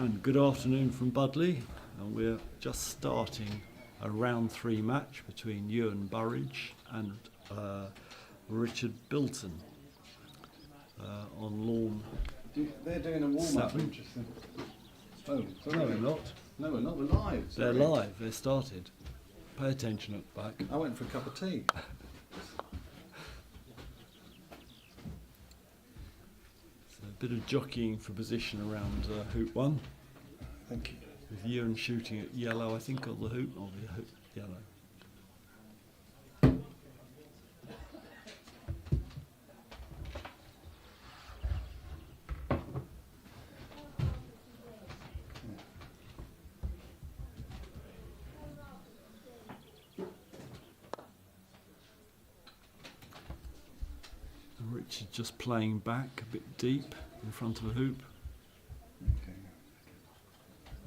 And good afternoon from Budleigh, and we're just starting a round 3 match between Ewan Burridge and Richard Bilton on lawn. They're doing a warm-up, interesting. Oh, sorry. No, we're not. No, we're not. We're live. They're live. They're started. Pay attention at the back. I went for a cup of tea. So a bit of jockeying for position around hoop 1. Thank you. With Ewan shooting at yellow, I think, on the hoop. Or the hoop yellow. Richard just playing back a bit deep in front of a hoop. Okay.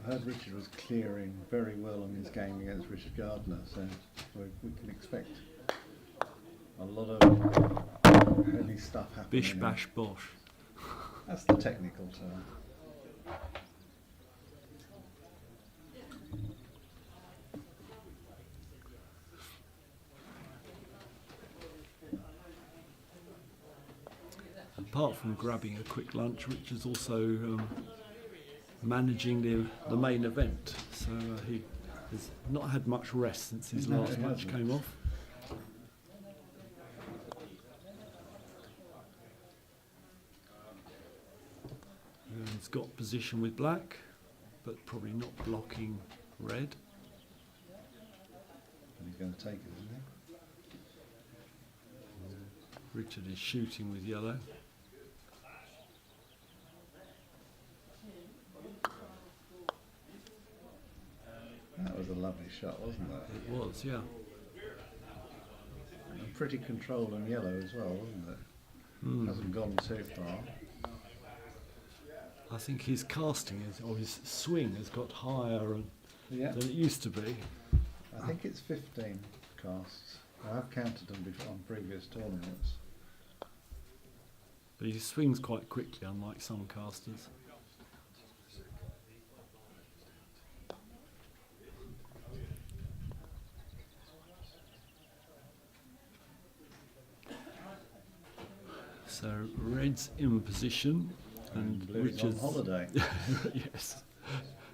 I heard Richard was clearing very well on his game against Richard Gardner, so we can expect a lot of heavy stuff happening. Bish bash bosh. That's the technical term. Apart from grabbing a quick lunch, Richard's also managing the main event. So he has not had much rest since his last match came off. And he's got position with black, but probably not blocking red. And he's going to take it, isn't he? Richard is shooting with yellow. That was a lovely shot, wasn't it? It was, yeah. And pretty control on yellow as well, wasn't it? Hasn't gone too far. I think his casting or his swing has got higher than it used to be. I think it's 15 casts. I've counted them before on previous tournaments. But he swings quite quickly, unlike some casters. So red's in position, and Richard's on holiday. Yes,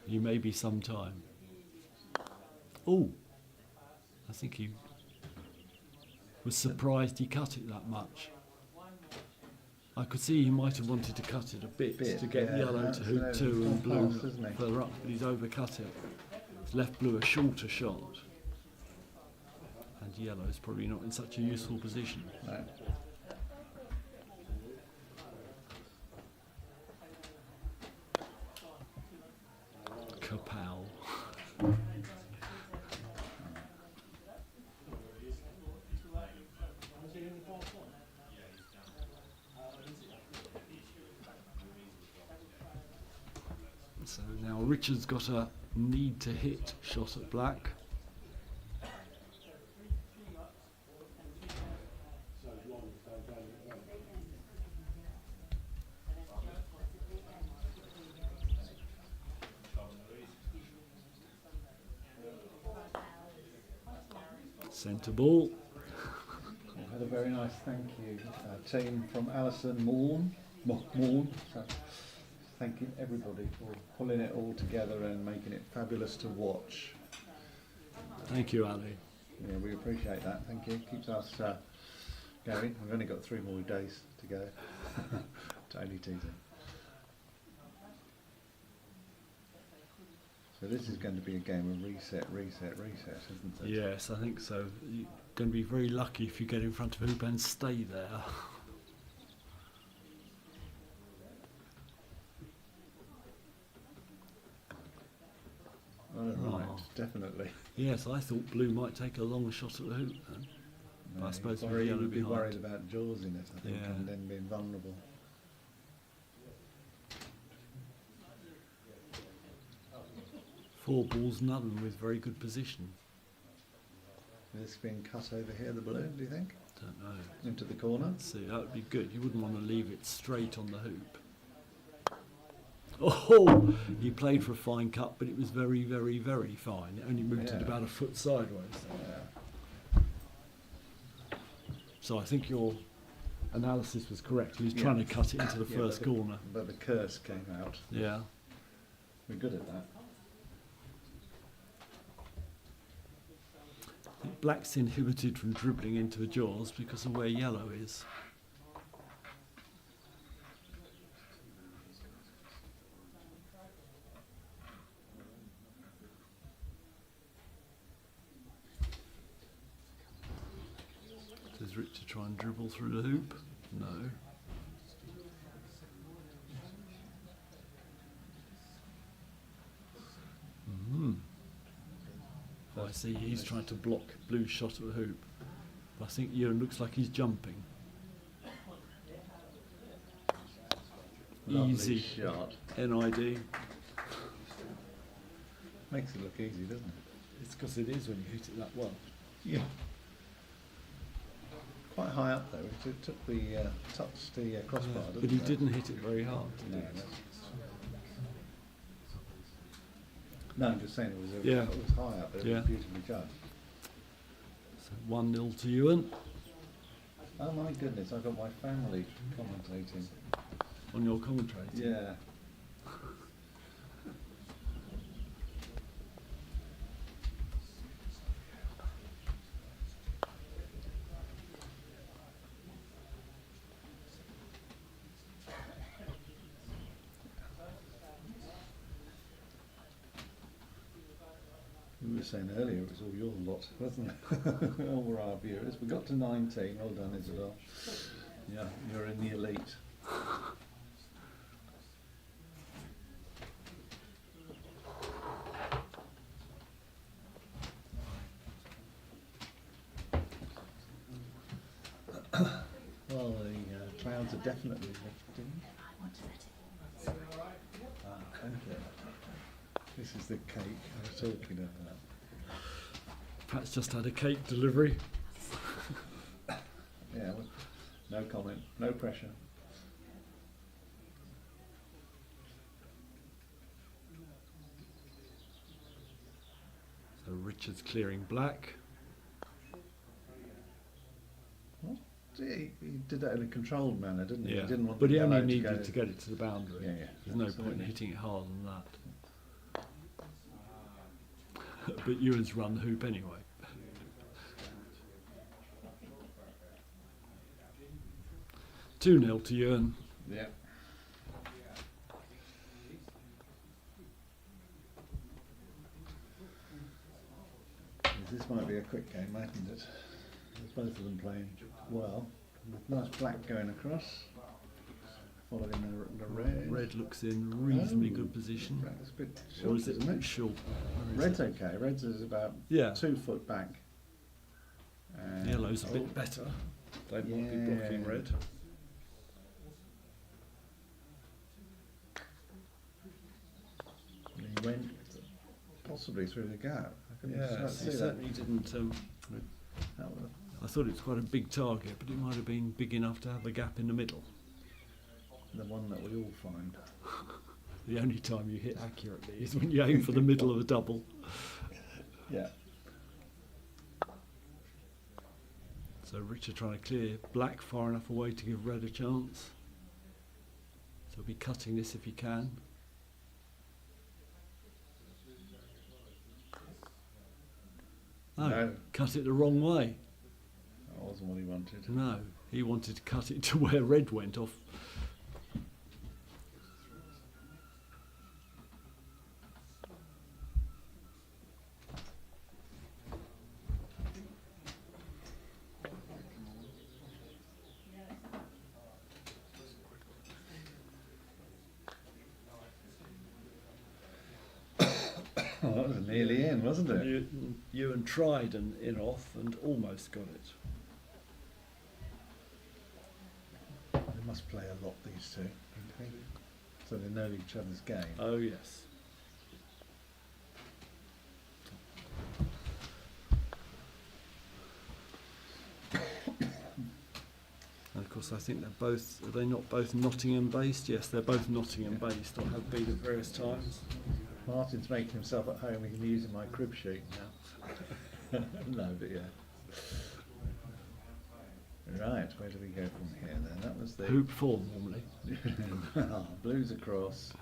he may be some time. Oh, I think he was surprised he cut it that much. I could see he might have wanted to cut it a bit to get yellow to hoop 2 and blue further up, but he's overcut it. He's left blue a shorter shot, and yellow is probably not in such a useful position. No. Kapow. So now Richard's got a need to hit shot at black. Centre ball. We've had a very nice thank you team from Alison Morn. So thank you everybody for pulling it all together and making it fabulous to watch. Thank you, Ali. Yeah, we appreciate that. Thank you. Keeps us going. We've only got 3 more days to go. Totally teasing. So this is going to be a game of reset, isn't it? Yes, I think so. You're going to be very lucky if you get in front of hoop and stay there. Right, definitely. Yes, I thought blue might take a long shot at the hoop then. No, But I suppose with you yellow would be behind. worried about jaws in it, I think, and then being vulnerable. Four balls, none with very good position. This being cut over here, the blue, do you think? Don't know. Into the corner? Let's see, that would be good. You wouldn't want to leave it straight on the hoop. Oh, he played for a fine cut, but it was very, very, very fine. It only moved it Yeah. about a foot sideways. Yeah. So I think your analysis was correct. He was Yeah. trying to cut it into the Yeah, first but the- corner. But the curse came out. Yeah. We're good at that. I think Black's inhibited from dribbling into the jaws because of where yellow is. Does Richard try and dribble through the hoop? No. Oh, I see, he's trying to block Blue's shot at the hoop. But I think Ewan looks like he's jumping. Lovely Easy. shot. NID. Makes it look easy, doesn't it? It's because it is when you hit it that well. Yeah. Quite high up though. It took the touched the crossbar, didn't But he it? didn't hit it very hard, did No, he? that's- no, I'm just saying it was, Yeah. it was high up, but it Yeah. was beautifully judged. So 1-0 to Ewan Oh my goodness, I've got my family commentating. on your commentary. Yeah. We were saying earlier it was all your lot, wasn't it? All were our viewers. We got to 19. Well done, Isabel. Yeah, you're in the elite. Well, the clouds are definitely lifting. Ah, thank you. This is the cake I was talking about. Perhaps just had a cake delivery. Yeah, well, no comment, no pressure. So Richard's clearing Black. What? He did that in a controlled manner, didn't he? Yeah, He didn't want but the he only yellow needed to get it to the boundary. Yeah, yeah, There's no point absolutely. in hitting it harder than that. But Ewan's run the hoop anyway. Two 0 to Ewan. Yeah. This might be a quick game, mightn't it? With both of them playing well. Nice black going across. Following the red. Red looks in reasonably Oh, good position. Red's a bit Or short, is it a isn't bit it? short? Where is Red's it? okay. Red's is about Yeah. 2 foot back. And Yellow's a bit better. They might be blocking Yeah. red. He went possibly through the gap. I couldn't Yeah, quite he see that. certainly didn't. That was- I thought it was quite a big target, but it might have been big enough to have a gap in the middle. the one that we all find. The only time you hit accurately is when you aim for the middle of a double. Yeah. So Richard trying to clear Black far enough away to give Red a chance. So he'll be cutting this if he can. No. Cut it the wrong way. That wasn't what he wanted. No, he wanted to cut it to where Red went off. Oh, that was nearly in, wasn't it? Ewan tried an in off and almost got it. They must play a lot, these two, don't you think? So they know each other's game. Oh yes. And of course blacks, I think they're both, are they not both Nottingham based? Yes, they're both Nottingham based, or have been at various times. Martin's making himself at home. He can use my crib sheet now. No, but yeah. Right, where do we go from here then? That was the Hoop 4 normally. blues across,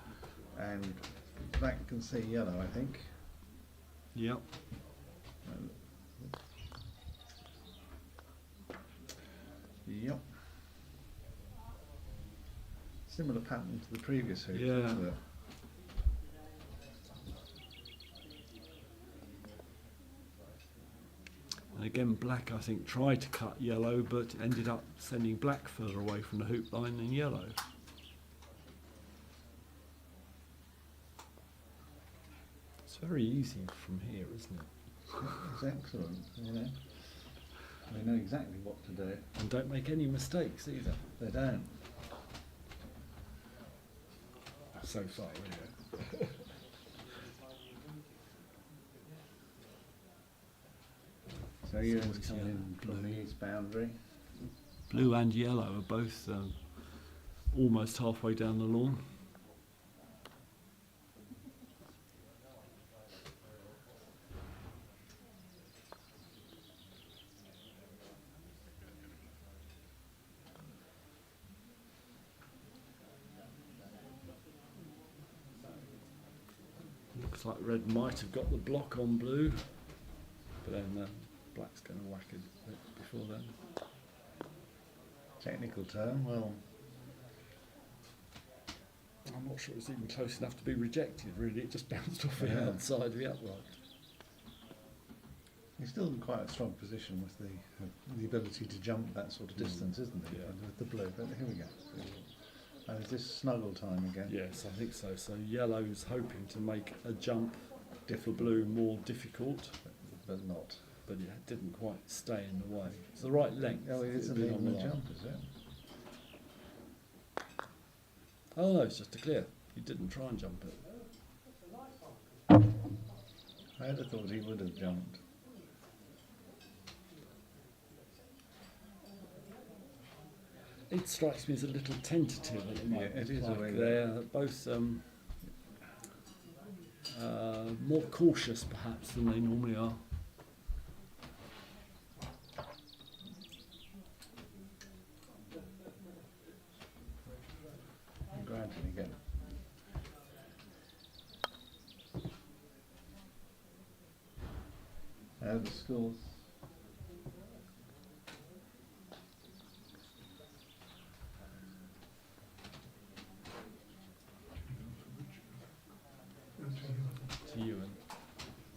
and black can see yellow, I think. Yep. Yep. Similar pattern to the previous hoop. Yeah. Isn't it? And again, black, I think, tried to cut yellow, but ended up sending black further away from the hoop line than yellow. It's very easy from here, isn't it? It's excellent, you know. They know exactly what to do. And don't make any mistakes either. They don't. So far, yeah. So Ewan's always coming yellow, in from blue. the east boundary. Blue and yellow are both almost halfway down the lawn. Looks like red might have got the block on blue, but then black's going to whack it a bit before then. Technical term, well, I'm not sure it's even close enough to be rejected, really. It just bounced off the Yeah. outside of the upright. he's still in quite a strong position with the ability to jump that sort of distance, isn't he? Yeah. With the blue, but here we go. Is this snuggle time again? Yes, I think so. So yellow's hoping to make a jump for blue more difficult, But not. but yeah, it didn't quite stay in the way. It's the right length. Oh, it It's isn't been even on the a line. jump, is it? Oh no, it's just a clear. He didn't try and jump it. I'd have thought he would have jumped. It strikes me as a little tentative at the moment. it is a like way they're both more cautious perhaps than they normally are. And gradually get. The scores. To you and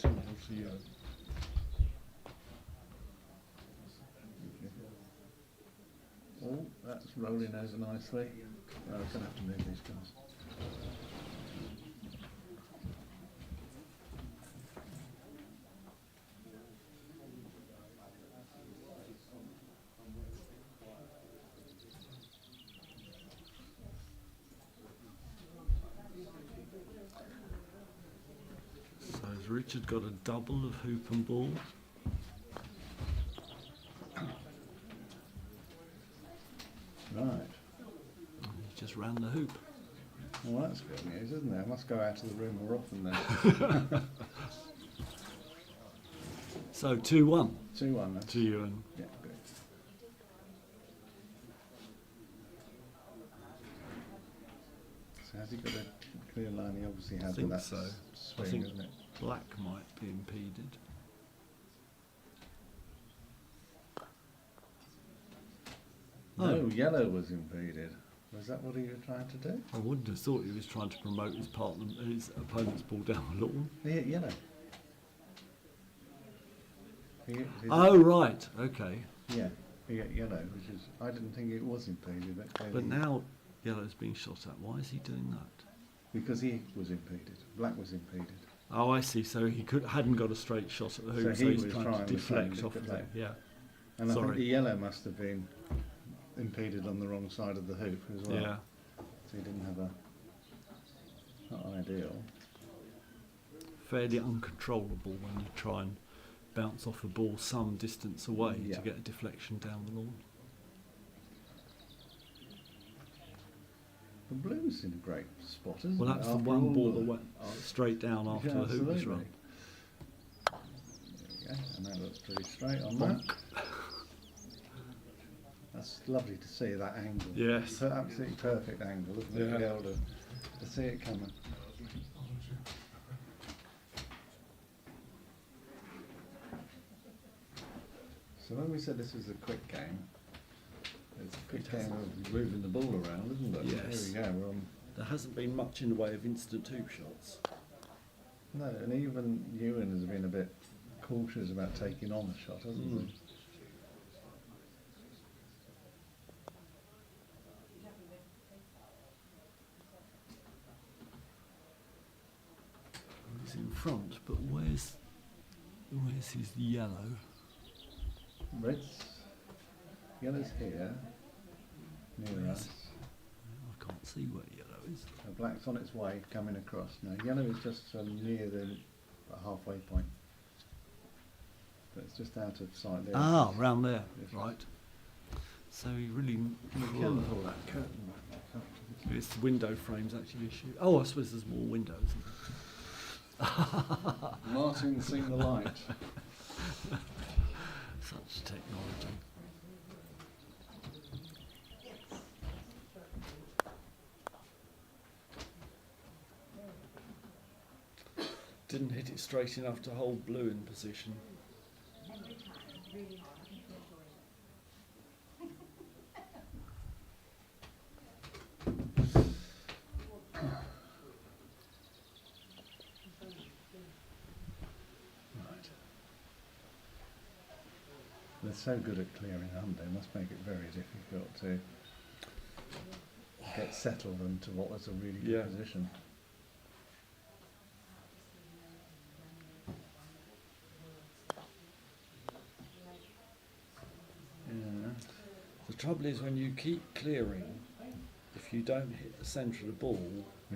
2-0 to you. Oh, that's rolling over nicely. I'm going to have to move these guys. So has Richard got a double of hoop and ball? Right. He just ran the hoop. Well, that's good news, isn't it? I must go out of the room more often then. So 2-1 2-1. That's, to you and yeah, good. So has he got a clear line? He obviously has. think with that so. I swing, think isn't it? black might be impeded. No, yellow was impeded. Was that what he was trying to do? I wouldn't have thought he was trying to promote his opponent's ball down the lawn. He hit yellow. He Oh right, okay. Yeah, he hit yellow, which is, I didn't think it was impeded, but clearly, But now yellow's being shot at. Why is he doing that? because he was impeded, black was impeded. Oh, I see. So he hadn't got a straight shot at the hoop, so he he's was trying trying to the same, deflect off but of no. it. Yeah. And I think Sorry. the yellow must have been impeded on the wrong side of the hoop as well. Yeah. So he didn't have a, not ideal. Fairly uncontrollable when you try and bounce off a ball some distance away Yeah. to get a deflection down the lawn. The blue's in a great spot, isn't Well, it? that's the After one all ball the- that went straight down after Yeah, the hoop was absolutely. run. There we go, and that looks pretty straight on Bonk. that. That's lovely to see that angle. Yes. It's an absolutely perfect angle, isn't it? Yeah. To be able to see it coming. So when we said this was a quick game, it's a quick game of moving the ball around, isn't it? Yes. Here we go. We're on. There hasn't been much in the way of instant hoop shots. No, and even Ewan has been a bit cautious about taking on a shot, hasn't Mm. he? He's in front, but where's his yellow? Yellow's here, near us. I can't see where yellow is. Black's on its way, coming across now. Yellow is just near the halfway point. But it's just out of sight there. Ah, round there, Yes. right. So he really. We can pull that curtain back up. It's window frames actually issue. Oh, I suppose there's more windows. Martin's seen the light. Such technology. Didn't hit it straight enough to hold blue in position. Right. They're so good at clearing, aren't they? Must make it very difficult to get settled into what was a really good Yeah. position. Yeah. The trouble is when you keep clearing, if you don't hit the centre of the ball,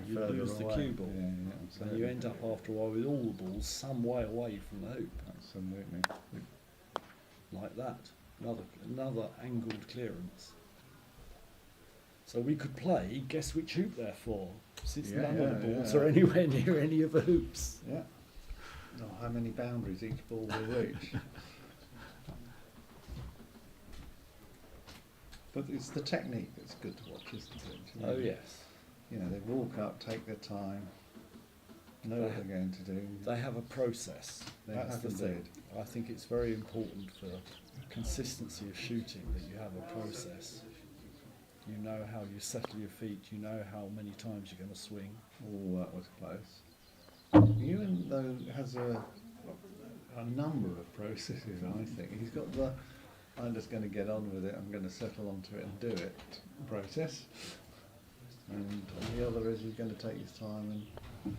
you Further lose the away. cue ball. Yeah, yeah, And absolutely. you end up after a while with all the balls some way away from the hoop, Absolutely. like that. Another angled clearance. So we could play guess which hoop they're for, since Yeah, none of the yeah, balls yeah. are anywhere near any of the hoops. Yeah. Oh, how many boundaries each ball will reach. But it's the technique that's good to watch, isn't it? You know, Oh yes. You know, they walk up, take their time, know what they're going to do. They have a process. They That's have the thing. indeed. I think it's very important for consistency of shooting that you have a process. You know how you settle your feet, you know how many times you're going to swing. Oh, that was close. Ewan, though, has a number of processes, I think. He's got the, I'm just going to get on with it, I'm going to settle onto it and do it process. And the other is he's going to take his time and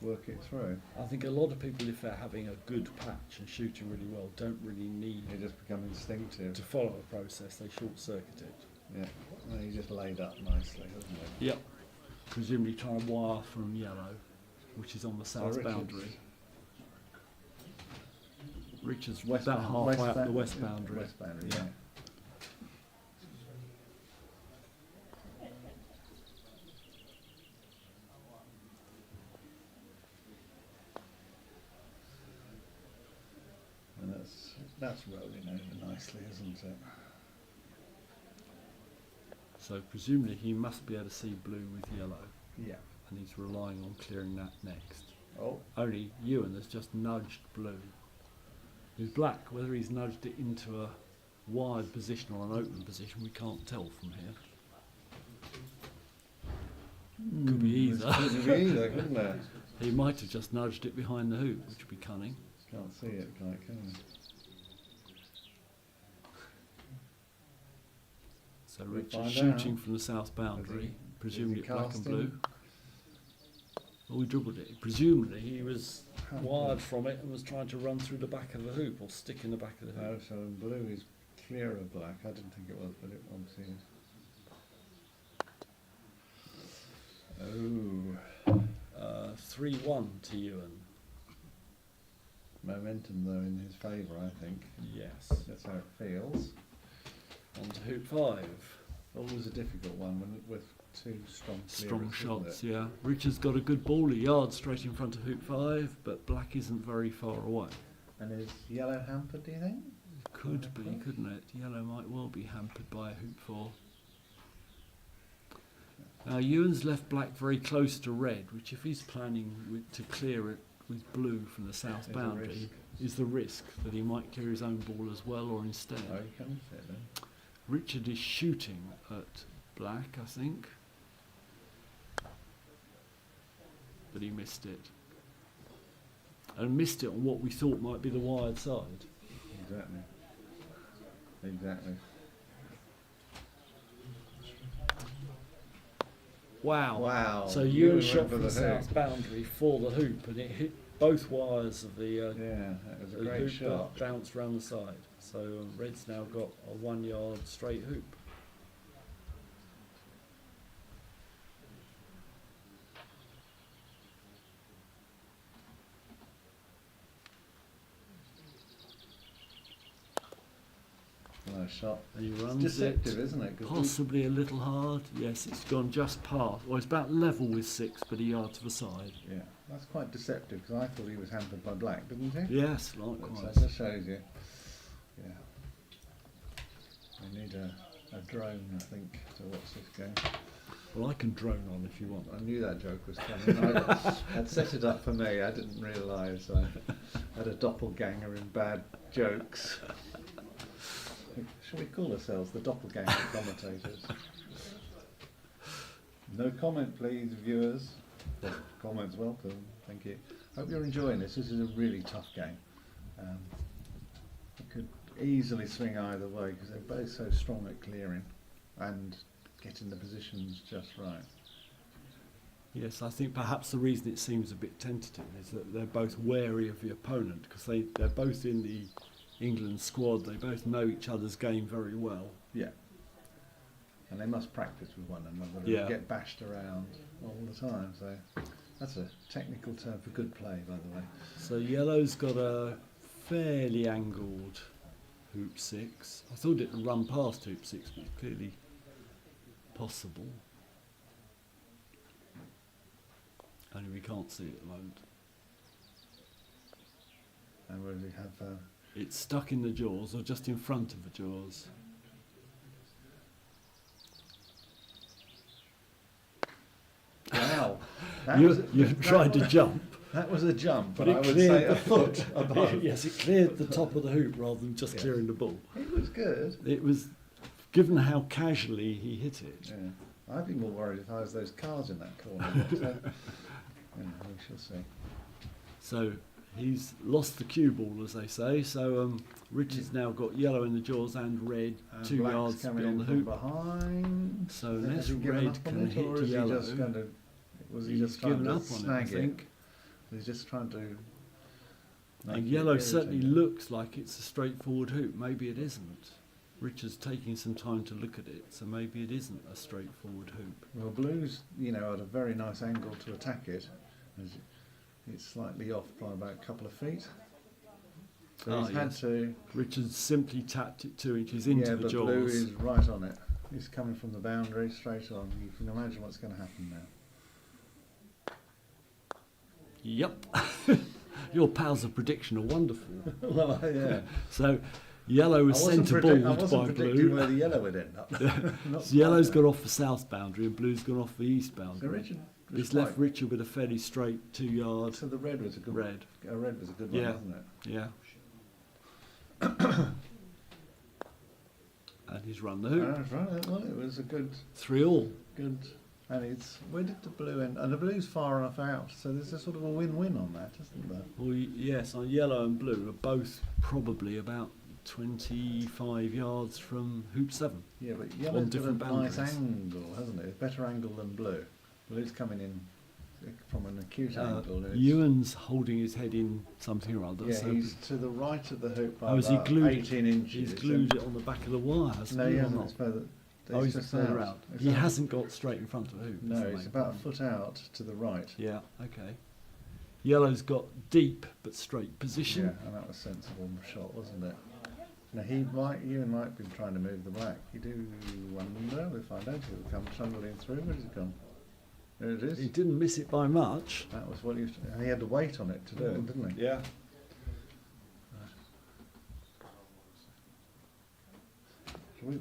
work it through. I think a lot of people, if they're having a good patch and shooting really well, don't really need They just become instinctive. to follow a process, they short circuit it. Yeah, well, he just laid up nicely, hasn't he? Yep. Presumably trying to wire from yellow, which is on the south Richards. boundary. Richards West about bound- halfway west up the bound- west boundary. West boundary, Yeah. yeah. And that's rolling over nicely, isn't it? So presumably he must be able to see blue with yellow, Yeah. and he's relying on clearing that next. Oh, Only Ewan has just nudged blue. With black, whether he's nudged it into a wide position or an open position, we can't tell from here. Could be either. Could be either, couldn't it? He might have just nudged it behind the hoop, which would be cunning. Can't see it, quite, can you? So We'll Richard find shooting out. from the south boundary, Is he presumably black and casting? blue. Well, we dribbled it. Presumably he was How wired good. from it and was trying to run through the back of the hoop or stick in the back of the hoop. Oh, so blue is clear of black. I didn't think it was, but it obviously is. Oh, 3-1 to Ewan. momentum though in his favour, I think. Yes. That's how it feels. On to hoop 5. Always a difficult one when with two strong strong clearers, shots. isn't it? Yeah, Richard's got a good ball, a yard straight in front of hoop 5, but black isn't very far away. And is yellow hampered, do you think? Could be, couldn't it? Yellow might well be hampered by a hoop 4. Now Ewan's left black very close to red, which if he's planning to clear it with blue from the south Is a boundary, risk. is the risk that he might clear his own ball as well, or instead. Oh, he comes it then. Richard is shooting at black, I think, but he missed it. And missed it on what we thought might be the wired side. Exactly. Exactly. Wow. Wow. So You Ewan went shot for from the the south hoop. boundary for the hoop, and it hit both wires of the Yeah, that was a the great hoop, shot. bounced round the side. So red's now got a 1 yard straight hoop. Nice shot. And he It's runs deceptive, it. isn't it? 'Cause Possibly a little hard. Yes, it's gone just past. Well, it's about level with 6, but a yard to the side. yeah, that's quite deceptive because I thought he was hampered by black, didn't he? Yes, So likewise. that just shows you. Yeah. We need a drone, I think, to watch this game. Well, I can drone on if you want. I knew that joke was coming. I'd set it up for me. I didn't realise I had a doppelganger in bad jokes. Shall we call ourselves the doppelganger commentators? No comment, please, viewers. Well, comments welcome. Thank you. Hope you're enjoying this. This is a really tough game. It could easily swing either way because they're both so strong at clearing and getting the positions just right. Yes, I think perhaps the reason it seems a bit tentative is that they're both wary of the opponent because they're both in the England squad. They both know each other's game very well. Yeah. And they must practice with one another. Yeah. They get bashed around all the time. So that's a technical term for good play, by the way. So yellow's got a fairly angled hoop 6. I thought it would run past hoop 6, but it's clearly possible. Only we can't see it at the moment. And where we have It's stuck in the jaws or just in front of the jaws. wow. You've tried to jump. That was a jump, but But it I would cleared say the- a foot above. Yes, it cleared the top of the hoop rather than just Yeah. clearing the ball. It was good. It was, given how casually he hit it. Yeah. I'd be more worried if I was those cars in that corner. But, we shall see. So he's lost the cue ball, as they say. So Richard's now got yellow in the jaws and red And 2 black's yards coming beyond the in from hoop. behind. So Has unless he given red up on can it, hit or is yellow, he just going to? Was he he's just trying given to up on it, I snag think. He's just trying to. make And it yellow certainly irritating. looks like it's a straightforward hoop. Maybe it isn't. Richard's taking some time to look at it, so maybe it isn't a straightforward hoop. Well, blue's, at a very nice angle to attack it. As it's slightly off by about a couple of feet. So Ah, he's had yes. to. Richard's simply tapped it 2 inches into Yeah, the but blue jaws. is right on it. He's coming from the boundary straight on. You can imagine what's going to happen now. Yep. Your powers of prediction are wonderful. Well, yeah. So yellow was centre balled I wasn't by predicting blue. where the yellow would end up. Not So yellow's quite gone off the south boundary and blue's gone off the east there. So boundary. Richard was It's left quite- Richard with a fairly straight 2 yard So the red was a good red. red was a good one, Yeah. wasn't it? Yeah. And he's run the hoop. Right. Well, it was a good. 3-all. And it's where did the blue end? And the blue's far enough out, so there's a sort of a win-win on that, isn't there? Well, yes, on yellow and blue are both probably about 25 yards from hoop 7. Yeah, but yellow's got a different nice boundaries. angle, hasn't it? A better angle than blue. Blue's coming in from an acute angle. and it's- Ewan's holding his head in something or other. yeah, so he's to the right of the hoop by Oh, has he about glued it? 18 inches. he's glued it on the back of the wire, hasn't No, he? he or hasn't. not? It's further. Oh, he's just further out. It's He out. hasn't got straight in front of the hoop. No, that's the it's main about a problem. foot out to the right. Yeah, okay. Yellow's got deep but straight position. Yeah, and that was a sensible shot, wasn't it? Now Ewan might be trying to move the black. You do wonder, we'll find out. He'll come trundling through. Where's it gone? There it is. He didn't miss it by much. That was what he had to wait on it to do it, didn't he? Yeah. Shall we,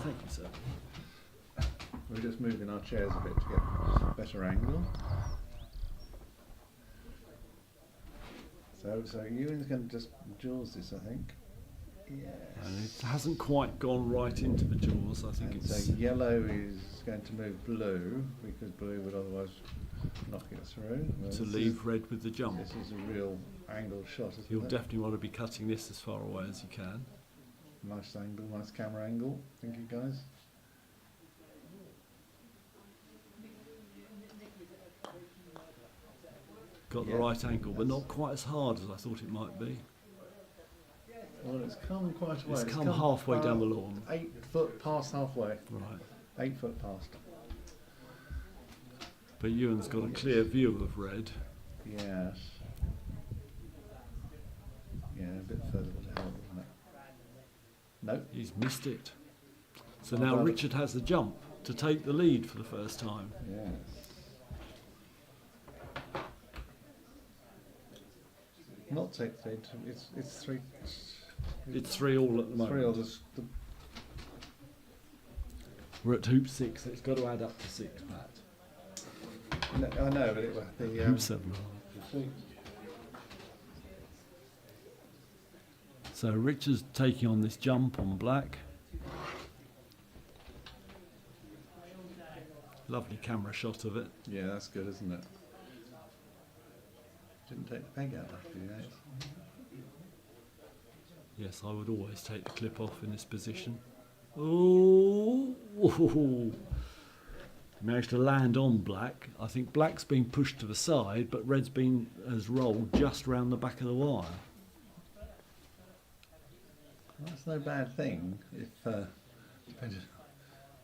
Thank you, sir. we're just moving our chairs a bit to get a better angle. So Ewan's going to just jaws this, I think. Yes. And it hasn't quite gone right into the jaws. I think And it's so yellow is going to move blue because blue would otherwise knock it through. Well, to this leave red with the jump. This is a real angled shot, isn't You'll it? definitely want to be cutting this as far away as you can. Nice angle, nice camera angle. Thank you, guys. Got the Yeah, right angle, but that's- not quite as hard as I thought it might be. Well, it's come quite a way. It's come halfway down the lawn. 8 foot past halfway. Right. 8 foot past. But Ewan's got a clear view of red. Yes. Yeah, a bit further would help, wouldn't it? No. He's missed it. So Oh, now well. Richard has the jump to take the lead for the first time. Yes. Not take the lead. It's 3. It's 3-all at the moment. 3 or just the We're at hoop 6, so it's got to add up to 6, Pat. no, I know, but it was the Hoop 7. So Richard's taking on this jump on black. Lovely camera shot of it. Yeah, that's good, isn't it? Didn't take the peg out after you, eh? Yes, I would always take the clip off in this position. Oh, managed to land on black. I think black's been pushed to the side, but red's has rolled just round the back of the wire. Well, that's no bad thing if depends-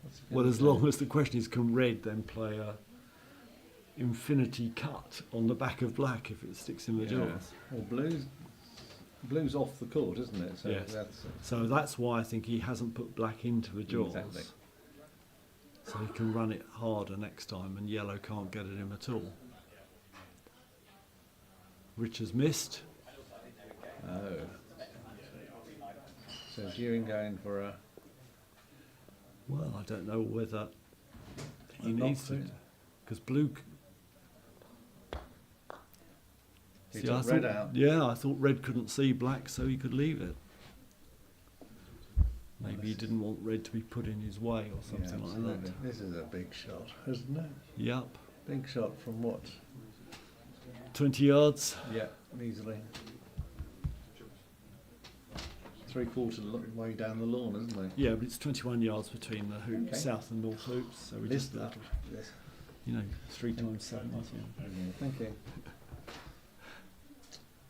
what's he Well, gonna as do? long as the question is, can red then play a infinity cut on the back of black if it sticks in the jaws? Well, blue's off the court, isn't it? So Yes. that's So that's why I think he hasn't put black into the jaws. Exactly. So he can run it harder next time and yellow can't get at him at all. Richard's missed. oh. So is Ewan going for a Well, I don't know whether he not needs to, to? because blue. He See, took I red thought- out. Yeah, I thought red couldn't see black, so he could leave it. Maybe he didn't want red to be put in his way or something like absolutely. that. This is a big shot, isn't it? Yup. Big shot from what? 20 yards. Yeah, easily. 3/4 way down the lawn, isn't it? Yeah, but it's 21 yards between the hoop, Okay. south and north hoops, so we This just, that. Yes. 3 times 7. Yeah. Yeah, thank you.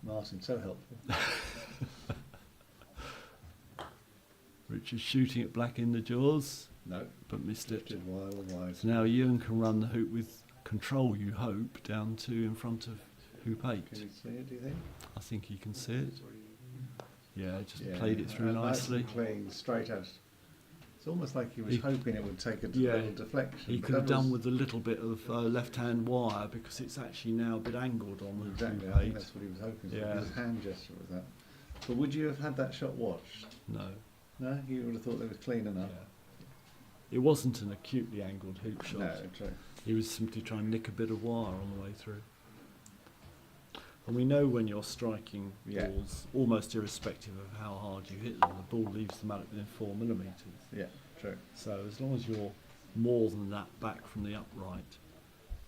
Martin, so helpful. Richard's shooting at black in the jaws, No, but missed it. drifted wide. So now Ewan can run the hoop with control, you hope, down to in front of hoop 8. Can you see it, do you think? I think he can see it. Yeah, just Yeah, played it through nicely. Clean, straight out. It's almost like he was He- hoping it would take a Yeah, little deflection. He but could have that done was- with a little bit of left-hand wire because it's actually now a bit angled on the Exactly, hoop I think 8. that's what he was hoping for. Yeah. His hand gesture was that. But would you have had that shot watched? No. No? You would have thought they was clean enough? It wasn't an acutely angled hoop shot. No, true. He was simply trying to nick a bit of wire on the way through. And we know when you're striking Yeah. balls, almost irrespective of how hard you hit them, the ball leaves them out within 4 millimetres. Yeah, true. So as long as you're more than that back from the upright,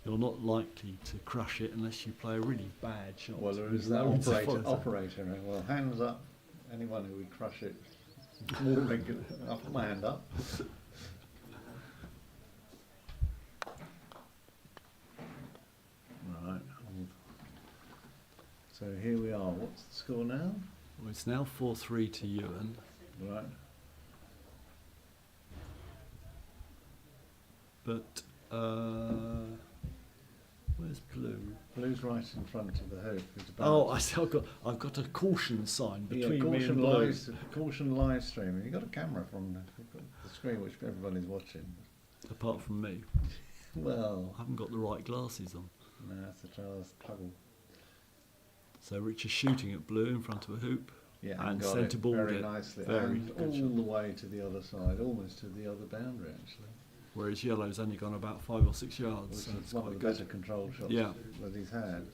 you're not likely to crush it unless you play a really bad shot. Well, there with is that loads of follow-through. operator. Well, hands up. Anyone who would crush it. Warning, I'll put my hand up. Right. So here we are. What's the score now? Well, it's now 4-3 to Ewan. Right. But Where's blue? Blue's right in front of the hoop. It's about Oh, I see. I've got a caution sign between me and blue. Caution live streaming. You've got a camera from the screen which everybody's watching. Apart from me, Well, I haven't got the right glasses on. no, that's the trouble. So Richard's shooting at blue in front of a hoop. Yeah, And got centre it balled very it. nicely, Very and good all shot. the way to the other side, almost to the other boundary actually, Whereas yellow's only gone about 5 or 6 yards. which So is it's one quite of the good. better control shots Yeah. that he's had.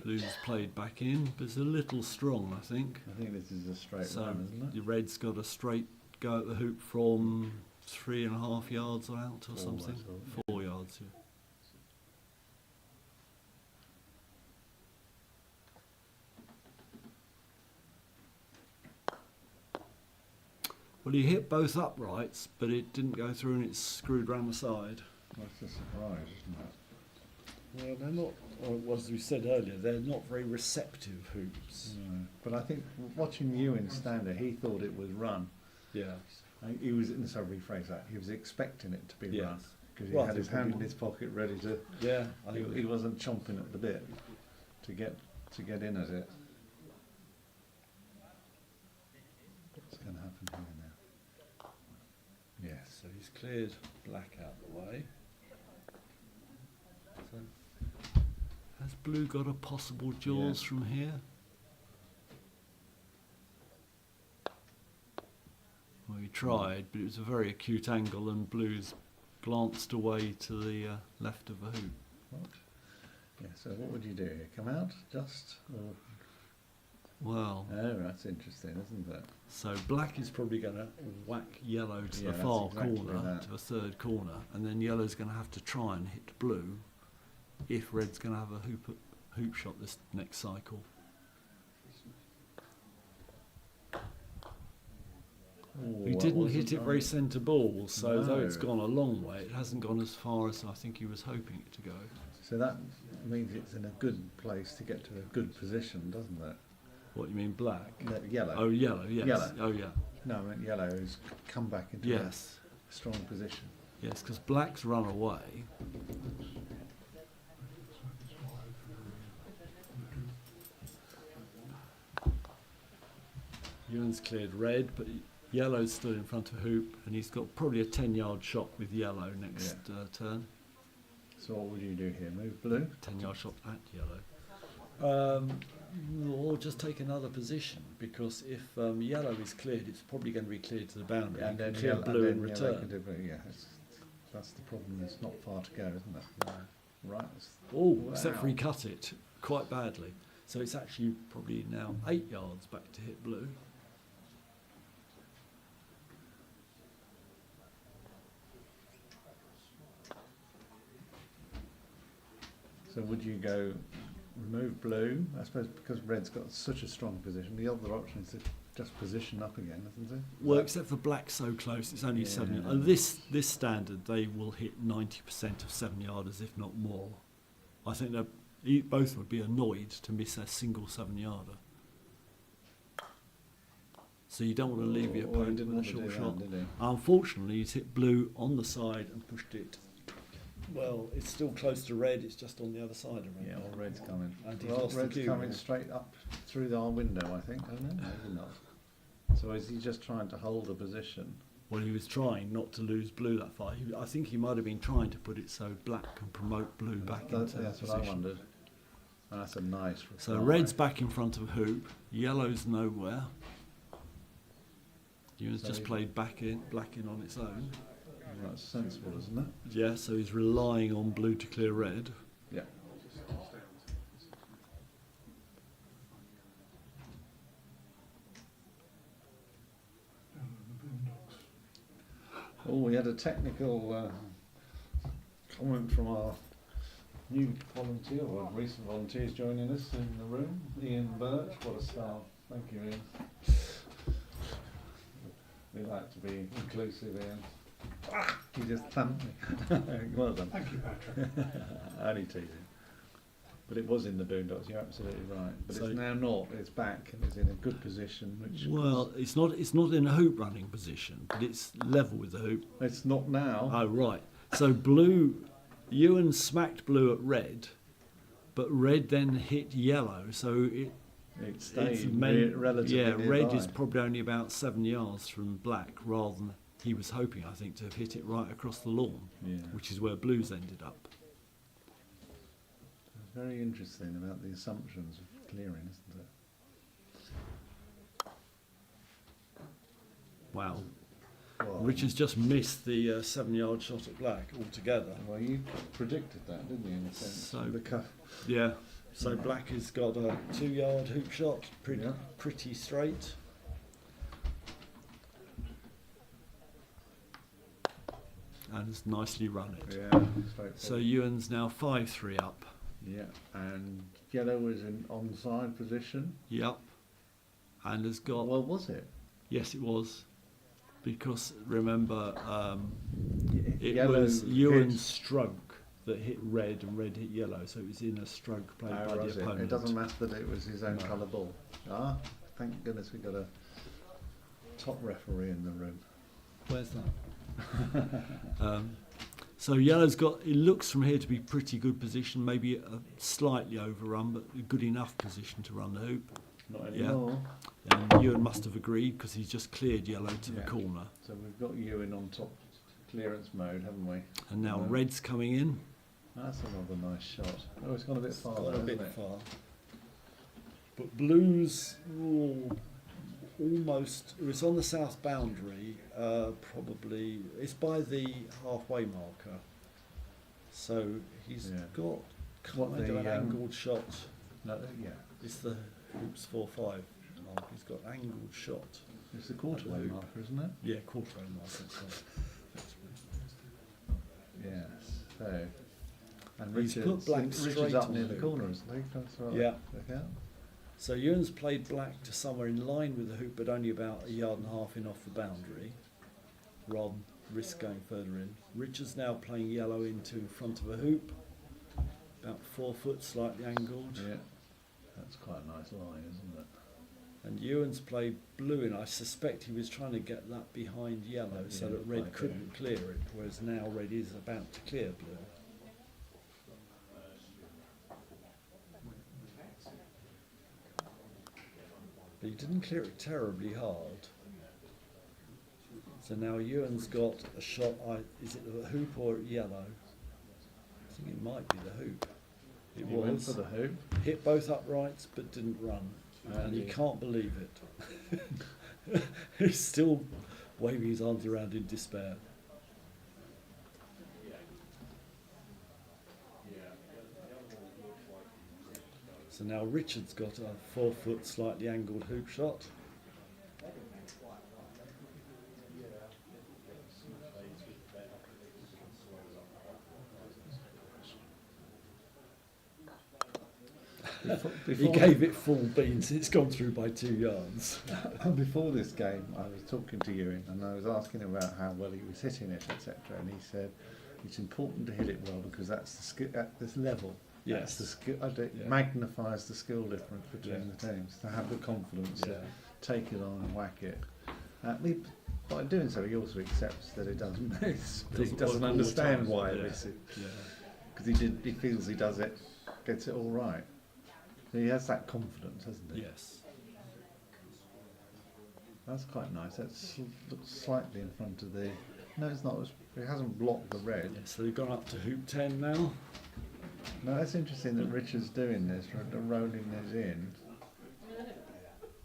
Blue's played back in, but it's a little strong, I think. I think this is a straight So line, isn't it? the red's got a straight go at the hoop from 3.5 yards out or 4, something. I thought. 4 yards, yeah. Well, he hit both uprights, but it didn't go through and it's screwed round the side. That's a surprise, isn't it? Well, they're not, or as we said earlier, they're not very receptive hoops. No. But I think watching Ewan stand there, he thought it was run. Yeah. He was, sorry, rephrase that, he was expecting it to be Yes. run. Because he Well, I had think his hand in probably- his pocket ready to, Yeah, I think he wasn't chomping at the bit to get in at it. What's going to happen here now? Yes. so. He's cleared black out the way. So, has blue got a possible jaws Yeah. from here? Well, he tried, but it was a very acute angle, and blue's glanced away to the left of the hoop. What? Yeah, so what would you do here? Come out, just? Or... Well, Oh, that's interesting, isn't it? so black is probably going to whack yellow to Yeah, the that's far exactly corner, that. to the third corner, and then yellow's going to have to try and hit blue if red's going to have a hoop shot this next cycle. Ooh, He that didn't wasn't hit it very on- centre ball, so though it's No. gone a long way, it hasn't gone as far as I think he was hoping it to go. So that means it's in a good place to get to a good position, doesn't it? What, you mean black? No, yellow. Oh, yellow, yes. Yellow. Oh, yeah. No, I meant yellow has come back into Yes. a strong position. Yes, because black's run away. Ewan's cleared red, but yellow's still in front of hoop, and he's got probably a 10-yard shot with yellow next turn. So what would you do here? Move blue? 10-yard shot at yellow. Or just take another position, because if yellow is cleared, it's probably going to be cleared to the boundary. And then clear yellow, blue and in then yellow return. could do- yeah, that's the problem. It's not far to go, isn't it? No. Right. Oh, except for Wow. he cut it quite badly. So it's actually probably now 8 yards back to hit blue. So would you go remove blue? I suppose because red's got such a strong position. The other option is to just position up again, isn't it? Well, except for black so close, it's only 7 yards. Yeah. And this standard, they will hit 90% of 7-yarders, if not more. I think both would be annoyed to miss a single 7-yarder. So you don't want to leave your Or he opponent didn't with a want to short do shot. that, did he? Unfortunately, he's hit blue on the side and pushed it. Well, it's still close to red, it's just on the other side of red. Yeah, well, red's coming. And he's Well, lost the red's cue, coming yeah. straight up through our window, I think, hasn't it? Maybe not. So is he just trying to hold a position? Well, he was trying not to lose blue that far. I think he might have been trying to put it so black can promote blue back into That's what position. I wondered. And that's a nice reply. So red's back in front of hoop, yellow's nowhere. Ewan's So just he- played black in on its own. That's sensible, isn't it? Yeah, so he's relying on blue to clear red. Yeah. Oh, we had a technical comment from our new volunteer, or recent volunteers joining us in the room. Ian Birch, what a star. Thank you, Ian. We like to be inclusive, Ian. You just thumped me. Well done. Thank you, Patrick. Only teasing. But it was in the boondocks, you're absolutely right. But So- it's now not, it's back and it's in a good position, which Well, it's not in a hoop running position, but it's level with the hoop. it's not now. Oh, right. So blue, Ewan smacked blue at red, but red then hit yellow, so It it's stayed relatively yeah, nearby. red is probably only about 7 yards from black, rather than he was hoping, I think, to have hit it right across the lawn, Yeah. which is where blues ended up. It's very interesting about the assumptions of clearing, isn't it? Wow. Well, Richard's just missed the 7-yard shot at black altogether. Well, you predicted that, didn't you, in a sense? So- The Yeah. So black has got a 2-yard hoop shot, Yeah. pretty straight. And it's nicely run it. Yeah, straightforward. So Ewan's now 5-3 up. Yeah, and yellow was in onside position. Yep. And has got... Well, was it? Yes, it was. Because, remember, it Yellow was hit- Ewan's stroke that hit red and red hit yellow. So it was in a stroke played Oh, by was the it? opponent. It doesn't matter that it was his own No. colour ball. Ah, thank goodness we got a top referee in the room. Where's that? So yellow's got, it looks from here to be pretty good position, maybe a slightly overrun, but a good enough position to run the hoop. Not Yeah. anymore. And Ewan must have agreed because he's just cleared yellow to the Yeah. corner. So we've got Ewan on top clearance mode, haven't we? And now Yeah. red's coming in. That's another nice shot. Oh, it's gone a bit far, Gone a hasn't bit it? far. But blues almost, it's on the south boundary, probably, it's by the halfway marker. So he's Yeah. got What, kind of the, an angled shot. No, yeah, It's the hoops 4-5 mark. He's got an angled shot. it's the quarterway Hoop. marker, isn't it? Yeah, quarter marker. Yes. So, and He's put Richard's, black Richard's straight up on near the the hoop. corner, isn't he? That's right. Yeah. Yeah. So Ewan's played black to somewhere in line with the hoop, but only about 1.5 yards in off the boundary, rather than risk going further in. Richard's now playing yellow into in front of a hoop, about 4 foot, slightly angled. Yeah. That's quite a nice line, isn't it? And Ewan's played blue in. I suspect he was trying to get that behind yellow so Yeah, that red like couldn't clear it, whereas now red is about to clear blue. But he didn't clear it terribly hard. So now Ewan's got a shot. Is it the hoop or yellow? I think it might be the hoop. It He went was. for the hoop. Hit both uprights but didn't run. And you can't believe it. He's still waving his arms around in despair. So now Richard's got a 4 foot slightly angled hoop shot. He gave it full beans. It's gone through by 2 yards. Before this game, I was talking to Ewan and I was asking about how well he was hitting it, etc. And he said it's important to hit it well because that's the skill at this level. Yes. That's the skill. It Yeah. magnifies the skill difference between Yeah. the teams. To have the confidence Yeah. to take it on and whack it. By doing so, he also accepts that it doesn't miss. But he Doesn't work doesn't all the understand time. why it Yeah. misses Yeah. because he feels he does it, gets it all right. So he has that confidence, hasn't he? Yes. That's quite nice. That's looks slightly in front of the. No, it's not. It hasn't blocked the red. Yeah, so they've gone up to hoop 10 now. No, that's interesting that Richard's doing this, rolling this in,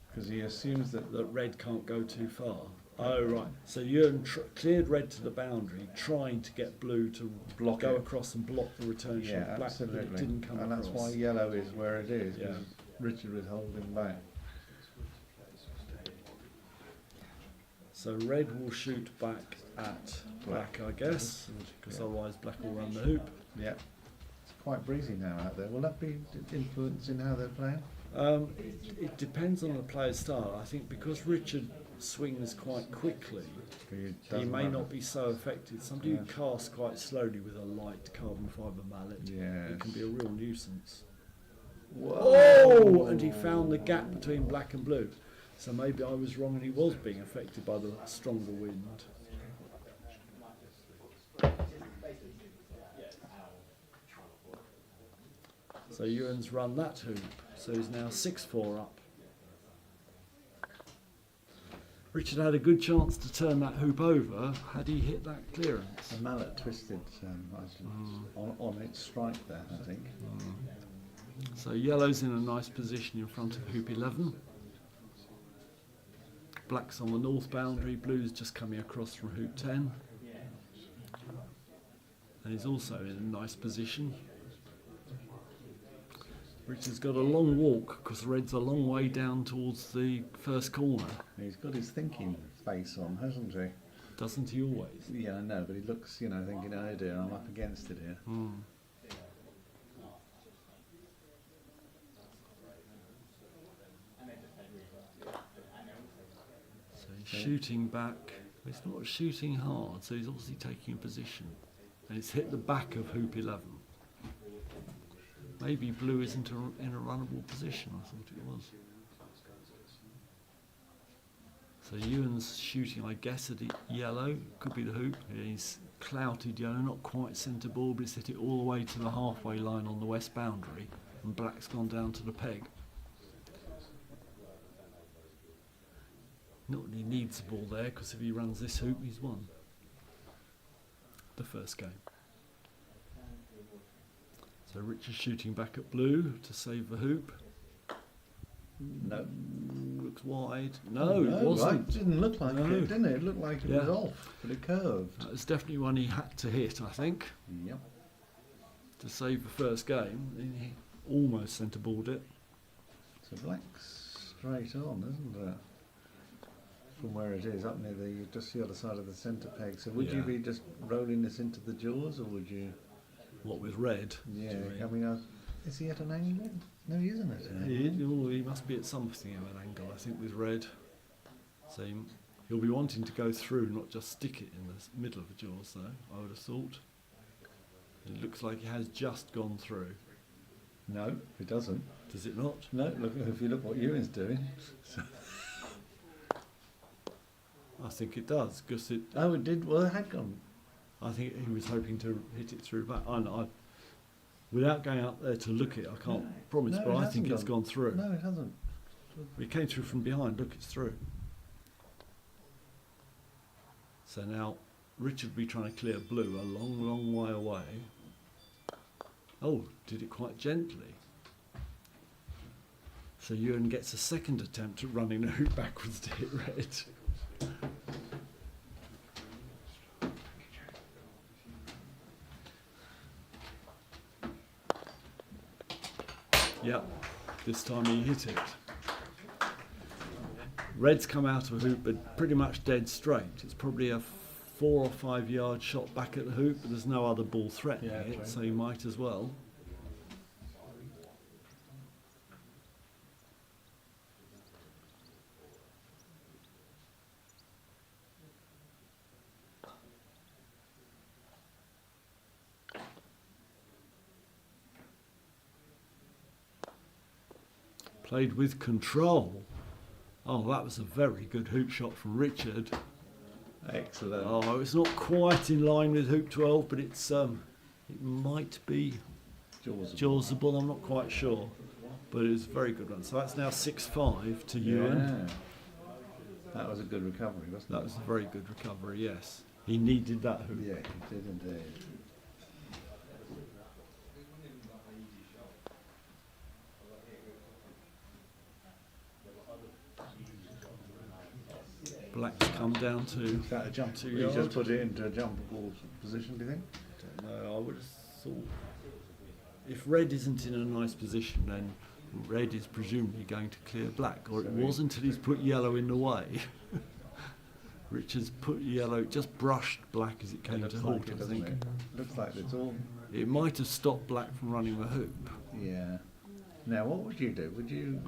because he assumes that. That red can't go too far. Oh, right. So Ewan cleared red to the boundary, trying to get blue to Block go it. across and block the return Yeah, shot. Black, but absolutely. it didn't come and across. that's why yellow is where it is. 'Cause Yeah. Richard was holding back. So red will shoot back at black, I guess, because Yeah. otherwise black will run the hoop. Yeah. It's quite breezy now out there. Will that be influencing how they're playing? It depends on the player's style. I think because Richard swings quite quickly, he may not be so effective. Somebody who Yeah. casts quite slowly with a light carbon fibre mallet, Yes. it can be a real nuisance. Oh, and he found the gap between black and blue. So maybe I was wrong and he was being affected by the stronger wind. So Ewan's run that hoop, so he's now 6-4 up. Richard had a good chance to turn that hoop over had he hit that clearance. The mallet twisted on its strike there, I think. So yellow's in a nice position in front of hoop 11. Black's on the north boundary, blue's just coming across from hoop 10. And he's also in a nice position. Richard's got a long walk because red's a long way down towards the first corner. He's got his thinking face on, hasn't he? Doesn't he always? Yeah, I know, but he looks, you know, thinking, oh dear, I'm up against it here. So he's shooting back. He's not shooting hard, so he's obviously taking a position. And it's hit the back of hoop 11. Maybe blue isn't in a runnable position, I thought it was. So Ewan's shooting, I guess, at yellow. Could be the hoop. He's clouted yellow, not quite centre ball, but it's hit it all the way to the halfway line on the west boundary. And black's gone down to the peg. Not that he needs the ball there, because if he runs this hoop, he's won the first game. So Richard's shooting back at blue to save the hoop. No. Looks wide. No, it wasn't. Right. It didn't look like it, didn't it? It looked like it was off, but it curved. That was definitely one he had to hit, I think. Yep. To save the first game. He almost centre-balled it. So black's straight on, isn't it? From where it is, up near just the other side of the centre peg. So would you be just rolling this into the jaws, or would you... What with red? Yeah, I mean, is he at an angle? No, he isn't at an angle. He must be at something of an angle, I think, with red. So he'll be wanting to go through, not just stick it in the middle of the jaws, though, I would have thought. It looks like he has just gone through. No, it doesn't. Does it not? No, look, if you look what Ewan's doing. I think it does, because it... Oh, it did? Well, it had gone. I think he was hoping to hit it through back. Without going out there to look at it, I can't promise, but I think it's gone through. No, it hasn't. It came through from behind. Look, it's through. So now Richard will be trying to clear blue a long, long way away. Oh, did it quite gently. So Ewan gets a second attempt at running the hoop backwards to hit red. Yep, this time he hit it. Red's come out of a hoop, but pretty much dead straight. It's probably a 4 or 5 yard shot back at the hoop, but there's no other ball threatening it, so he might as well. Played with control. Oh, that was a very good hoop shot from Richard. Excellent. Oh, it's not quite in line with hoop 12, but it's it might be jawsable. I'm not quite sure, but it was a very good one. So that's now 6-5 to Ewan. That was a good recovery, wasn't it? That was a very good recovery. Yes, he needed that hoop. Yeah, he did indeed. Black's come down to... Is that a jump? 2 You yards. just put it into a jumpable position, do you think? No, I would have thought... If red isn't in a nice position, then red is presumably going to clear black, or it was until he's put yellow in the way. Richard's put yellow, just brushed black as it came to halt, I think. Looks like it's all... It might have stopped black from running the hoop. Yeah. Now, what would you do? Would you...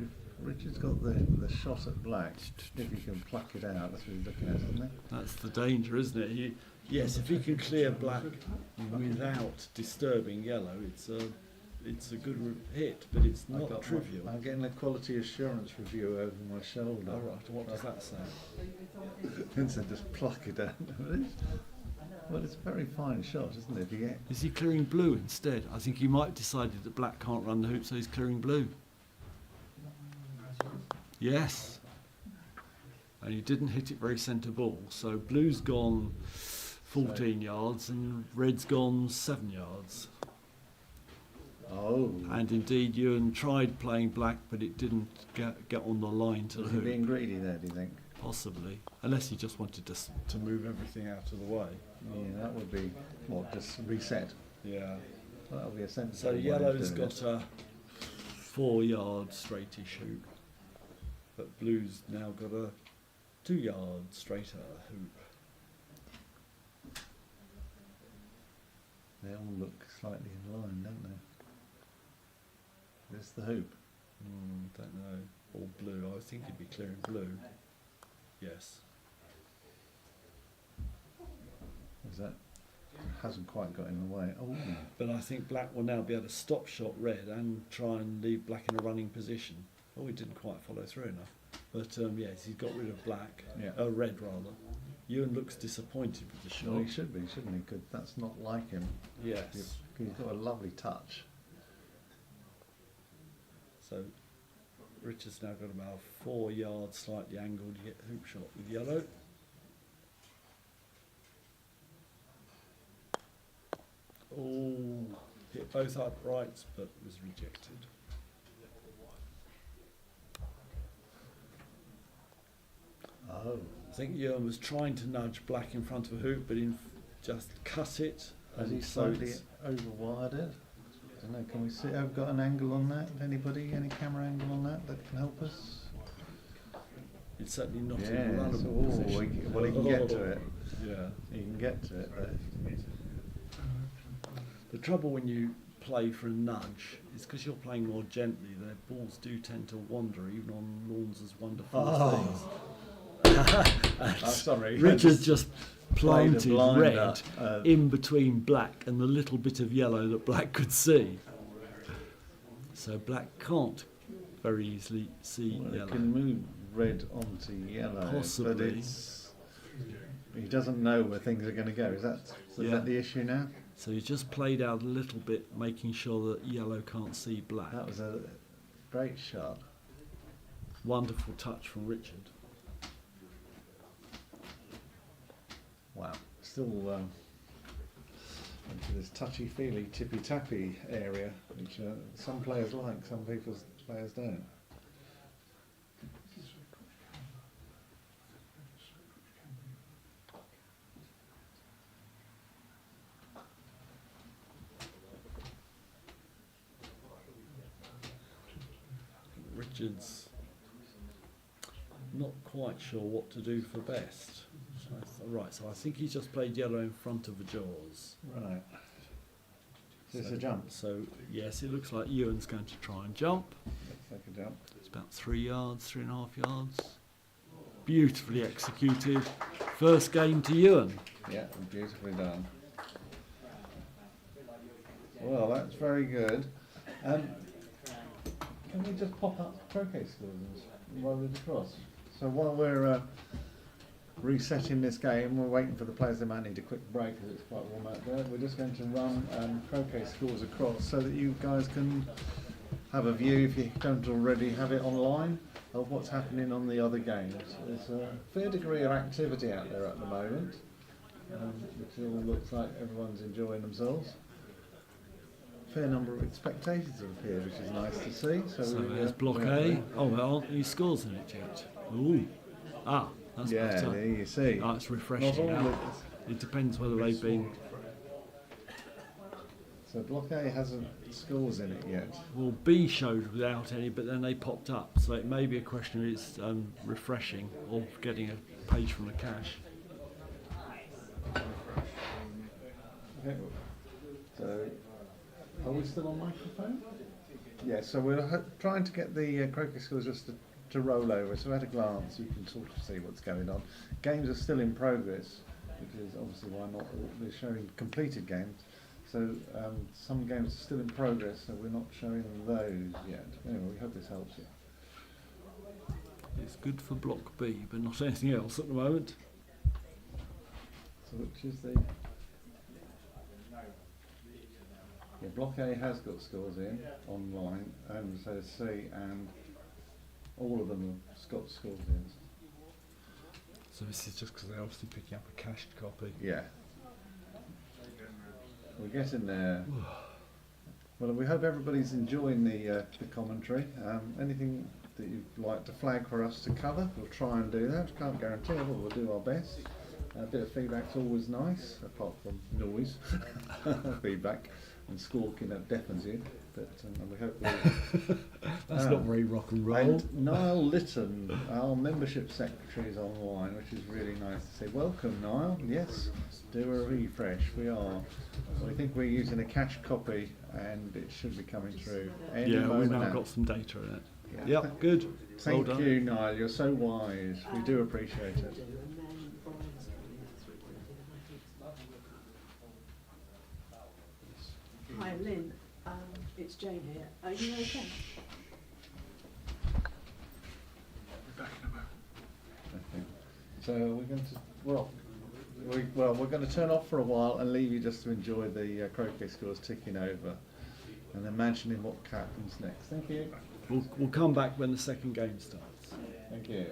Richard's got the shot at black, if he can pluck it out, that's what he's looking at, isn't it? That's the danger, isn't it? Yes, if he can clear black without disturbing yellow, it's a good hit, but it's I've not got trivial. I'm getting a quality assurance review over my shoulder. All right, what does that say? Vincent, just pluck it down. Well, it's a very fine shot, isn't it? If you get Is he clearing blue instead? I think he might have decided that black can't run the hoop, so he's clearing blue. Yes. And he didn't hit it very centre ball, so blue's gone 14 yards and red's gone 7 yards. oh, And indeed, Ewan tried playing black, but it didn't get on the line to the was he hoop. being greedy there? Do you think? Possibly, unless he just wanted to move everything out of the way. Yeah, that would be what, just reset. Yeah. That'll be a sensible So way of yellow's doing got a 4 yard straightish hoop, but blue's now got a 2 yard straighter hoop. They all look slightly in line, don't they? There's the hoop. Don't know. Or blue. I think he'd be clearing blue. Yes. Is that hasn't quite got in the way? Oh, But I think black will now be able to stop shot red and try and leave black in a running position. Oh, he didn't quite follow through enough. But yes, he's got rid of black. yeah. Red rather. Ewan looks disappointed with the shot. Well, he should be, shouldn't he? Because that's not like him. Yes. He's got a lovely touch. So Richard's now got about 4 yards slightly angled to get hoop shot with yellow. Oh, hit both uprights but was rejected. Oh, I think Ewan was trying to nudge black in front of a hoop, but just cut it. has he And so slightly it's- overwired it? I don't know. Can we see? I've got an angle on that. Anybody? Any camera angle on that can help us? it's certainly not in a Yes. runnable Oh, position. well, he can get to it. Yeah. He can get to it. The trouble when you play for a nudge is because you're playing more gently, the balls do tend to wander even on lawns as wonderful as these. Oh, sorry. Richard just planted blinder, red in between black and the little bit of yellow that black could see. So black can't very easily see Well, yellow. it can move red onto yellow, but Possibly. he doesn't know where things are going to go. Is that Yeah. the issue now? So he just played out a little bit, making sure that yellow can't see black. That was a great shot. Wonderful touch from Richard. Wow. Still into this touchy-feely, tippy-tappy area, which some players like, some players don't. Richard's not quite sure what to do for best. Right, so I think he's just played yellow in front of the jaws. Right. Is this So- a jump? So, yes, it looks like Ewan's going to try and jump. Looks like a jump. It's about 3 yards, 3.5 yards. Beautifully executed. First game to Ewan. Yeah, beautifully done. Well, that's very good. Can we just pop up croquet skills and roll it across? So while we're resetting this game, we're waiting for the players. They might need a quick break because it's quite warm out there. We're just going to run croquet scores across so that you guys can have a view, if you don't already have it online, of what's happening on the other games. There's a fair degree of activity out there at the moment. It all looks like everyone's enjoying themselves. Fair number of spectators have appeared, which is nice to see. So we, there's block A. Oh, well, aren't any scores in it yet? Ooh. Ah, that's yeah, better. there you see. Ah, it's refreshing Not all now. It depends whether they've been... So block A hasn't scores in it yet. Well, B showed without any, but then they popped up. So it may be a question of it's refreshing or getting a page from the cache. Okay. So, are we still on microphone? Yeah, so we're trying to get the croquet scores just to roll over. So at a glance, you can sort of see what's going on. Games are still in progress, because obviously why not? We're showing completed games. So some games are still in progress, so we're not showing those yet. Anyway, we hope this helps you. It's good for Block B, but not anything else at the moment. So which is the... Yeah, Block A has got scores in online, and so C and all of them have got scores in. So this is just because they're obviously picking up a cached copy. Yeah. We're getting there. Well, we hope everybody's enjoying the commentary. Anything that you'd like to flag for us to cover, we'll try and do that. Can't guarantee it, but we'll do our best. A bit of feedback's always nice, apart from noise feedback and squawking that deafens you. But we hope that's not very rock and roll. And Niall Litton, our membership secretary, is online, which is really nice to say. Welcome, Niall. Yes, do a refresh. We are. We think we're using a cached copy, and it should be coming through any Yeah, moment we've now now. got some data in it. Yeah. Yep, good. Thank well done. you, Niall. You're so wise. We do appreciate it. Hi, Lynn. It's Jane here. Are you okay? Okay. So we're going to we're going to turn off for a while and leave you just to enjoy the croquet scores ticking over, and imagining what happens next. Thank you. We'll come back when the second game starts. Thank you.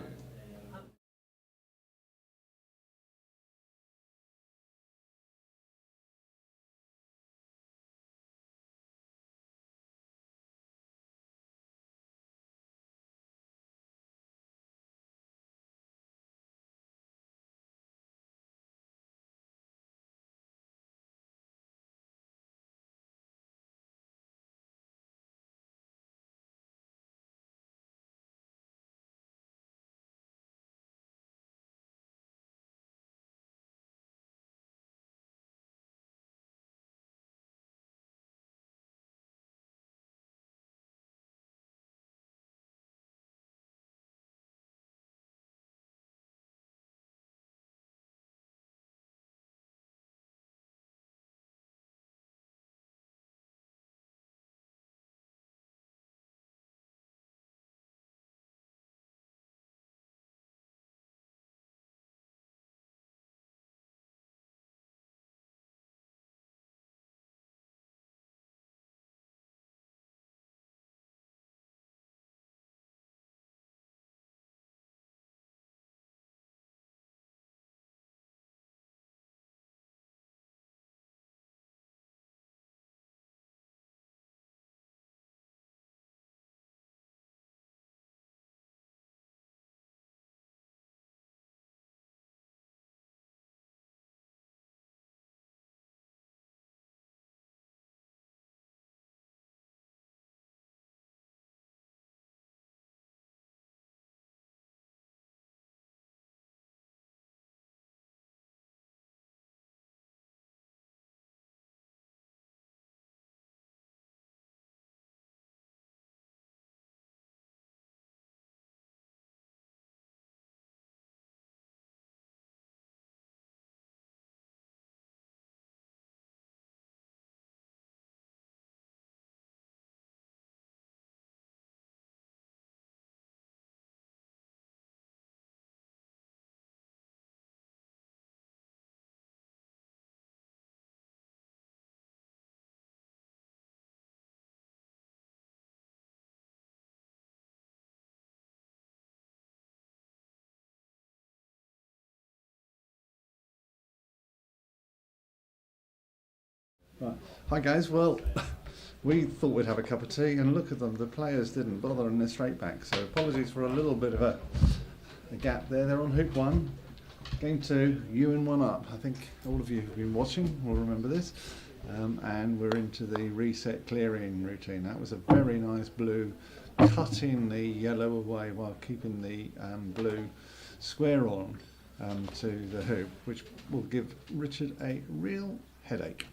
Right. Hi guys. Well, we thought we'd have a cup of tea, and look at them. The players didn't bother in their straight back. So apologies for a little bit of a gap there. They're on hoop one. Game two, you in one up. I think all of you who've been watching will remember this. And we're into the reset clearing routine. That was a very nice blue, cutting the yellow away while keeping the blue square on to the hoop, which will give Richard a real headache.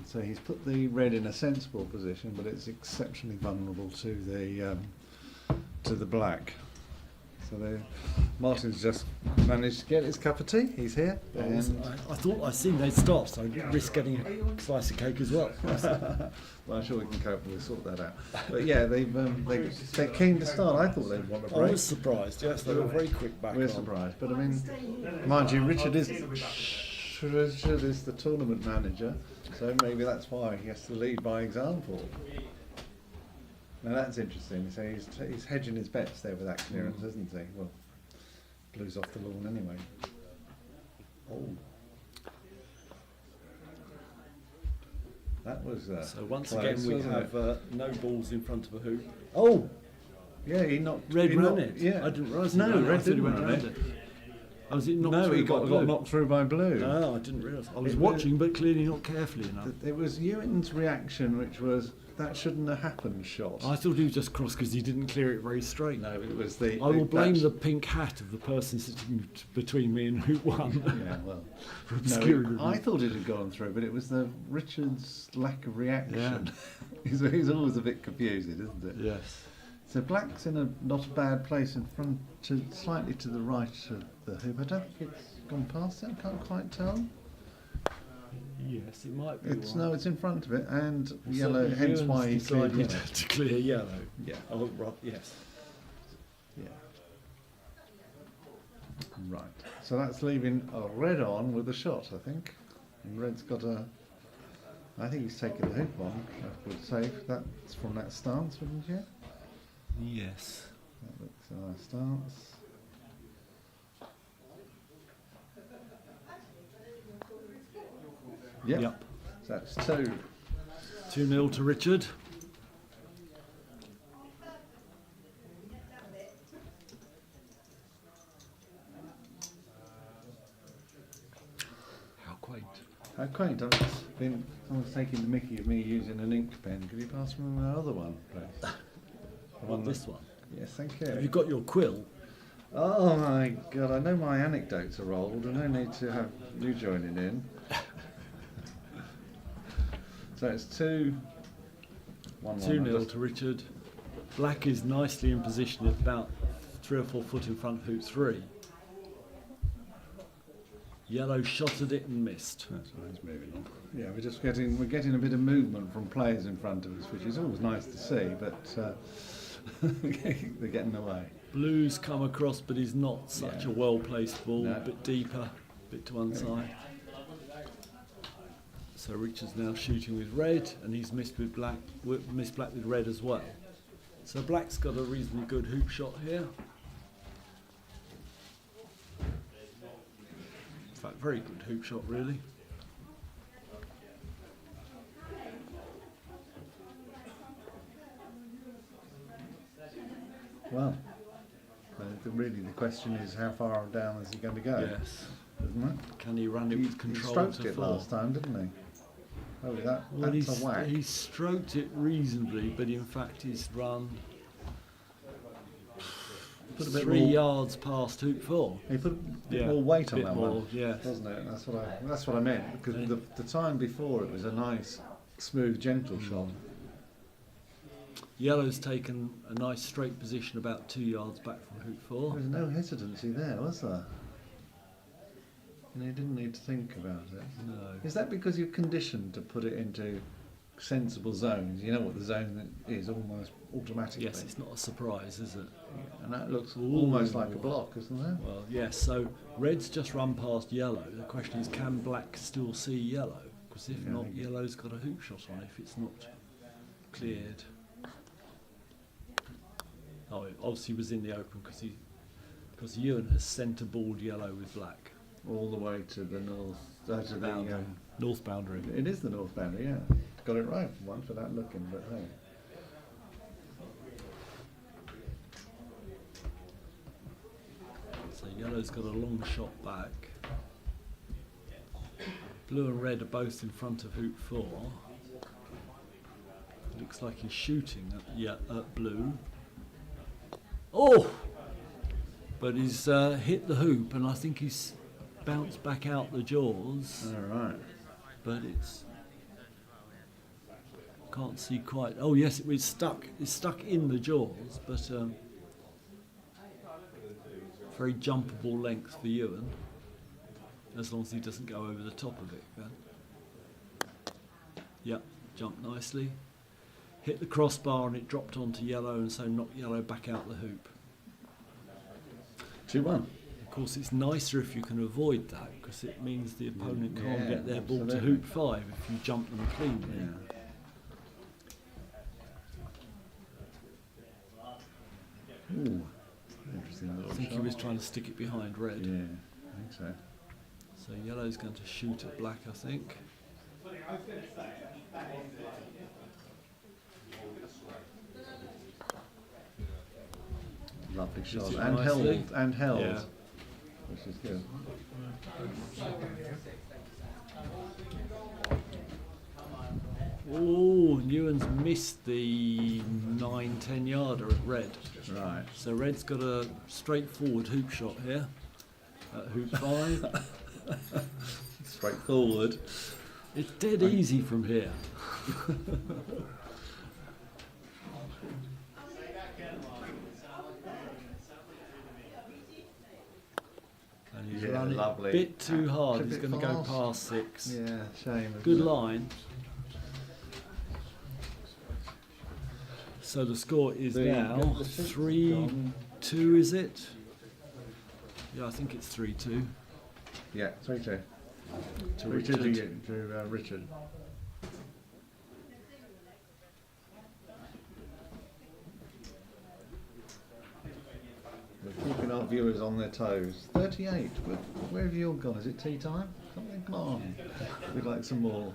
So he's put the red in a sensible position, but it's exceptionally vulnerable to the black. So Martin's just managed to get his cup of tea. He's here. And I thought I seen they'd stop, so I risk getting a slice of cake as well. well, I'm sure we can cope. We'll sort that out. But yeah, they're keen to start. I thought they'd want a I break. was surprised. Yes, they were very quick back We're on. surprised, but I mean, mind you, Richard is the tournament manager, so maybe that's why he has to lead by example. Now that's interesting. So he's hedging his bets there with that clearance, isn't he? Well, Blue's off the lawn anyway. Oh, that was So once close, again we wasn't have it? no balls in front of a hoop. Oh, yeah, he knocked. Red he ran knocked- it. Yeah, I didn't realise. No, he ran it. I Red thought he didn't went run around it. it. Oh, was it knocked No, through he by got Blue? knocked through by Blue. No, I didn't realise. I was It watching, but clearly not carefully enough. It was Ewan's reaction, which was that shouldn't have happened. Shot. I thought he was just cross because he didn't clear it very straight. No, it was the. I will blame that's- the pink hat of the person sitting between me and hoop one. Yeah, well, for no, obscuring the I view. thought it had gone through, but it was the Richard's lack of reaction. Yeah. he's always a bit confused, isn't it? Yes. So Black's in a not a bad place in front, slightly to the right of the hoop. I don't think it's gone past it. I can't quite tell. Yes, it might be. It's one. no, it's in front of it, and Well, yellow. certainly Hence Ewan's why he cleared decided yellow. to clear yellow. Yeah, Oh, right, yes. yeah. Right. So that's leaving a red on with a shot, I think. And red's got a. I think he's taken the hoop on. I would say that's from that stance, wouldn't you? Yes. That looks a nice stance. Yep. Yep. So that's 2. 2-0 to Richard. How quaint. How quaint. Someone's taking the mickey of me using an ink pen. Could you pass me my other one, please? The What, that- this one? Yes, thank you. Have you got your quill? Oh my god, I know my anecdotes are old and I need to have you joining in. So it's 2-1. 2-0 to Richard. Black is nicely in position at about 3 or 4 foot in front of hoop 3. Yellow shot at it and missed. That's why he's moving on. Yeah, we're getting a bit of movement from players in front of us, which is always nice to see, but they're getting away. Blue's come across, but he's not such Yeah. a well-placed ball. No. A bit deeper, a bit to one side. So Richard's now shooting with red, and he's missed black with red as well. So Black's got a reasonably good hoop shot here. In fact, very good hoop shot, really. Well, really the question is how far down is he going to go, Yes. isn't it? Can he run it He with control stroked to it 4? last time, didn't he? Oh, Well, that's a whack. he stroked it reasonably, but in fact he's run Put a bit 3 more- yards past hoop 4. He put a bit Yeah, more weight on bit that more, one, yes. doesn't it? That's what I meant, because the time before it was a nice, smooth, gentle shot. Yellow's taken a nice straight position about 2 yards back from hoop 4. There was no hesitancy there, was there? And he didn't need to think about it. No. Is that because you're conditioned to put it into sensible zones? You know what the zone is almost automatically. Yes, it's not a surprise, is it? And that looks Ooh. almost like a block, isn't it? Well, yes, so red's just run past yellow. The question is, can black still see yellow? Because if Yeah, I not, think- yellow's got a hoop shot on if it's not cleared. Oh, it obviously was in the open because Ewan has centre-balled yellow with black. All the way to the north, to the Boundary. North boundary. it is the north boundary, yeah. Got it right for once without looking, but hey. So yellow's got a long shot back. Blue and red are both in front of hoop 4. Looks like he's shooting at blue. Oh! But he's hit the hoop, and I think he's bounced back out the jaws. All right. But it's can't see quite. Oh yes, it was stuck. It's stuck in the jaws, but very jumpable length for Ewan, as long as he doesn't go over the top of it. Then. Yep, jumped nicely. Hit the crossbar and it dropped onto yellow, and so knocked yellow back out the hoop. 2-1. Of course, it's nicer if you can avoid that, because it means the opponent can't Yeah, get their ball to absolutely. hoop 5 if you jump them cleanly. Yeah. Ooh, interesting I little think he shot. was trying to stick it behind red. Yeah, I think so. So yellow's going to shoot at black, I think. Lovely Just shot. it And nicely. held, Yeah. which is good. Oh, Ewan's missed the 9-10 yarder at red. Right. So red's got a straightforward hoop shot here at hoop 5. Straightforward. It's dead easy from here. And he's Yeah, run it lovely. a bit too hard. A He's bit going to go fast. past 6. Yeah, shame. isn't Good it? line. So the score is now the six is 3-2, gone. is it? Yeah, I think it's 3-2 Yeah, 3-2. to 3-2 Richard. to Richard. We're keeping our viewers on their toes. 38. Where have you all gone? Is it tea time? Something? Come on. We'd like some more.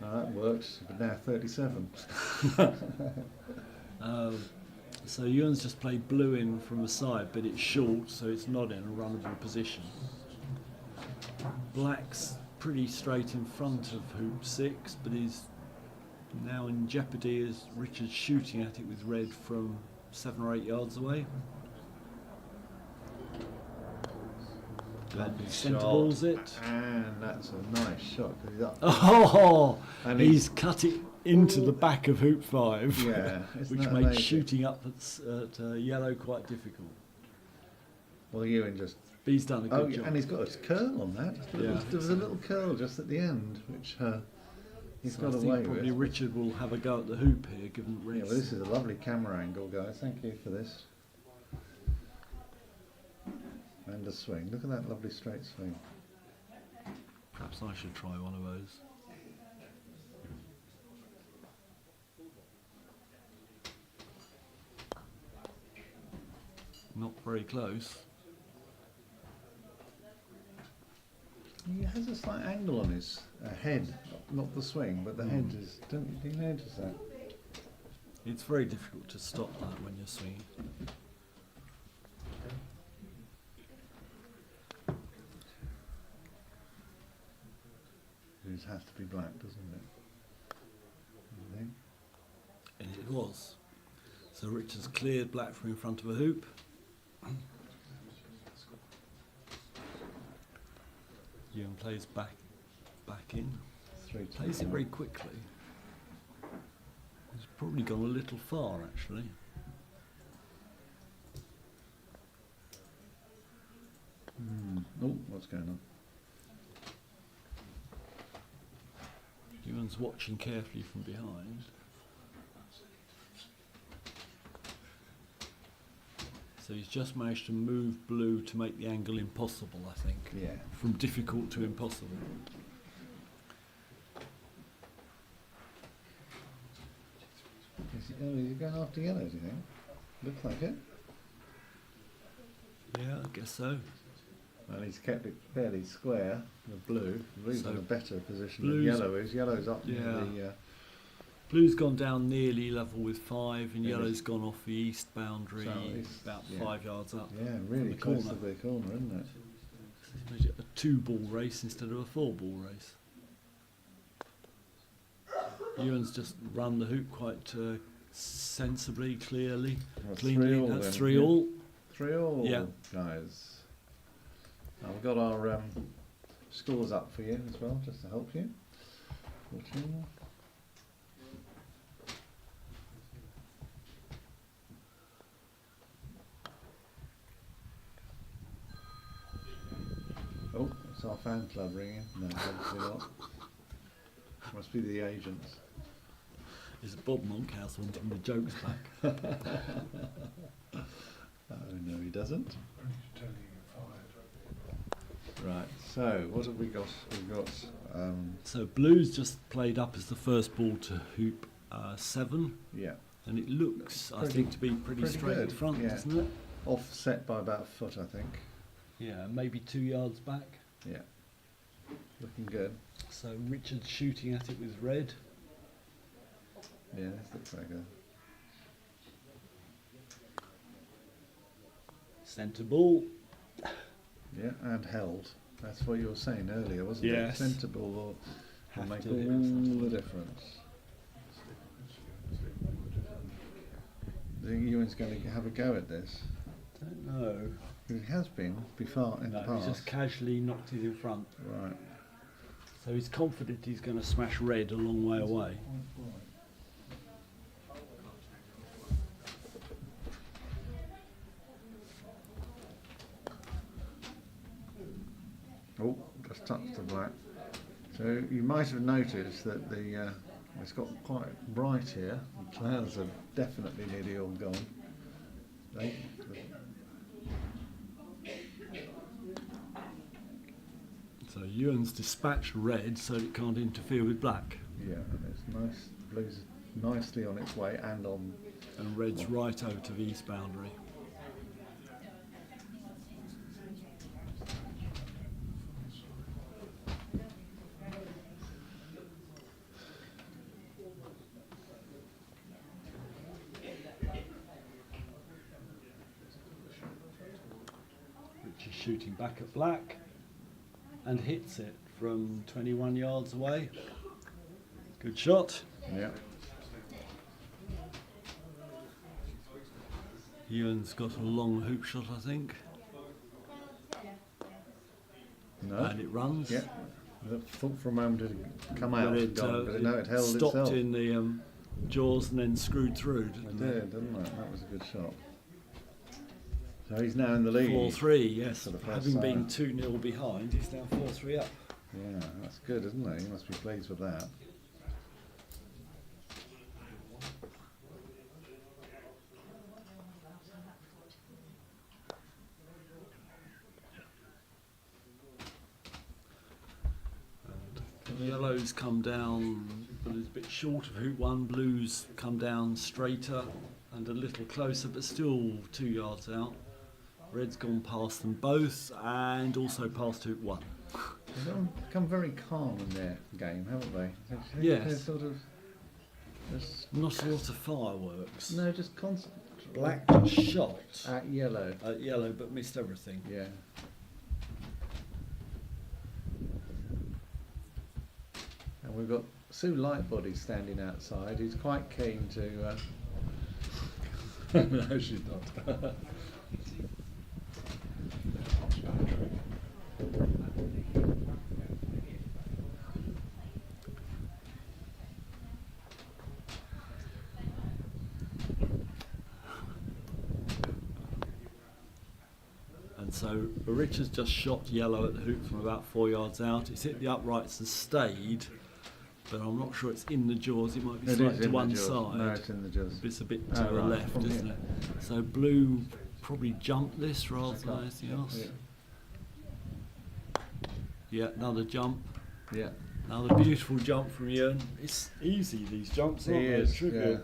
That worked, but now 37. So Ewan's just played blue in from the side, but it's short, so it's not in a runnable position. Black's pretty straight in front of hoop 6, but is now in jeopardy as Richard's shooting at it with red from 7 or 8 yards away. Lovely Centre shot. balls it. And that's a nice shot. 'Cause he's up. Oh, And he's cut it into the back of hoop 5, Yeah, isn't which that makes amazing? shooting up at yellow quite difficult. Well, Ewan just. But he's done a good Oh, job. and he's got a curl on that. Yeah. There was a little curl just at the end, which he's So got I away think probably with. Richard will have a go at the hoop here, given Yeah, Red's. well, this is a lovely camera angle, guys. Thank you for this. And a swing. Look at that lovely straight swing. Perhaps I should try one of those. Not very close. He has a slight angle on his head, not the swing, but the head is. Do you notice that? It's very difficult to stop that when you're swinging. It has to be black, doesn't it? I think. And it was. So Richard's cleared black from in front of a hoop. Ewan plays back in. 3-2. Plays it very quickly. He's probably gone a little far, actually. Oh, what's going on? Ewan's watching carefully from behind. So he's just managed to move blue to make the angle impossible, I think. Yeah. From difficult to impossible. Is he going after yellow, do you think? Looks like it. Yeah, I guess so. Well, he's kept it fairly square, the blue. Blue's So in a better position blue's- than yellow is. Yellow's up near Yeah. the... Blue's gone down nearly level with 5, and Yeah, yellow's gone off the east boundary So it's- about yeah. 5 yards up. yeah, really the close corner. to the corner, isn't it? He's made it a 2-ball race instead of a 4-ball race. Ewan's just run the hoop quite sensibly, clearly, That's cleanly. 3-all That's then, 3-all. 3-all, Yeah. guys. Now we've got our scores up for you as well, just to help you. 14. That's our fan club ringing. No, obviously not. Must be the agents. Is Bob Monkhouse wanting the jokes back? Oh no, he doesn't. Right. So what have we got? We've got. So Blue's just played up as the first ball to hoop 7, Yeah. and it looks, I Pretty- think, to be pretty straight good, in front, yeah. doesn't it? Offset by about a foot, I think. Yeah, maybe 2 yards back. Yeah. Looking good. So Richard's shooting at it with red. Yeah, this looks like a. Centre ball. Yeah, and held. That's what you were saying earlier, wasn't Yes. it? Sensible will Have make to all hit centre the difference. Do you think Ewan's going to have a go at this? Don't know. He has been before in the No, he's past. just casually knocked it in front. Right. So he's confident he's going to smash red a long way away. Oh, just touched the black. So you might have noticed that the it's got quite bright here. The clouds are definitely nearly all gone. So Ewan's dispatched red so it can't interfere with black. Yeah, and it's nice. Blue's nicely on its way and on. And red's right out of east boundary. Which is shooting back at black and hits it from 21 yards away. Good shot. Yeah. Ewan's got a long hoop shot, I think. No. And it runs. Yeah. I thought for a moment it had come out, But it, but no, it held stopped itself. in the jaws and then screwed through, It didn't did, didn't it? That was a good shot. So he's now in the lead. 4-3, yes. For the first Having been time. 2-0 behind, he's now 4-3 up. Yeah, that's good, isn't it? He must be pleased with that. Yellow's come down, but is a bit short of hoop 1. Blue's come down straighter and a little closer, but still 2 yards out. Red's gone past them both and also past hoop 1. They've become very calm in their game, haven't they? Yes. They're sort of just Not a lot of fireworks. no, just constant. Black just shot At yellow. at yellow, but missed everything. Yeah. And we've got Sue Lightbody standing outside, who's quite keen to. No, she's not. And so Richard's just shot yellow at the hoop from about 4 yards out. It's hit the uprights and stayed, but I'm not sure it's in the jaws. It might be It slightly is to in the one jaws. side. No, it's in the jaws. It's a bit to Oh, the right, left, from isn't here. it? So Blue probably jumped this rather than anything else. Yeah, another jump. Yeah. Another beautiful jump from Ewan. It's easy, these jumps, aren't He they? is, Trivial. yeah.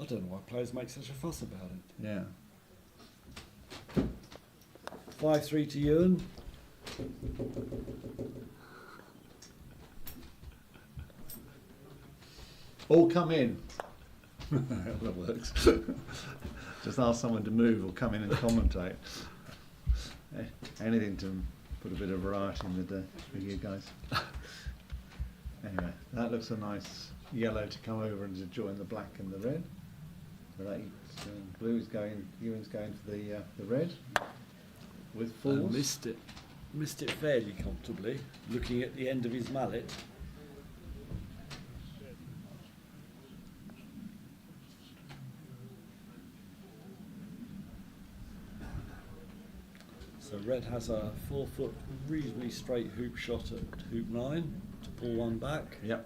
I don't know why players make such a fuss about it. Yeah. 5-3 to Ewan. All come in. That works. Just ask someone to move or come in and commentate. Anything to put a bit of variety in the day for you guys. Anyway, that looks a nice yellow to come over and to join the black and the red. So that Blue's going, Ewan's going for the red with And force. missed it fairly comfortably, looking at the end of his mallet. So red has a 4-foot, reasonably straight hoop shot at hoop 9 to pull one back. Yep.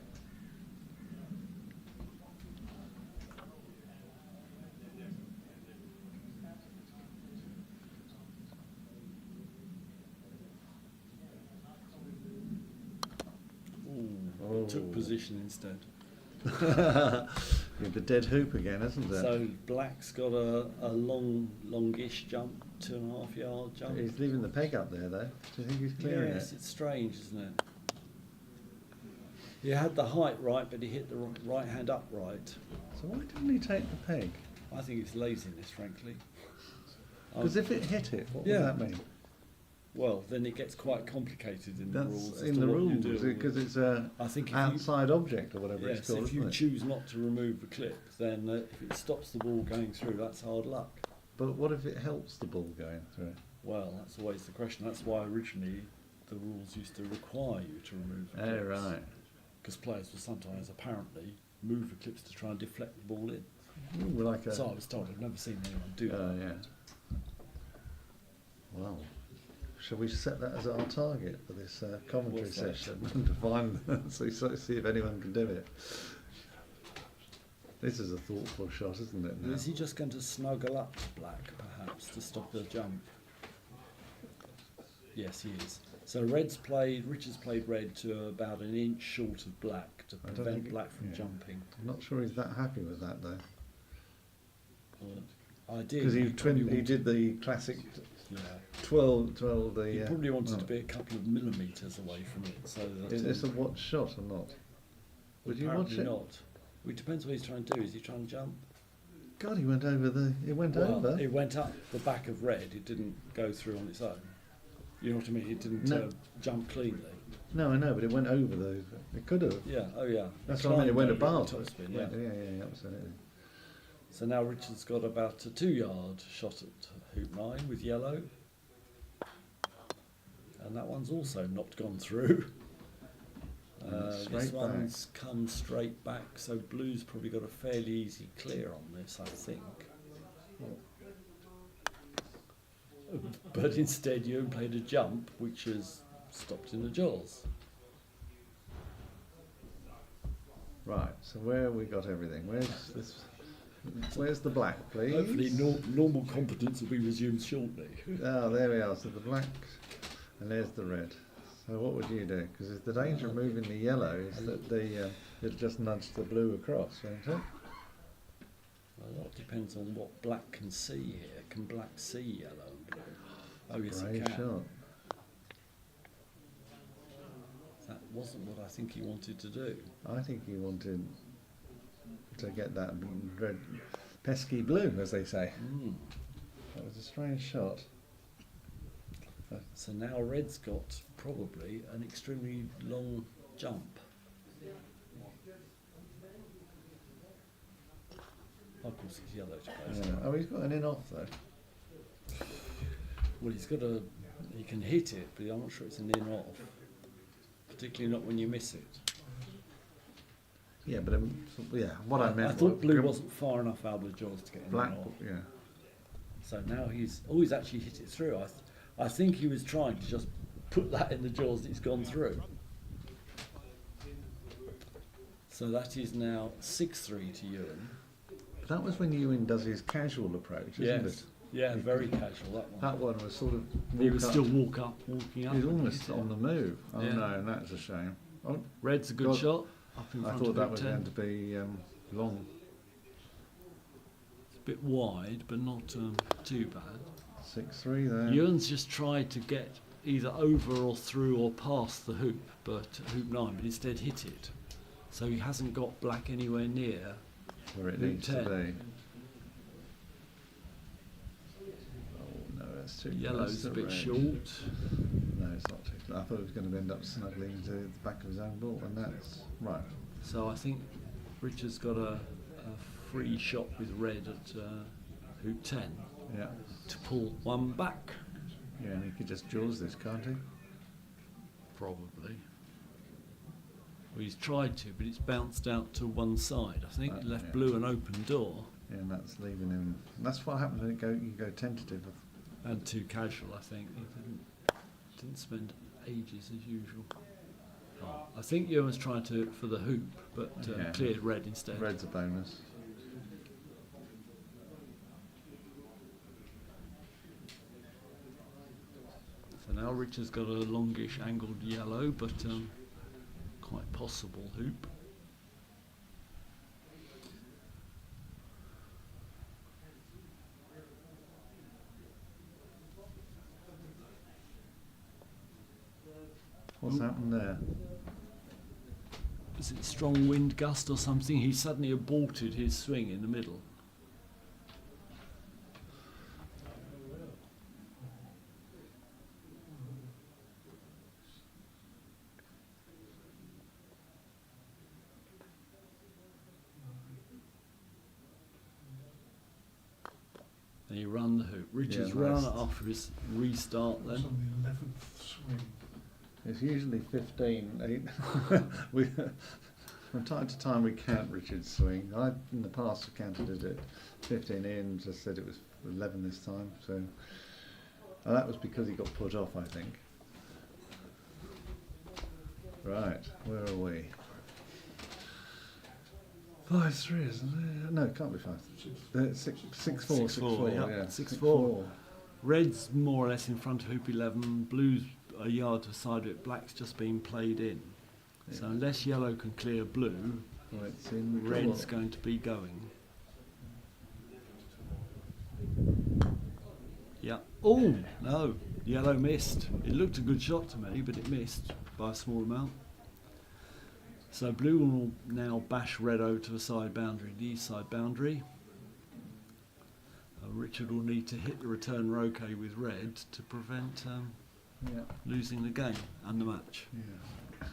Ooh, took position instead. With the dead hoop again, isn't there? So black's got a longish jump, 2.5 yard jump. He's leaving the peg up there, though. Do you think he's clearing Yes, it? it's strange, isn't it? He had the height right, but he hit the right hand upright. So why didn't he take the peg? I think it's laziness, frankly. Because if it hit it, what Yeah. would that mean? Well, then it gets quite complicated in the rules. That's as in to the what you rules, do. because it's a I think if outside object or whatever yes, it's called, if you isn't it? choose not to remove the clip, then if it stops the ball going through, that's hard luck. But what if it helps the ball going through? Well, that's always the question. That's why originally the rules used to require you to remove the Oh, clips. right. Because players will sometimes apparently move the clips to try and deflect the ball in. Ooh, like a... So I was told. I've never seen anyone do Oh, that. yeah. Well, shall we set that as our target for this commentary What's that? session and to find see if anyone can do it? This is a thoughtful shot, isn't it? Now? Is he just going to snuggle up to black, perhaps, to stop the jump? Yes, he is. So Richard's played red to about an inch short of black to I don't prevent think black from yeah. jumping. I'm not sure he's that happy with that though, Ideally, because he did the classic Yeah. 12 He the. probably wanted to oh. be a couple of millimetres away from it, so that Is this a watch shot or not? Would you watch apparently it? not. Well, it depends what he's trying to do. Is he trying to jump? God, he went over the. It went over. It went up the back of red. It didn't go through on its own. You know what I mean? It didn't No. jump cleanly. No, I know, but it went over the. It could have. Yeah. Oh, yeah. That's what I mean. It went climbed over above. the it. topspin, yeah. Yeah, absolutely. So now Richard's got about a 2-yard shot at hoop 9 with yellow. And that one's also not gone through. This Straight back. one's come straight back, so blue's probably got a fairly easy clear on this, I think. But instead you played a jump, which has stopped in the jaws. Right. So where have we got everything? Where's this? Where's the black, please? Hopefully normal competence will be resumed shortly. Oh, there we are. So the black, and there's the red. So what would you do? Because the danger of moving the yellow is that it'll just nudge the blue across, won't it? Well, a lot depends on what black can see here. Can black see yellow and blue? Oh, yes, Brave it can. shot. That wasn't what I think he wanted to do. I think he wanted to get that red, pesky blue, as they say. That was a strange shot. So now red's got probably an extremely long jump. Of course, it's yellow to play. Yeah. Oh, he's got an in off though. Well, he can hit it, but I'm not sure it's an in off. Particularly not when you miss it. Yeah, but what I meant. I thought was blue wasn't far enough out of the jaws to get in black. off. Yeah. So now he's actually hit it through. I think he was trying to just put that in the jaws that he's gone through. So that is now 6-3 to Ewan. That was when Ewan does his casual approach, isn't it? Yeah, very casual, that one. That one was sort of. He was walk still up. walking up. He's and almost hit it. on the move. Oh Yeah. no, that's a shame. Oh, Red's a good God. shot. Up in I front thought of that hoop was 10. going to be long. It's a bit wide, but not too bad. 6-3 there. Ewan's just tried to get either over or through or past the hoop, but hoop 9, but instead hit it. So he hasn't got black anywhere near Where it hoop needs 10. to be. Oh no, that's too Yellow's close a to bit red. short. No, it's not too close. I thought it was going to end up snuggling to the back of his own ball, and that's right. So I think Richard's got a free shot with red at hoop 10 Yeah. to pull one back. Yeah, and he could just jaws this, can't he? Probably. Well, he's tried to, but it's bounced out to one side. I think it left yeah. blue an open door. Yeah, and that's leaving him. That's what happens when you go tentative. And too casual, I think. He didn't spend ages as usual. I think Ewan's trying to for the hoop, but Yeah. cleared red instead. Red's a bonus. So now Richard's got a longish angled yellow, but quite possible hoop. What's happened there? Is it strong wind gust or something? He suddenly aborted his swing in the middle. And he run the hoop. Richard's Yeah, run nice. after his restart then. On the 11th swing. It's usually 15. We, from time to time we count Richard's swing. I, in the past, have counted it at 15 in, just said it was 11 this time. So and that was because he got put off, I think. Right, where are we? 5-3, isn't it? No, it can't be 5. 6-4, 6-4, yeah. yeah. 6-4. Red's more or less in front of hoop 11. Blue's a yard to the side of it. Black's just been played in. So Yeah. unless yellow can clear blue, Well, it's in red's trouble. going to be going. Yeah. Oh, no. Yellow missed. It looked a good shot to me, but it missed by a small amount. So blue will now bash red over to the side boundary, the east side boundary. Richard will need to hit the return roquet with red to prevent Yeah. losing the game and the match. Yeah.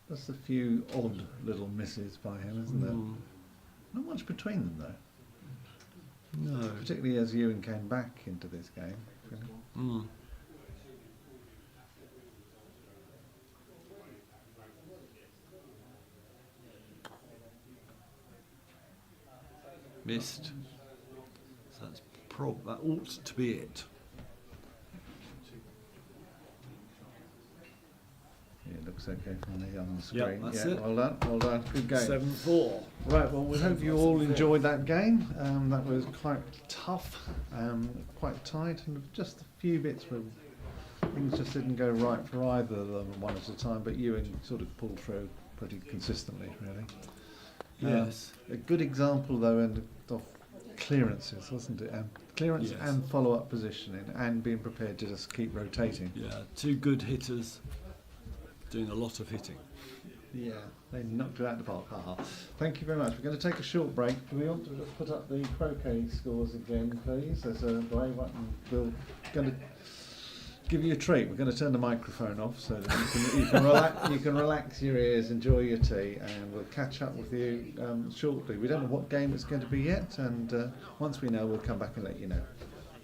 That's a few odd little misses by him, isn't there? Mm. Not much between them though, No. particularly as Ewan came back into this game. Mm. Missed. So that ought to be it. Yeah, it looks okay from the on the Yep, screen. that's yeah, it. well done, good game. 7-4. Right, well, we hope you all enjoyed that game. That was quite tough, quite tight, and just a few bits where things just didn't go right for either of them one at a time, but Ewan sort of pulled through pretty consistently, really. Yes. A good example, though, of clearances, wasn't it? Clearance Yes. and follow-up positioning, and being prepared to just keep rotating. Yeah, two good hitters doing a lot of hitting. Yeah, they knocked it out of the park. Haha. Thank you very much. We're going to take a short break. Do we want to just put up the croquet scores again, please? There's a delay button. We're going to give you a treat. We're going to turn the microphone off so that you can relax your ears, enjoy your tea, and we'll catch up with you shortly. We don't know what game it's going to be yet, and once we know, we'll come back and let you know.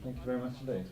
Thank you very much indeed.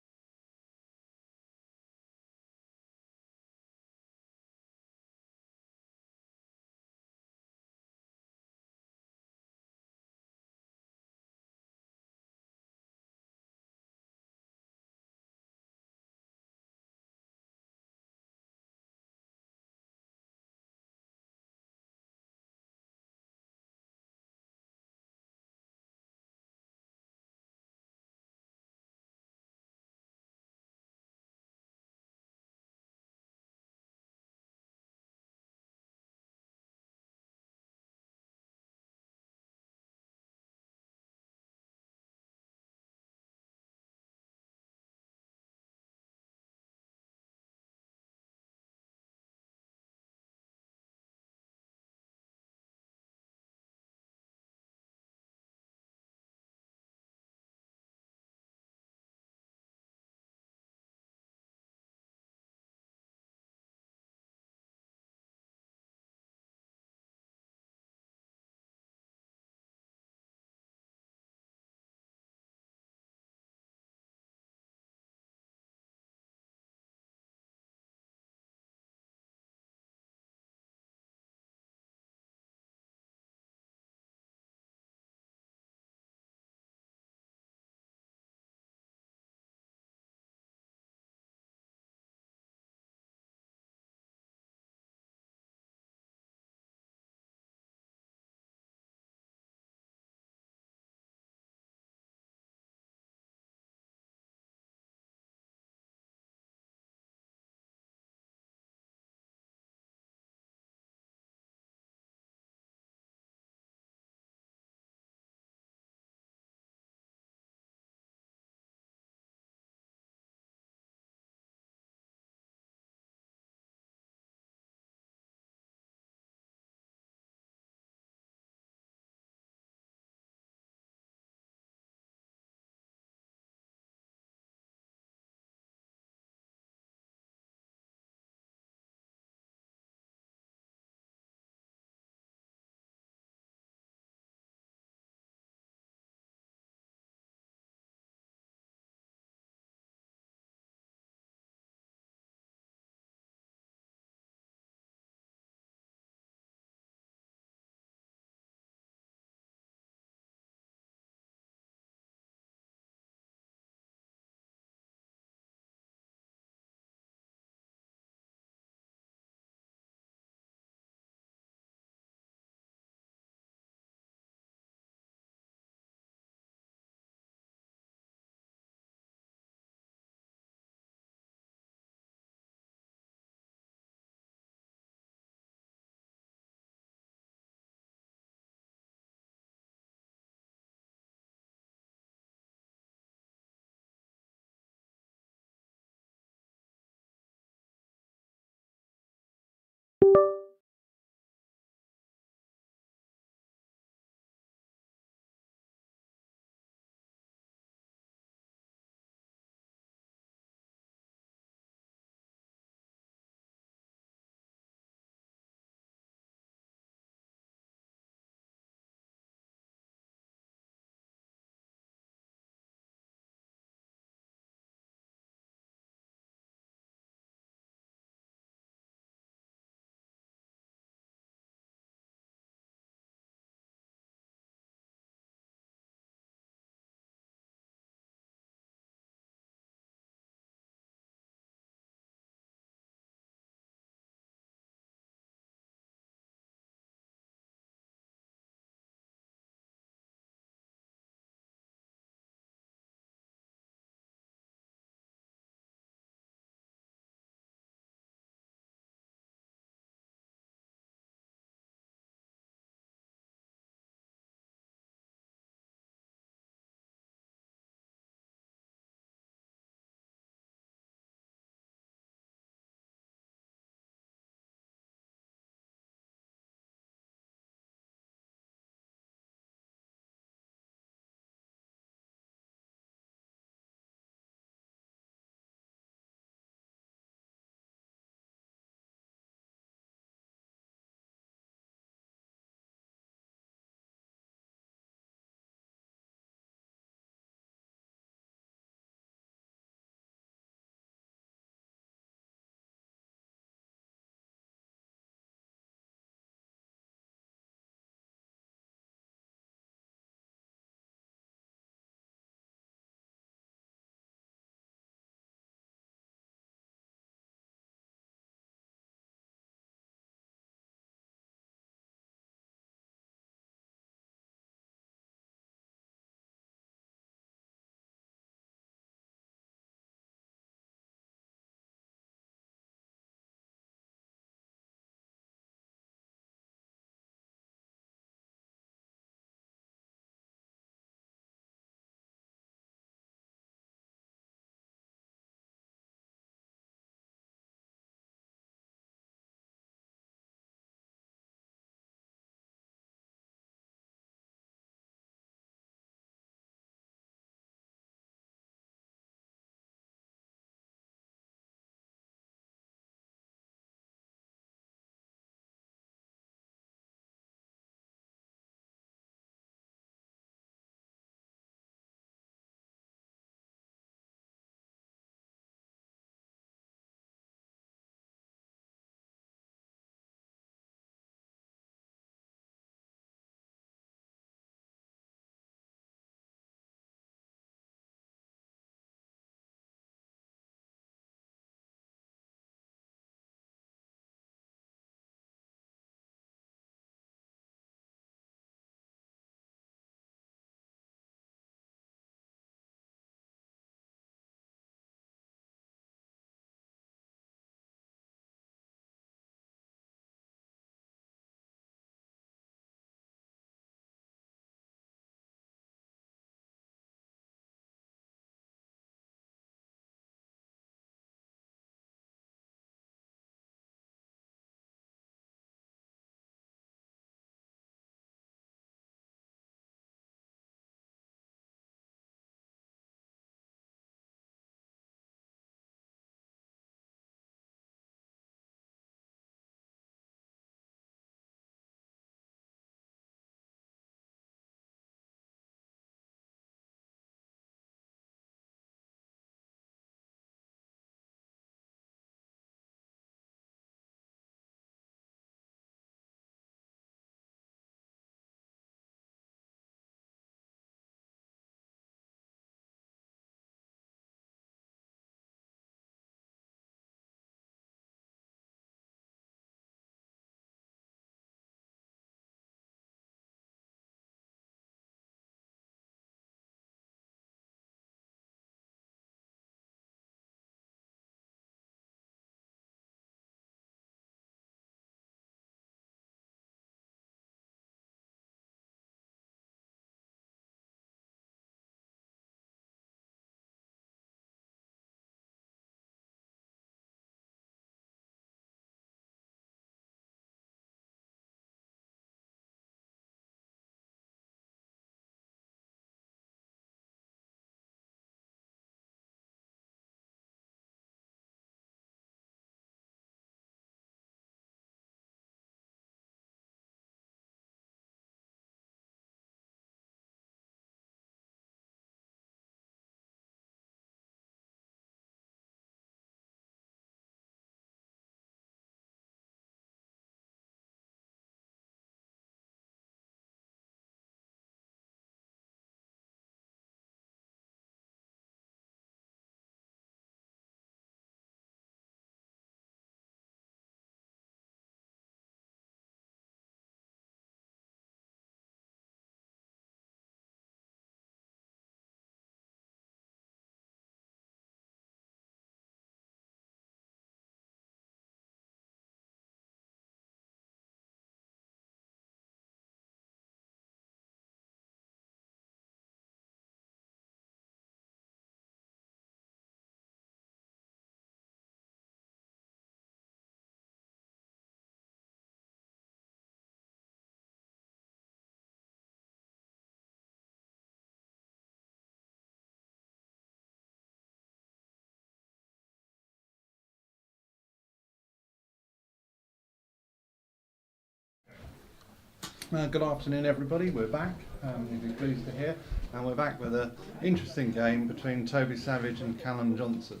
Good afternoon, everybody. We're back. You'll be pleased to hear, and we're back with an interesting game between Toby Savage and Callum Johnson.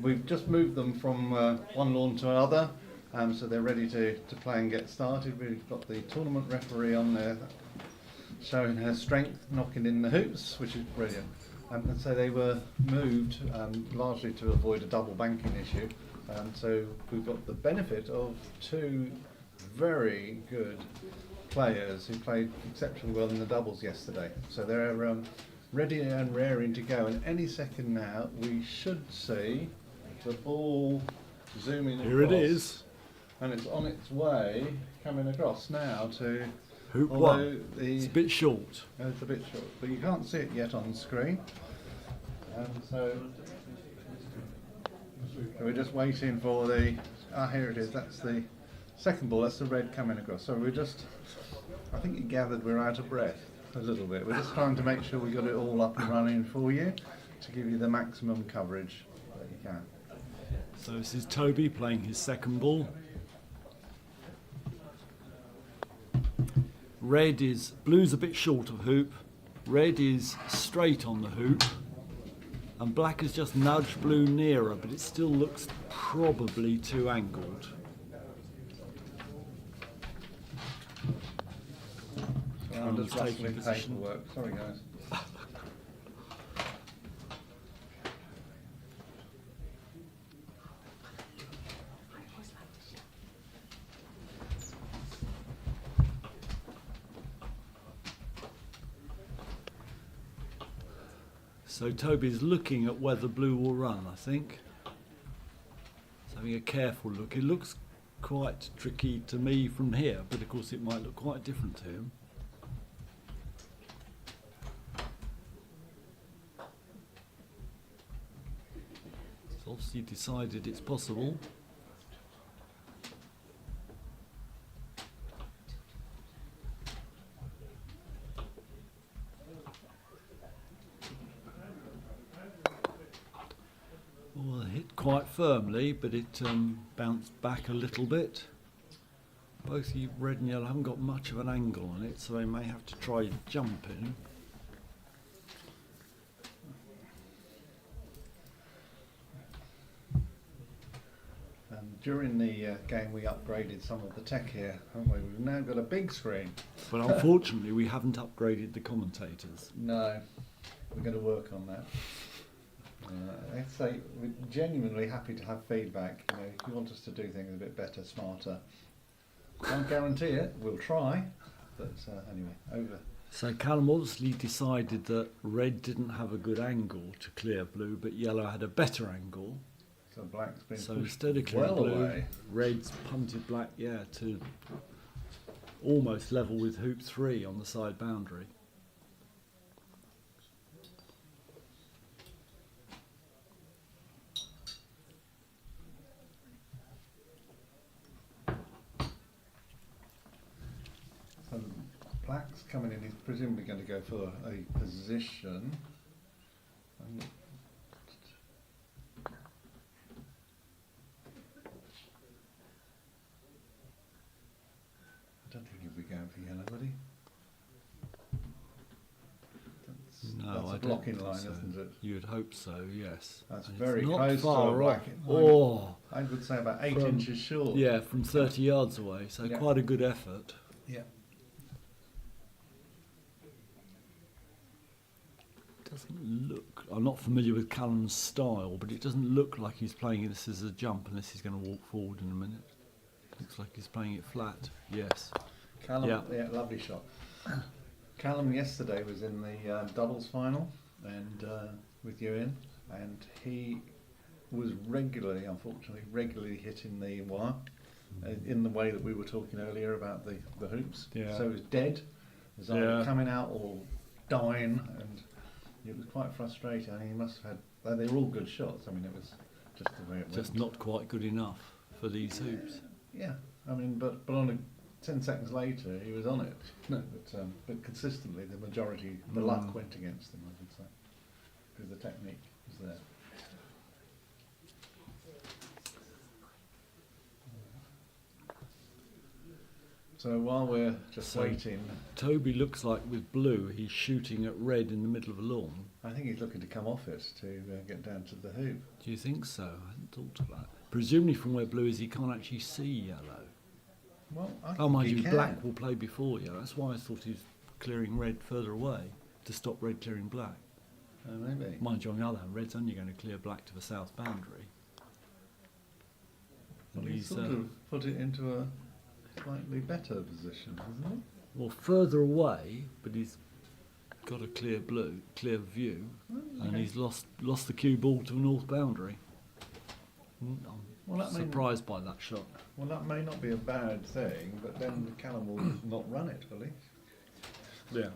We've just moved them from one lawn to another, so they're ready to play and get started. We've got the tournament referee on there showing her strength, knocking in the hoops, which is brilliant. And so they were moved largely to avoid a double banking issue. So we've got the benefit of two very good players who played exceptionally well in the doubles yesterday. So they're ready and raring to go, and any second now we should see the ball zooming across. Here it is. And it's on its way, coming across now to Hoop one. It's a bit short. It's a bit short, but you can't see it yet on the screen. And so we're just waiting for the... here it is, that's the second ball, that's the red coming across. So we're just... I think you gathered we're out of breath a little bit. We're just trying to make sure we got it all up and running for you to give you the maximum coverage that you can. So this is Toby playing his second ball. Blue's a bit short of hoop, red is straight on the hoop, and black has just nudged blue nearer, but it still looks probably too angled. So I'm just rustling paperwork. Sorry guys. So Toby's looking at whether blue will run, I think. He's having a careful look. It looks quite tricky to me from here, but of course it might look quite different to him. He's obviously decided it's possible. Well, hit quite firmly, but it bounced back a little bit. Both you red and yellow haven't got much of an angle on it, so they may have to try jumping. During the game we upgraded some of the tech here, haven't we? We've now got a big screen. But unfortunately we haven't upgraded the commentators. No, we're going to work on that. I'd say we're genuinely happy to have feedback. You know, if you want us to do things a bit better, smarter, can't guarantee it. We'll try, but anyway, over. So Callum obviously decided that red didn't have a good angle to clear blue, but yellow had a better angle. So black's been So pushed instead of clearing well blue, away. red's punted black, to almost level with hoop 3 on the side boundary. So black's coming in. He's presumably going to go for a position. I don't think he'll be going for yellow, would he? That's a blocking line, so. isn't it? You'd hope so, yes. That's And very it's not close to far a black. off. I would say about 8 From- inches short. Yeah, from 30 yards away, so Yeah. quite a good effort. Yeah. Doesn't look, I'm not familiar with Callum's style, but it doesn't look like he's playing this as a jump unless he's going to walk forward in a minute. Looks like he's playing it flat, yes. Callum, Yeah. lovely shot. Callum yesterday was in the doubles final and with you in, and he was regularly hitting the wire in the way that we were talking earlier about the hoops. Yeah. So it was dead, it was either coming out or dying, and it was quite frustrating. I mean, he must have had, they were all good shots. I mean, it was just the way it went. Just not quite good enough for these hoops. Yeah, I mean, but on 10 seconds later, he was on it. No, but consistently, the majority, the luck went against him, I would say, because the technique was there. So while we're just So- waiting, Toby looks like with blue, he's shooting at red in the middle of a lawn. I think he's looking to come off it to get down to the hoop. Do you think so? I hadn't thought of that. Presumably from where blue is, he can't actually see yellow. Well, I Oh, think mind he you, can. black will play before yellow. That's why I thought he was clearing red further away to stop red clearing black. Maybe. Mind you, on the other hand, red's only going to clear black to the south boundary. Well, And he's sort of put it into a slightly better position, hasn't well, further away, but he's got a clear view, he? and he's lost the cue ball to the north boundary. I'm Well, that may- surprised by that shot. Well, that may not be a bad thing, but then Callum will not run it, will he? Yeah.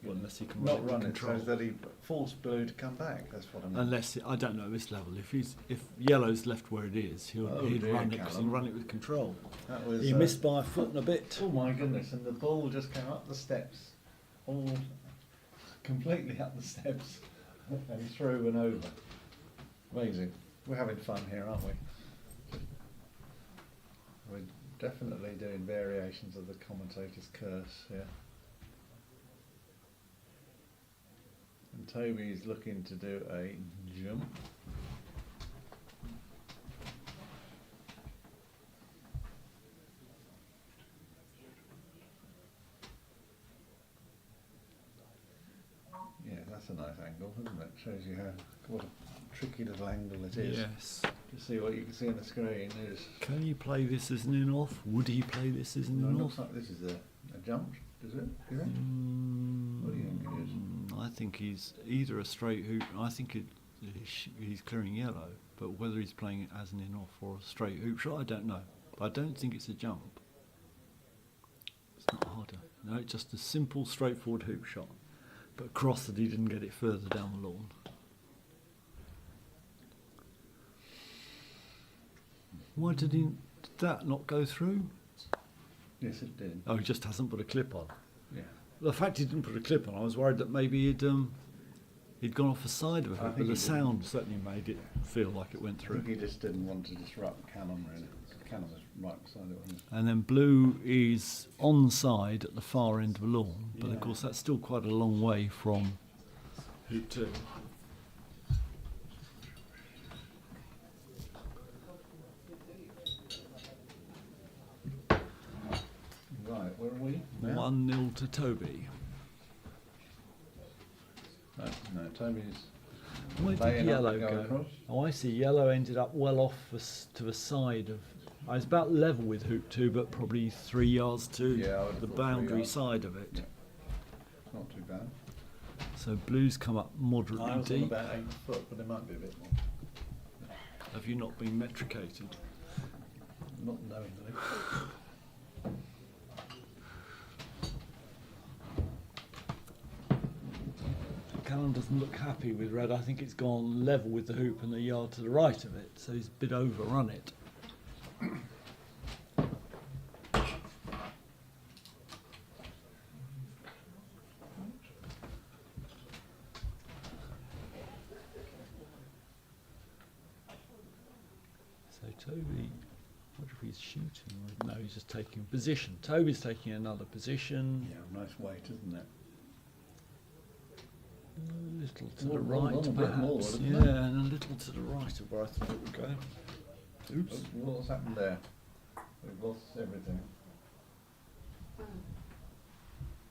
Well, unless he can Not run run it it with control. so that he forced blue to come back. That's what I mean. Unless I don't know this level. If yellow's left where it is, he'd dear, run it because he'll Callum. run it with control. That was. He missed by a foot and a bit. Oh my goodness! And the ball just came up the steps, all completely up the steps, and through and over. Amazing. We're having fun here, aren't we? We're definitely doing variations of the commentator's curse here. And Toby's looking to do a jump. Yeah, that's a nice angle, isn't it? Shows you what a tricky little angle it is. Yes. To see what you can see on the screen is. Can you play this as an in-off? Would he play this as an No, it in-off? looks like this is a jump, does it? Do you think? What do you think it is? I think he's either a straight hoop. I think he's clearing yellow, but whether he's playing it as an in-off or a straight hoop shot, I don't know. But I don't think it's a jump. It's not harder. No, it's just a simple, straightforward hoop shot. But cross that he didn't get it further down the lawn. Why did that not go through? Yes, it did. Oh, he just hasn't put a clip on. Yeah. The fact he didn't put a clip on, I was worried that maybe he'd gone off the side of it, I think but the he sound certainly made it feel like it went I through. think he just didn't want to disrupt Callum, really. Callum was right beside it, wasn't And then blue is on side at the far end of the lawn, but Yeah. of course that's still quite a long way from hoop two. he? Right, where are we? now? 1-0 to Toby. No, Toby's Where did laying up yellow and going go? across. Oh, I see. Yellow ended up well off to the side of. I was about level with hoop two, but probably 3 yards to Yeah, I would've the thought 3 boundary yards. side of it. Yeah. Not too bad. So blue's come up moderately I was on deep. about 8 foot, but there might be a bit more. Have you not been metricated? Not knowingly. Callum doesn't look happy with red. I think it's gone level with the hoop and a yard to the right of it, so he's a bit overrun it. So Toby, what if he's shooting? No, he's just taking position. Toby's taking another position. Yeah, nice weight, isn't it? A little to More- the more- right, more, a bit perhaps. more, isn't Yeah, it? and a little to the right of where I thought it would go. Oops. What's happened there? We've lost everything.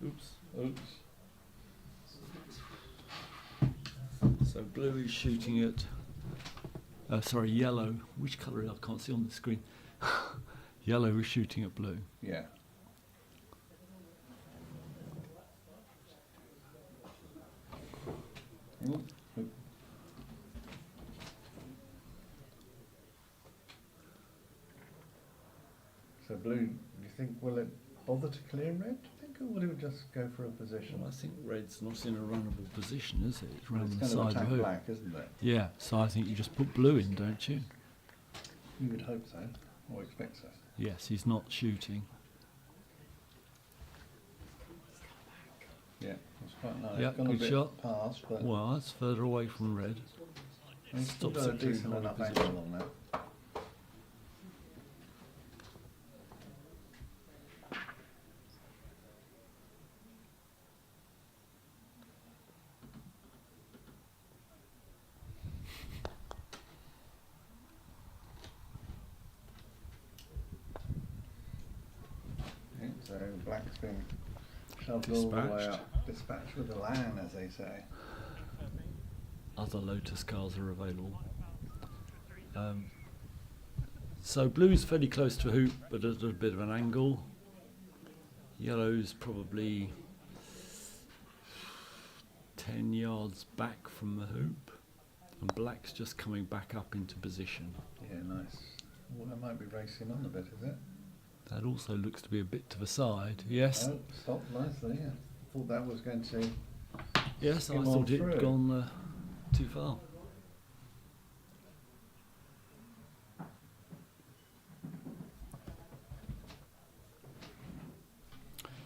Oops. Oops. So blue is shooting at. Sorry, yellow. Which colour? I can't see on the screen. Yellow is shooting at blue. Yeah. Oop, oop. So blue, do you think, will it bother to clear red, do you think, or would it just go for a position? Well, I think red's not in a runnable position, is it? It's Well, round it's the going to side of attack hoop. black, isn't it? Yeah, so I think you just put blue in, don't you? You would hope so, or expect so. Yes, he's not shooting. Yeah, that's quite nice. Yeah, Gone a good bit shot. past, but Well, that's further away from red. he's still stops got a it clearing decent whole enough position. angle on that. So black's been shoved all the way Dispatched. up. Dispatched with a lan, as they say. Other Lotus cars are available. So blue's fairly close to hoop, but at a bit of an angle. Yellow's probably 10 yards back from the hoop, and black's just coming back up into position. Yeah, nice. Well, that might be racing on a bit, is it? That also looks to be a bit to the side. Yes, Oh, stopped nicely, yeah. Thought that was going to... yes, I Come on thought it through. had gone too far.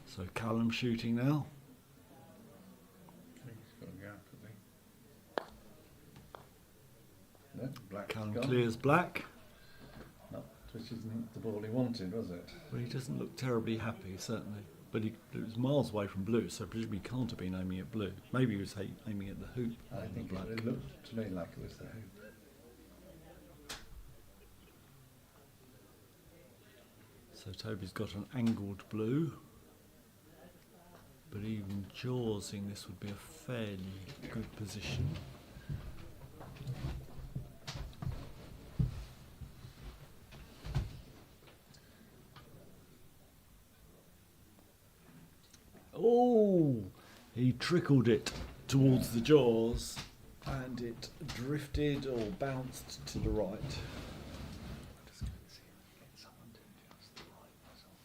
So Callum shooting now. I think he's got a gap, has he? No, black's Callum gone. clears black. No, which isn't the ball he wanted, was it? Well, he doesn't look terribly happy, certainly. But it was miles away from blue, so presumably he can't have been aiming at blue. Maybe he was aiming at the hoop. I rather than think black. it looked to me like it was the hoop. So Toby's got an angled blue. But even jawsing, this would be a fairly good position. Oh, he trickled it towards the jaws and it drifted or bounced to the right. Just go and see if I can get someone to adjust the light myself.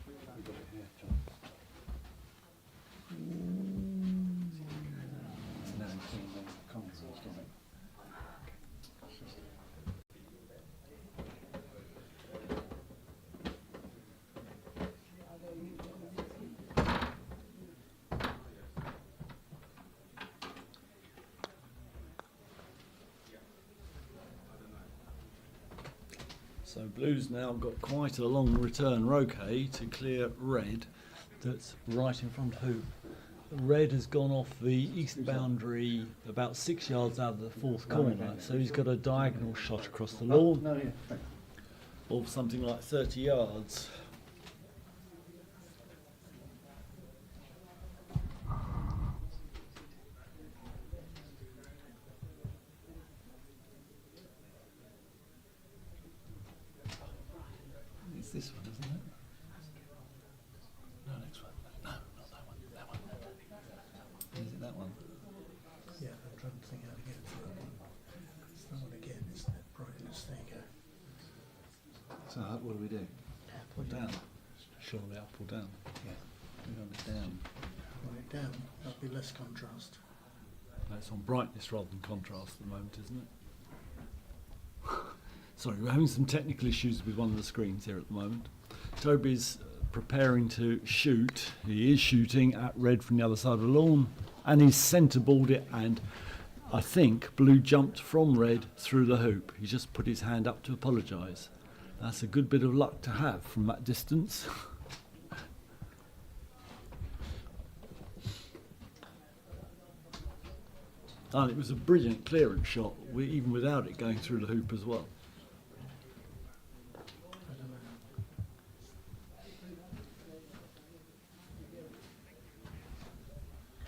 We've got it here, John. It's now seen the consoles, doesn't it? It's just- So blue's now got quite a long return roquet to clear red that's right in front of hoop. Red has gone off the east boundary about 6 yards out of the fourth corner, so he's got a diagonal shot across the Oh, lawn no, yeah. Thanks. of something like 30 yards. It's this one, isn't it? No, next one. No, not that one. That one. Is it that one? Yeah, I'm trying to think how to get through that one. It's that one again, isn't it? Brightness, there you go. So what do we do? Or down? Surely up or down? Yeah. We're on it down. Put it down, that'll be less contrast. That's on brightness rather than contrast at the moment, isn't it? Sorry, we're having some technical issues with one of the screens here at the moment. Toby's preparing to shoot. He is shooting at red from the other side of the lawn, and he's centre balled it, and I think blue jumped from red through the hoop. He just put his hand up to apologise. That's a good bit of luck to have from that distance. And it was a brilliant clearance shot, even without it going through the hoop as well. I don't know.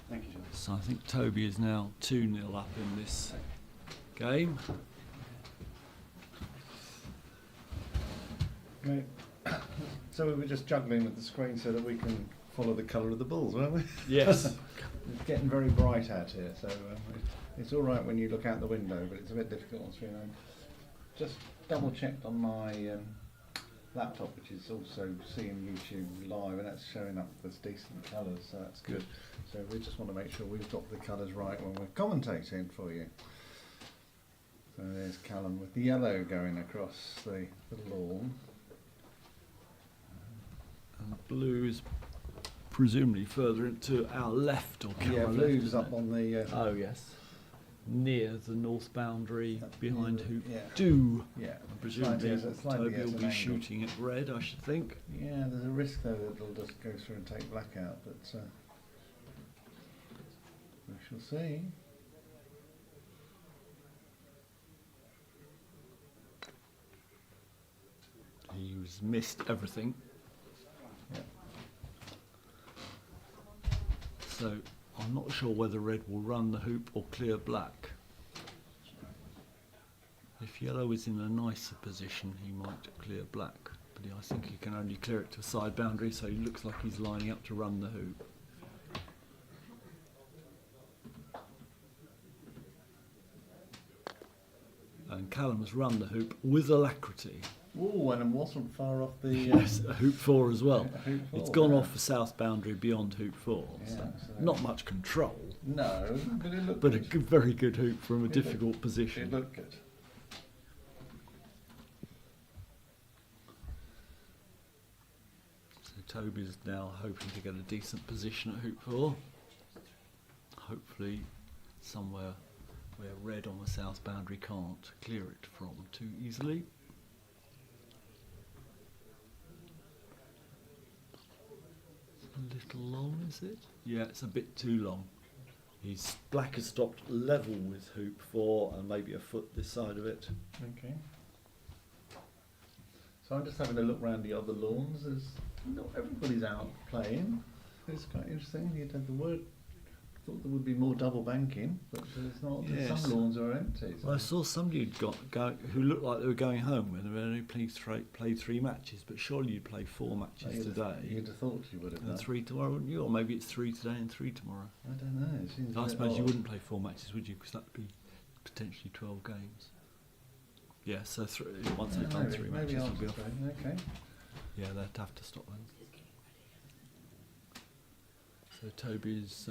Thank you, John. So I think Toby is now 2-0 up in this game. Right. So we were just juggling with the screen so that we can follow the colour of the balls, weren't we? Yes. It's getting very bright out here, so it's all right when you look out the window, but it's a bit difficult on screen. Just double checked on my laptop, which is also seeing YouTube live, and that's showing up as decent colours, so that's good. So we just want to make sure we've got the colours right when we're commentating for you. So there's Callum with the yellow going across the lawn. And blue is presumably further into our left or camera Yeah, left. blue's isn't up it? on the. Oh yes, near the north boundary, behind hoop yeah. 2. Yeah, Presumably slightly Toby at will an be angle. shooting at red, I should think. Yeah, there's a risk though that it'll just go through and take black out, but we shall see. He's missed everything. Yeah. So I'm not sure whether red will run the hoop or clear black. If yellow is in a nicer position, he might clear black, but I think he can only clear it to a side boundary, so he looks like he's lining up to run the hoop. And Callum has run the hoop with alacrity. Oh, and it wasn't far off the. Yes, a hoop 4 as well. Hoop It's 4, gone yeah. off the south boundary beyond hoop 4. Yeah, So so- not much control, No, but it looked but a good. good, very good hoop from a It difficult looked- position. It looked good. So Toby's now hoping to get a decent position at hoop 4. Hopefully somewhere where red on the south boundary can't clear it from too easily. A little long, is it? Yeah, it's a bit too long. Black has stopped level with hoop 4 and maybe a foot this side of it. Okay. So I'm just having a look round the other lawns. There's not everybody's out playing. It's quite interesting. You'd have the word. Thought there would be more double banking, but there's not. Yes. Some lawns are empty. So. Well, I saw somebody who looked like they were going home when they only played 3 matches, but surely you'd play 4 matches today. You'd have thought you would have And done. 3 tomorrow, wouldn't you? Or maybe it's 3 today and 3 tomorrow. I don't know. It seems a I bit suppose you odd. wouldn't play 4 matches, would you? Because that would be potentially 12 games. Yeah, so once they've done 3 maybe matches, I'll they'll be just off. go, okay. Yeah, they'd have to stop then. So Toby's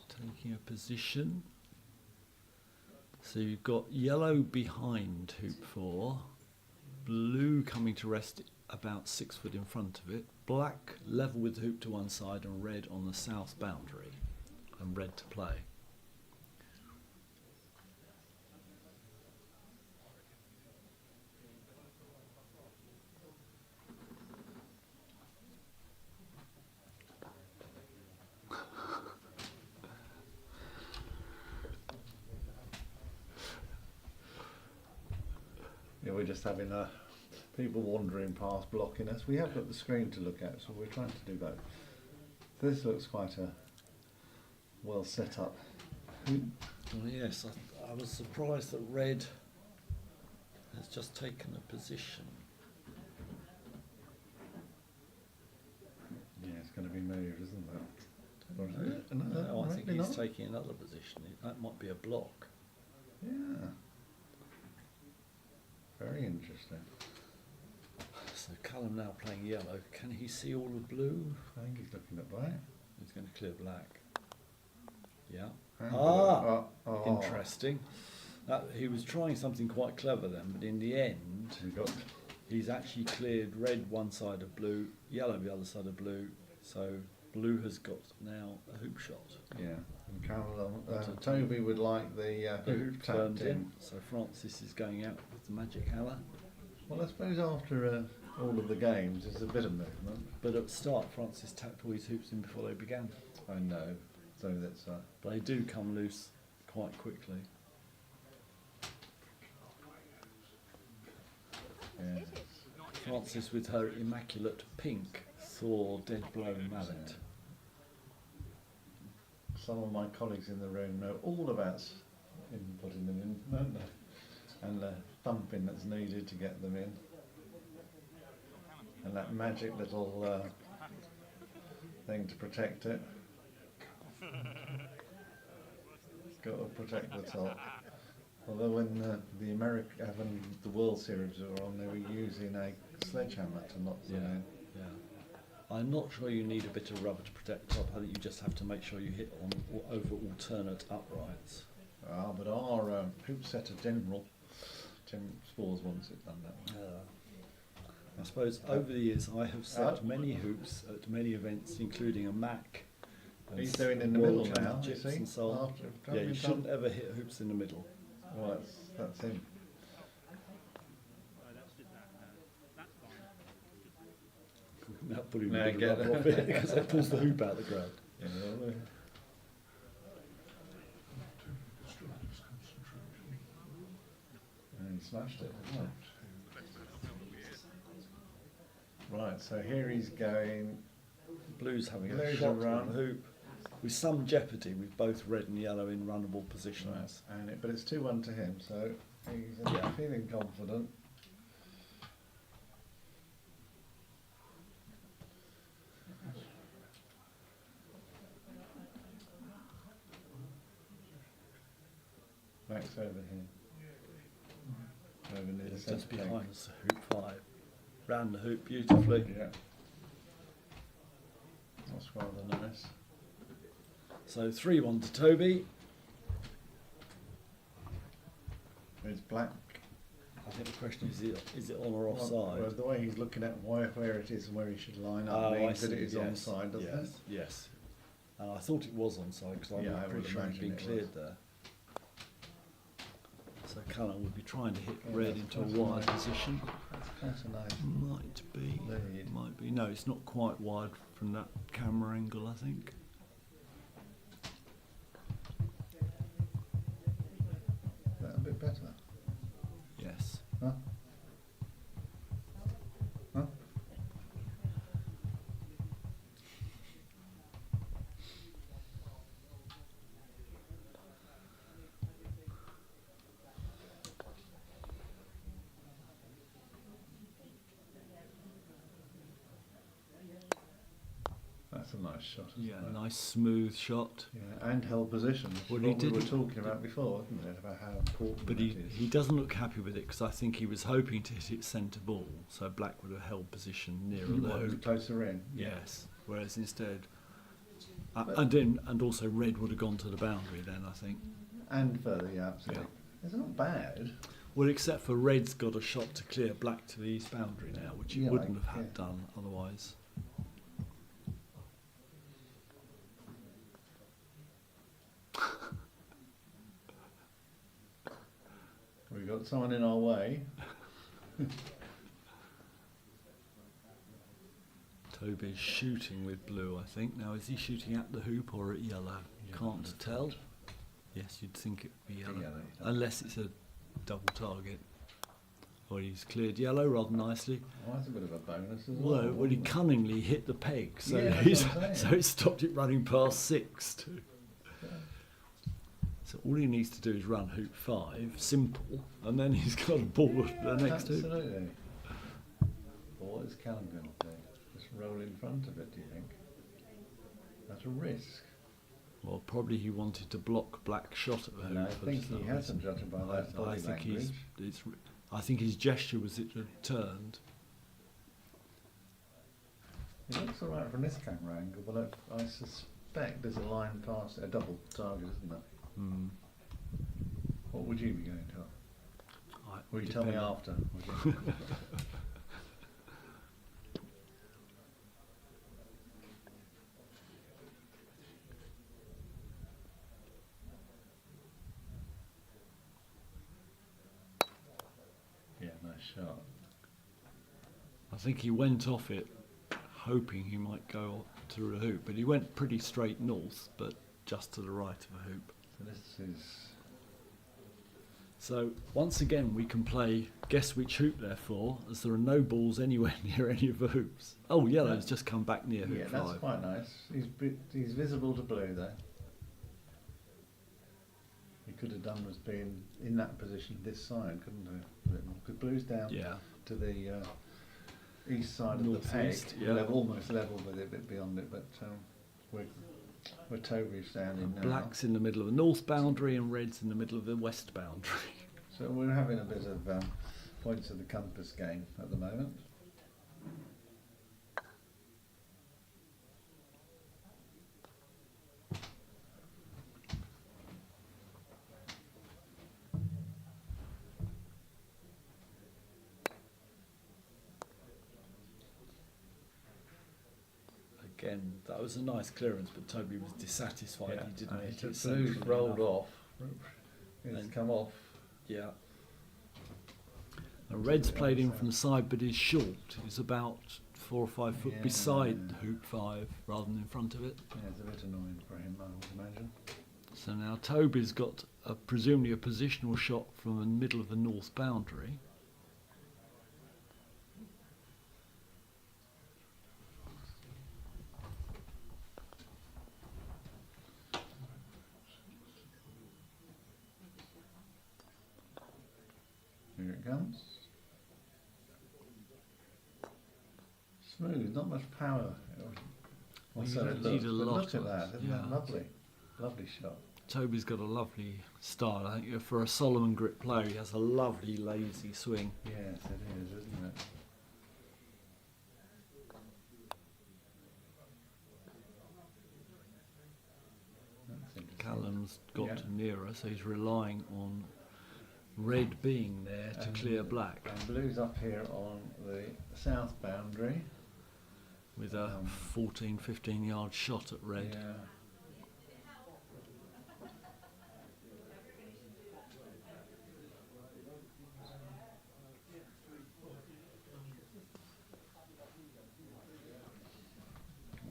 taking a position. So you've got yellow behind hoop 4, blue coming to rest about 6 foot in front of it, black level with hoop to one side and red on the south boundary, and red to play. Yeah, we're just having people wandering past blocking us. We have got the screen to look at, so we're trying to do both. This looks quite a well set up. Well, yes, I was surprised that red has just taken a position. Yeah, it's going to be moved, isn't it? Or is it? No, I think maybe he's not. taking another position. That might be a block. Yeah. Very interesting. So Callum now playing yellow. Can he see all of blue? I think he's looking at black. He's going to clear black. Yeah. Oh, Interesting. He was trying something quite clever then, but in the end, We got he's actually cleared red one side of blue, yellow the other side of blue. So blue has got now a hoop shot. yeah. And Carol, Toby would like the The hoop hoop tapped turned in. in. So Francis is going out with the magic hammer. Well, I suppose after all of the games, there's a bit of movement. But at the start, Francis tapped all his hoops in before they began. I know. So that's But they do come loose quite quickly. yeah. Francis with her immaculate pink Thor dead blown mallet. Some of my colleagues in the room know all about putting them in, don't they? And the thumping that's needed to get them in. And that magic little thing to protect it. It's got to protect the top. Although when when the World Series were on, they were using a sledgehammer to knock them in. Yeah. I'm not sure you need a bit of rubber to protect the top. I think you just have to make sure you hit over alternate uprights. But our hoop setter general, Tim Spores, wants it done that way. I suppose over the years I have set many hoops at many events, including a Mac. and He's doing in the World middle now, you Championships see. and so on. After- Yeah, you shouldn't ever hit hoops in the middle. Well, that's him. That put him Yeah, in a get bit it. of it because that pulls the hoop out of the ground. Yeah, and he smashed it, didn't he? Right, so here he's going. Blue's having a Blue's shot a on run. the hoop with some jeopardy with both red and yellow in runnable positions. Right, but it's 2-1 to him, so he's Yeah. feeling confident. Max over here. Over near the It's centre just peg. behind us, hoop 5. Ran the hoop beautifully. Yeah. That's rather nice. So 3-1 to Toby. It's black. I think the question is it on or offside? Well, the way he's looking at where it is and where he should line up Oh, I means that see, it is yes, onside, doesn't yes, it? Yes. I thought it was onside because I'm Yeah, I pretty would sure he'd imagine been it cleared was. there. So Cullen would be trying to hit Yeah, red that's into a quite wide nice. position. That's a nice Might be. lead. Might be. No, it's not quite wide from that camera angle, I think. Is that a bit better? Yes. Huh? Huh? That's a nice shot. Isn't Yeah, it? nice smooth shot. Yeah, and held position, which Well, is he what we were didn't- talking about before, wasn't it? About how important But that is. he doesn't look happy with it because I think he was hoping to hit it centre ball, so Black would have held position nearer You the want it hoop. closer in. Yes, whereas instead, But- and also red would have gone to the boundary then, I think. And further, yeah, absolutely. It's not bad. Well, except for red's got a shot to clear Black to the east boundary now, which he Yeah, wouldn't have had yeah. done otherwise. We've got someone in our way. Toby's shooting with blue, I think. Now, is he shooting at the hoop or at yellow? Yeah, Can't that's tell. good. Yes, you'd think it would be yellow. Yellow, yeah. Unless it's a double target. Or he's cleared yellow rather nicely. Oh, that's a bit of a bonus as Well, well. well, he wasn't it? cunningly hit the peg, so Yeah, that's he's, what I'm so saying. it stopped it running past 6 too. So all he needs to do is run hoop 5, simple, and then he's got a ball at the next hoop. Absolutely. Well, what is Callum going to do? Just roll in front of it, do you think? At a risk. Well, probably he wanted to block Black's shot at the hoop. And I for think some he has reason. him, judging by that I body think language. I think his gesture was it had turned. It looks alright from this camera angle, but I suspect there's a line past it, a double target, isn't there? Hmm. What would you be going to? Will you tell me Depending- after? would you? Yeah, nice shot. I think he went off it hoping he might go to the hoop, but he went pretty straight north, but just to the right of the hoop. So this is So once again we can play guess which hoop they're for, as there are no balls anywhere near any of the hoops. Oh, yellow's just come back near hoop yeah, that's 5. quite nice. He's visible to blue there. He could have done was being in that position this side, couldn't he? Because blue's down Yeah. to the east side of the peg, Northeast, yeah. almost level with it, a bit beyond it, but we're Toby's standing And now. Black's in the middle of the north boundary and red's in the middle of the west boundary. So we're having a bit of points of the compass game at the moment. Again, that was a nice clearance, but Toby was dissatisfied. Yeah. He didn't And hit it's it just Blue's centrally rolled enough. off. It's And- come off. Yeah. And Red's played in from the side, but is short. He's about 4 or 5 foot Yeah. beside hoop 5 rather than in front of it. Yeah, it's a bit annoying for him, I would imagine. So now Toby's got presumably a positional shot from the middle of the north boundary. Here it comes. Smooth, not much power. Well, Or you so don't it need looks. a But lot look at of- that, isn't yeah. that lovely? Lovely shot. Toby's got a lovely style. I think for a Solomon grip player, he has a lovely lazy swing. Yes, it is, isn't it? That's interesting. Callum's got Yeah. nearer, so he's relying on Red being there to clear black And Blue's up here on the south boundary. with a 14, 15 yard shot at Red. Yeah.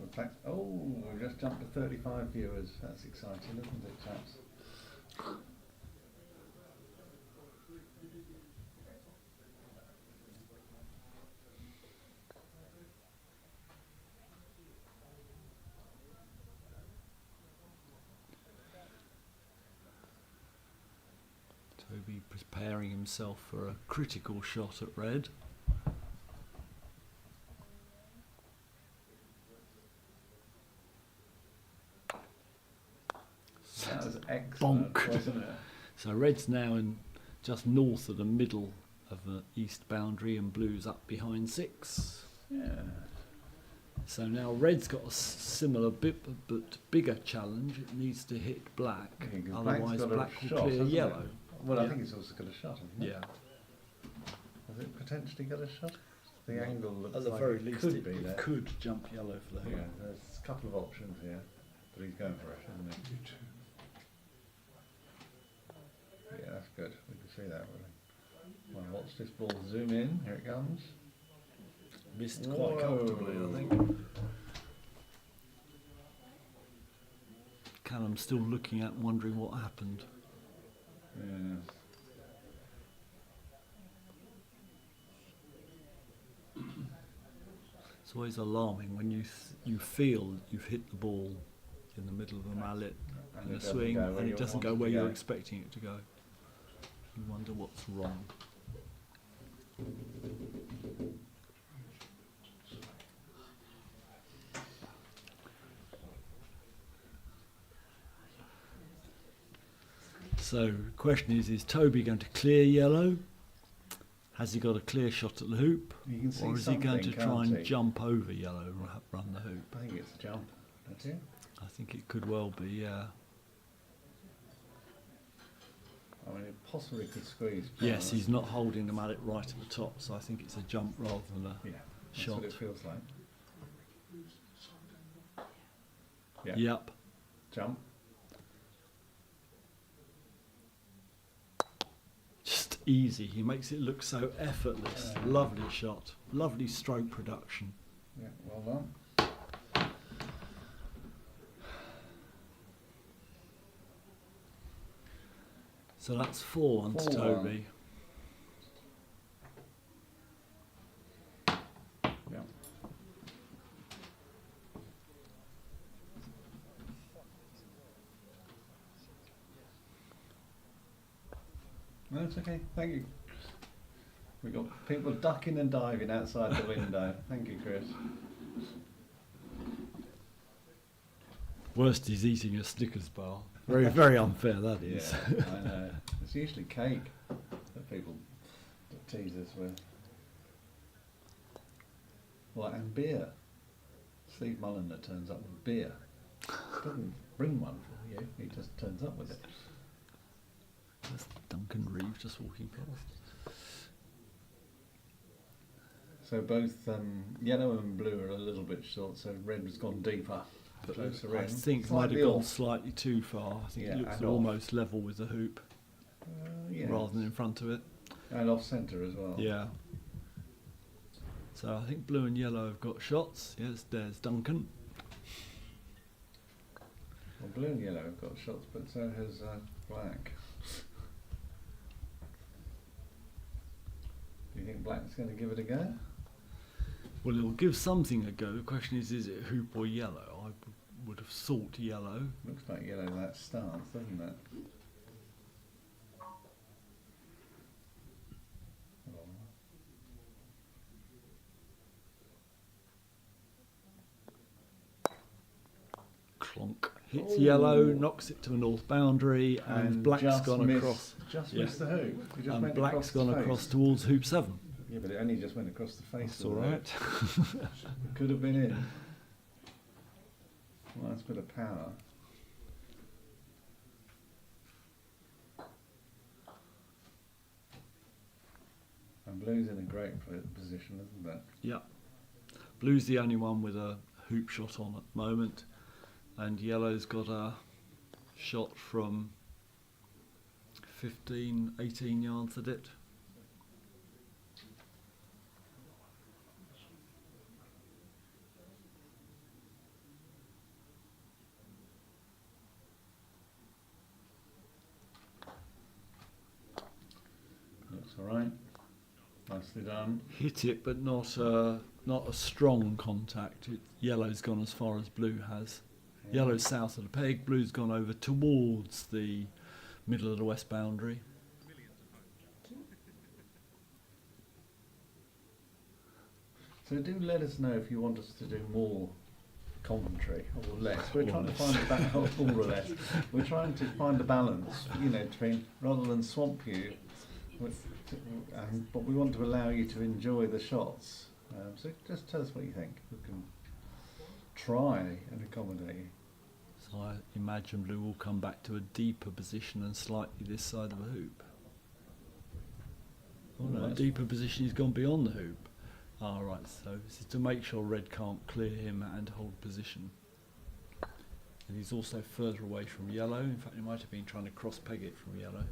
In fact, we just jumped to 35 viewers. That's exciting, isn't it, chaps? Toby preparing himself for a critical shot at Red. That was excellent, Bonk. wasn't it? So Red's now in just north of the middle of the east boundary, and Blue's up behind 6. Yeah. So now Red's got a similar but bigger challenge. It needs to hit black, Yeah, 'cause otherwise black's got a black will shot, clear hasn't it? yellow. Well, I Yeah. think it's also got a shot, hasn't it? Yeah, Has it potentially got a shot? The angle looks at the like very it least could be there. it could jump yellow for the hoop. Yeah, there's a couple of options here, but he's going for it, isn't he? Yeah, that's good. We can see that really. Well, watch this ball zoom in. Here it comes. Missed Whoa. quite comfortably, I think. Callum's still looking at and wondering what happened. Yeah. It's always alarming when you feel you've hit the ball in the middle of the mallet And in it a doesn't swing, go where and you it doesn't want go it to where you're go. expecting it to go. You wonder what's wrong. So, the question is Toby going to clear yellow? Has he got a clear shot at the hoop? You can see Or is he going to something, try can't and he? jump over yellow and run the hoop? I think it's a jump, don't you? I think it could well be, yeah. I mean, it possibly could squeeze. Yes, past. he's not holding the mallet right at the top, so I think it's a jump rather than a Yeah, that's shot. what it feels like. Yeah, Yep. jump. Just easy. He makes it look so effortless. Yeah. Lovely shot. Lovely stroke production. Yeah, well done. So that's 4-1 to 4-1. Toby. Yeah. No, it's okay. Thank you. We've got people ducking and diving outside the window. Thank you, Chris. Worst is eating a Snickers bar. Very, very unfair that Yeah, is. I know. It's usually cake that people tease us with. Well, and beer. Steve Mullen that turns up with beer. Doesn't bring one for you, he just turns up with it. There's Duncan Reeve just walking past. So both yellow and blue are a little bit short, so red has gone deeper, closer I in. think might Slightly have gone off. slightly too far. I think Yeah, it looks and off. almost level with the hoop Yeah. rather than in front of it. And off centre as well. Yeah. So I think blue and yellow have got shots. Yes, there's Duncan. Well, blue and yellow have got shots, but so has black. Do you think black's going to give it a go? Well, it'll give something a go. The question is it hoop or yellow? I would have thought yellow. Looks like yellow that stance, doesn't it? Clonk. Hits Ooh. yellow, knocks it to a north boundary, and black's just gone missed, across. Just Yeah. missed the hoop. It just And went black's gone the face. across towards hoop 7. Yeah, but it only just went across the face. That's of all the right. hoop. It could have been in. Nice bit of power. And blue's in a great position, isn't it? Yeah. Blue's the only one with a hoop shot on at the moment, and yellow's got a shot from 15, 18 yards at it. Looks all right. Nicely done. Hit it, but not a strong contact. Yellow's gone as far as blue has. Yeah. Yellow's south of the peg, blue's gone over towards the middle of the west boundary. So do let us know if you want us to do more commentary or less. We're Or trying less. to find the or less. We're trying to find the balance, between rather than swamp you, but we want to allow you to enjoy the shots. So just tell us what you think. We can try and accommodate you. So I imagine blue will come back to a deeper position and slightly this side of the hoop. Oh no, Right. deeper position, he's gone beyond the hoop. Ah, right, so this is to make sure red can't clear him and hold position. And he's also further away from yellow. In fact, he might have been trying to cross peg it from yellow.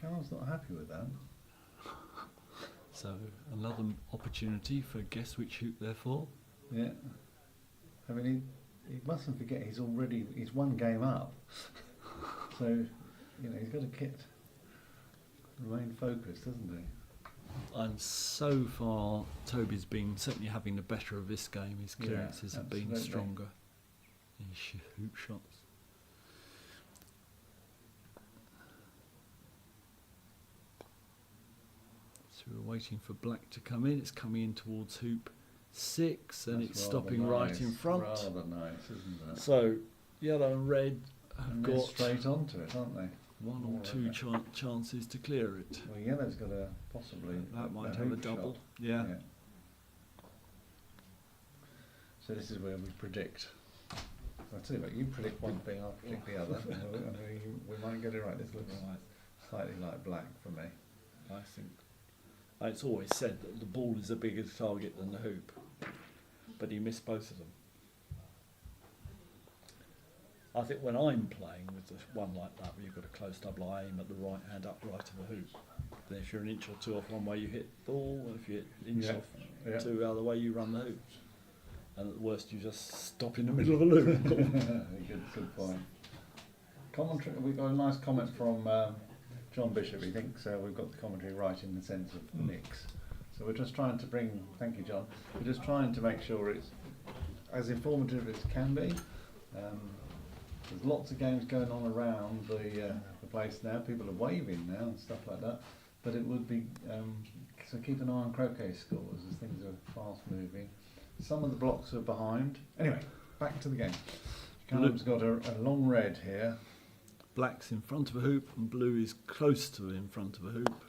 Carl's not happy with that. So another opportunity for guess which hoop they're for. Yeah. I mean, he mustn't forget he's one game up. So, he's got to remain focused, hasn't he? And so far, Toby's been certainly having the better of this game. His Yeah, clearances have been absolutely. stronger in his hoop shots. So we're waiting for black to come in. It's coming in towards hoop 6, and That's it's rather stopping right nice, in front. Rather nice, isn't it? So yellow and red have And they're got straight onto it, aren't they? one More or two of it. chances to clear it. Well, yellow's got a possibly That might a have a hoop double. shot. Yeah. So this is where we predict. I'll tell you what, you predict one thing, I'll predict the other. We might get it right. This looks slightly like black for me. I think it's always said that the ball is a bigger target than the hoop, but he missed both of them. I think when I'm playing with the one like that, where you've got a close double, I aim at the right hand upright of the hoop. Then if you're an inch or two off one way, you hit the ball, and if you're an inch Yeah, off yeah. two other way, you run the hoop. And at the worst, you just stop in the middle of a loop. Good point. Commentary. We've got a nice comment from John Bishop. He thinks we've got the commentary right in the sense of mix. So we're just trying to bring. Thank you, John. We're just trying to make sure it's as informative as it can be. There's lots of games going on around the place now. People are waving now and stuff like that. But it would be so keep an eye on croquet scores as things are fast moving. Some of the blocks are behind. Anyway, back to the game. Callum's got a long red here. Black's in front of a hoop, and blue is close to in front of a hoop.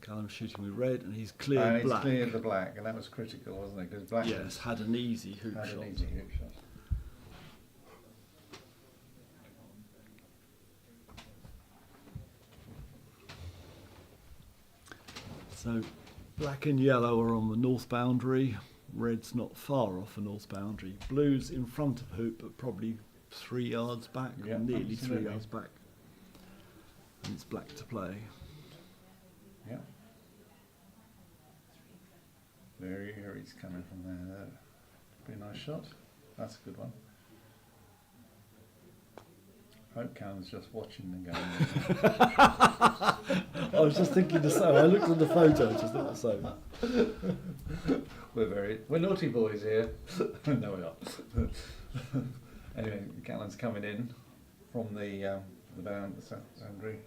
Callum's shooting with red, and he's cleared And he's black. cleared the black, and that was critical, wasn't it? Because black Yes, had an easy hoop had shot. an easy hoop shot. So black and yellow are on the north boundary. Red's not far off the north boundary. Blue's in front of hoop, but probably 3 yards back, Yeah, or nearly absolutely. 3 yards back. And it's black to play. Yeah. Here he's coming from there. Be a nice shot. That's a good one. Hope Callum's just watching the game. I was just thinking the same. I looked at the photo, I just thought the same. We're naughty boys here. No, we aren't. Anyway, Callum's coming in from the boundary.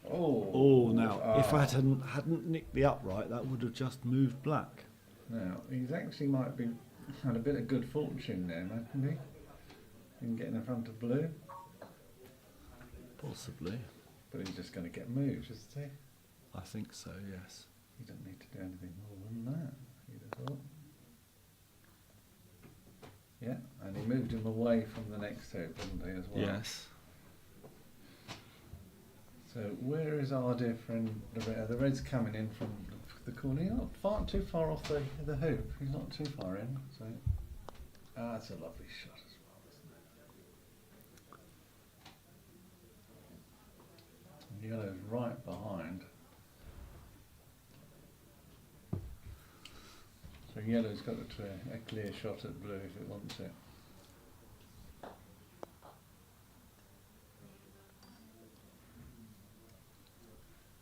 Oh, now, if I hadn't nicked the upright, that would have just moved black. Now, he's actually might be had a bit of good fortune there, mightn't he? In getting in front of blue. Possibly. But he's just going to get moved, isn't he? I think so, yes. He doesn't need to do anything more than that, you'd have thought. Yeah, and he moved him away from the next hoop, didn't he, as well? Yes. So where is our dear friend, the red? The red's coming in from the corner. He's not too far off the hoop. He's not too far in. So that's a lovely shot as well, isn't it? And yellow's right behind. So yellow's got a clear shot at blue if it wants it.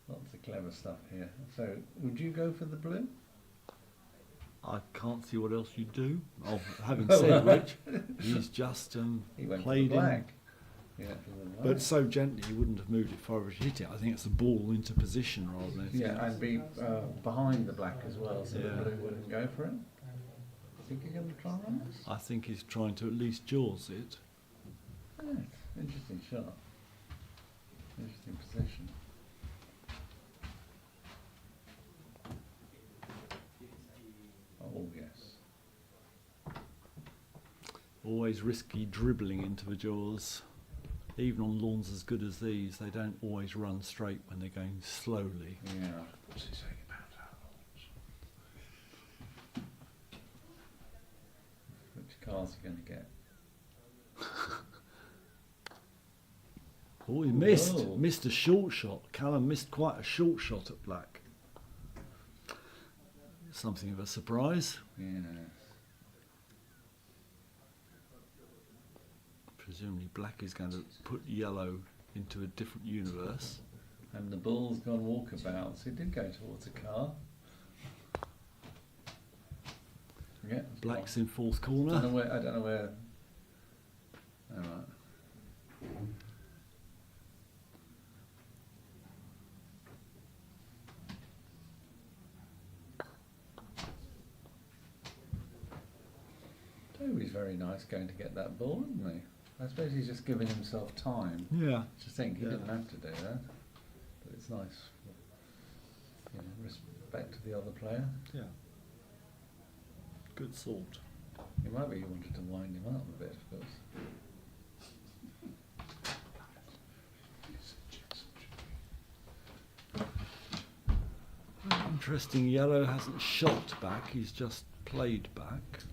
Lots of clever stuff here. So, would you go for the blue? I can't see what else you'd do. Oh, having said which, he's just He went played for the in. black. Yeah, for the black. But so gently he wouldn't have moved it far as he hit it. I think it's the ball into position rather than anything Yeah, else. and be behind the black as well, so Yeah. the blue wouldn't go for it. Think you're going to try and run this? I think he's trying to at least jaws it. Yeah, interesting shot. Interesting position. Oh yes. Always risky dribbling into the jaws. Even on lawns as good as these, they don't always run straight when they're going slowly. Yeah. What's he saying about that? Which cars are going to get? Oh, he missed. Whoa. Missed a short shot. Callum missed quite a short shot at black. Something of a surprise. Yes. Presumably black is going to put yellow into a different universe. And the ball's gone walkabout, so it did go towards a car. Yeah. it's Black's in fourth I don't know corner. where. I don't know where. All right. Toby's very nice going to get that ball, isn't he? I suppose he's just giving himself time Yeah. to think. He Yeah. didn't have to do that, but it's nice. You know, respect to the other player. Yeah. Good sort. He might be wanted to wind him up a bit, of course. Interesting, yellow hasn't shot back, he's just played back.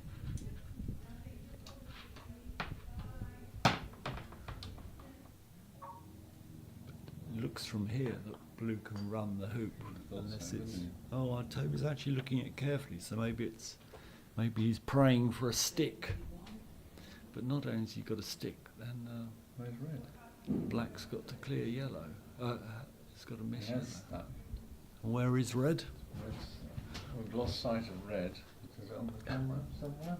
It looks from here that blue can run the hoop Thought unless so, it's... didn't Oh, Toby's actually looking at it carefully, so maybe he's praying for a stick. But not only has he got a stick, then Where's red? black's got to clear yellow. It's got to miss Yes, yellow. that. And where is red? Red's, we've lost sight of red. Is it on the camera somewhere?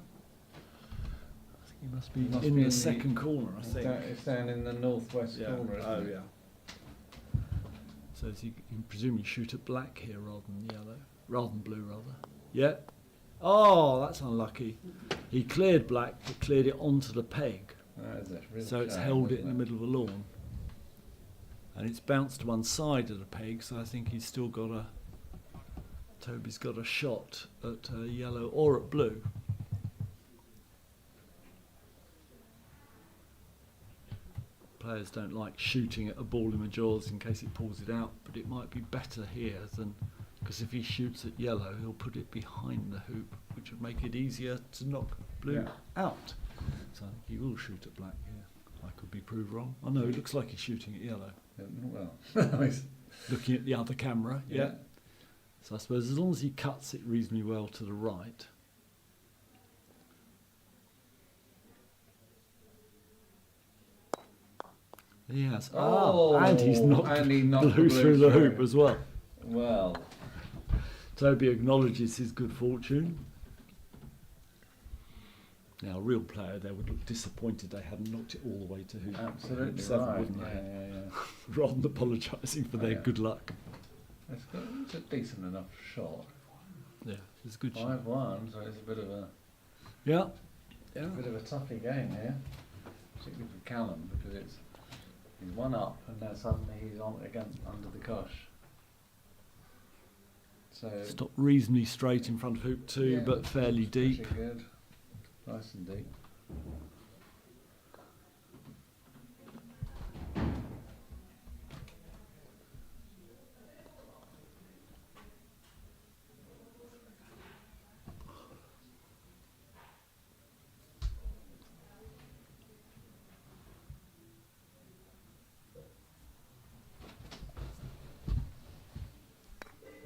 He must be He must in be the in second corner, I think. It's down in the northwest corner, isn't Oh, it? yeah. So he can presumably shoot at black here rather than yellow, rather than blue, rather. Yeah. Oh, that's unlucky. He cleared black, but cleared it onto the peg, That is a real so it's shame, held it isn't in the middle of the lawn. And it's bounced to one side of the peg, so I think he's still got a... Toby's got a shot at yellow or at blue. Players don't like shooting at a ball in the jaws in case it pulls it out, but it might be better here than Because if he shoots at yellow, he'll put it behind the hoop, which would make it easier to knock blue out. So I think he will shoot at black here. I could be proved wrong. I know, it looks like he's shooting at yellow. Well, Looking at the other camera, yeah. So I suppose as long as he cuts it reasonably well to the right. He has. And he's knocked, he knocked blue the through the hoop as well. Well, Toby acknowledges his good fortune. Now, a real player, they would look disappointed they hadn't knocked it all the way to hoop. absolutely seven, right. wouldn't they? Yeah. Rather than apologising for their Yeah. good luck. It's a decent enough shot. Yeah, it's a good shot. 5-1, so it's a bit of a Yeah. toughie game here, particularly for Callum, because he's one up and now suddenly he's on again under the cosh. So Stopped reasonably straight in front of hoop 2, yeah, but fairly pretty deep. good, nice and deep.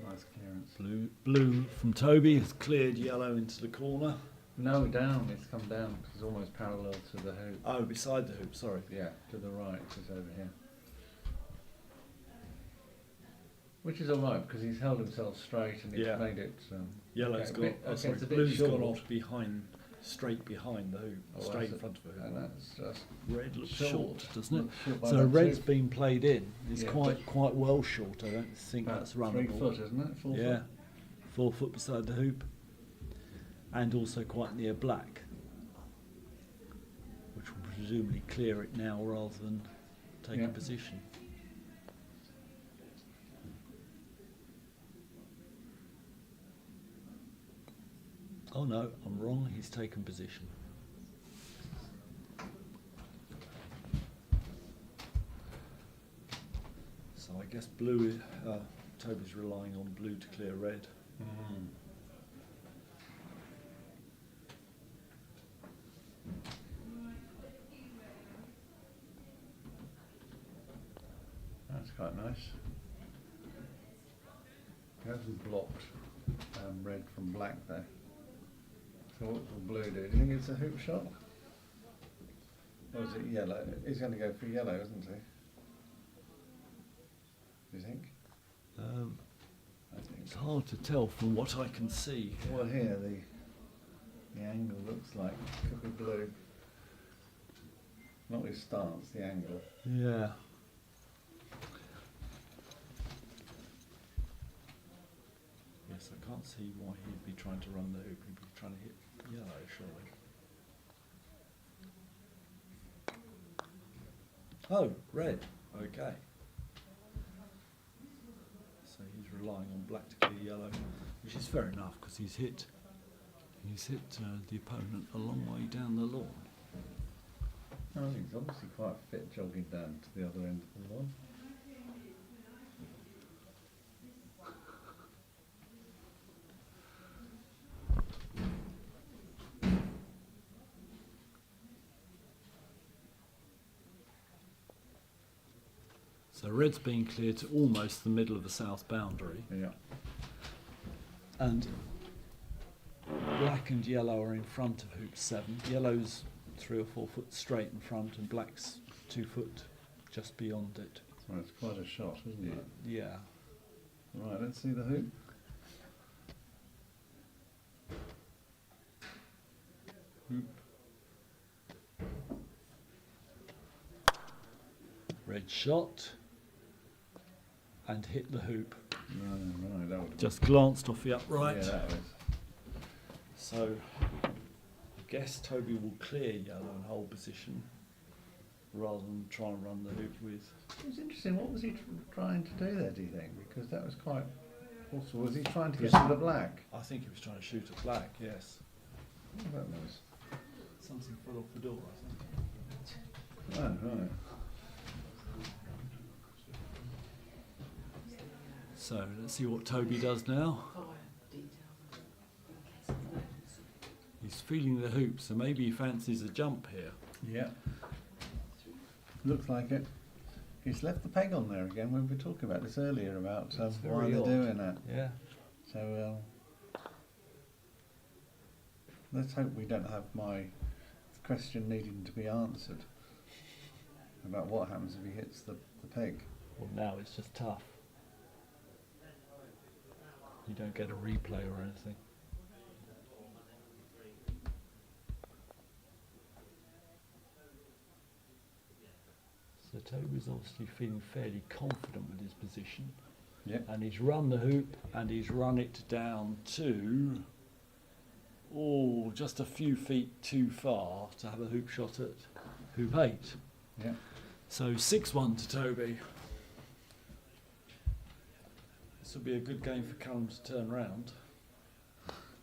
Nice clearance. Blue from Toby has cleared yellow into the corner. No, down. It's come down because it's almost parallel to the hoop. Oh, beside the hoop, sorry. Yeah, to the right. It's over here. Which is alright because he's held himself straight and he's Yeah. made it. Yellow's a got, bit- sorry, it's a bit blue's gone short. off behind, straight behind the hoop, Oh, straight in that's front of the hoop. And that's just Red looks short, doesn't it? looks short by So about red's 2 been played in. It's Yeah, quite well short. I don't think about that's 3 runnable. foot, isn't it? 4 Yeah, foot. 4 foot beside the hoop, and also quite near black, which will presumably clear it now rather than take Yeah. a position. Oh no, I'm wrong. He's taken position. So I guess blue. Toby's relying on blue to clear red. Mm. That's quite nice. He hasn't blocked red from black there. So what will blue do? Do you think it's a hoop shot? Or is it yellow? He's going to go for yellow, isn't he? Do you think? I think It's hard to tell from what I can see. Well, here the angle looks like it could be blue. Not his stance, the angle. Yeah. Yes, I can't see why he'd be trying to run the hoop. He'd be trying to hit yellow, surely. Oh, red. Okay. So he's relying on black to clear yellow, which is fair enough because he's hit the opponent a long way down the lawn. Oh, he's obviously quite fit jogging down to the other end of the lawn. So red's been cleared to almost the middle of the south boundary, Yeah. and black and yellow are in front of hoop 7. Yellow's 3 or 4 foot straight in front, and black's 2 foot just beyond it. Well, it's quite a shot, isn't it? Yeah. Right, let's see the hoop. Hoop. Red shot and hit the hoop. No, that would Just glanced off the upright. Yeah, that was. So I guess Toby will clear yellow and hold position rather than try and run the hoop with. It was interesting. What was he trying to do there, do you think? Because that was quite possible. Was he trying to get to the black? I think he was trying to shoot at black, yes. What that was? Something fell off the door, I think. Oh, right. So let's see what Toby does now. Fire detail. He's feeling the hoop, so maybe he fancies a jump here. Yeah. Looks like it. He's left the peg on there again. We were talking about this earlier about That's why very they're odd. doing that. Yeah. So let's hope we don't have my question needing to be answered about what happens if he hits the peg. Well, now it's just tough. You don't get a replay or anything. So Toby's obviously feeling fairly confident with his position. Yep. And he's run the hoop and he's run it down to, just a few feet too far to have a hoop shot at hoop 8. Yeah. So 6-1 to Toby. This will be a good game for Callum to turn round,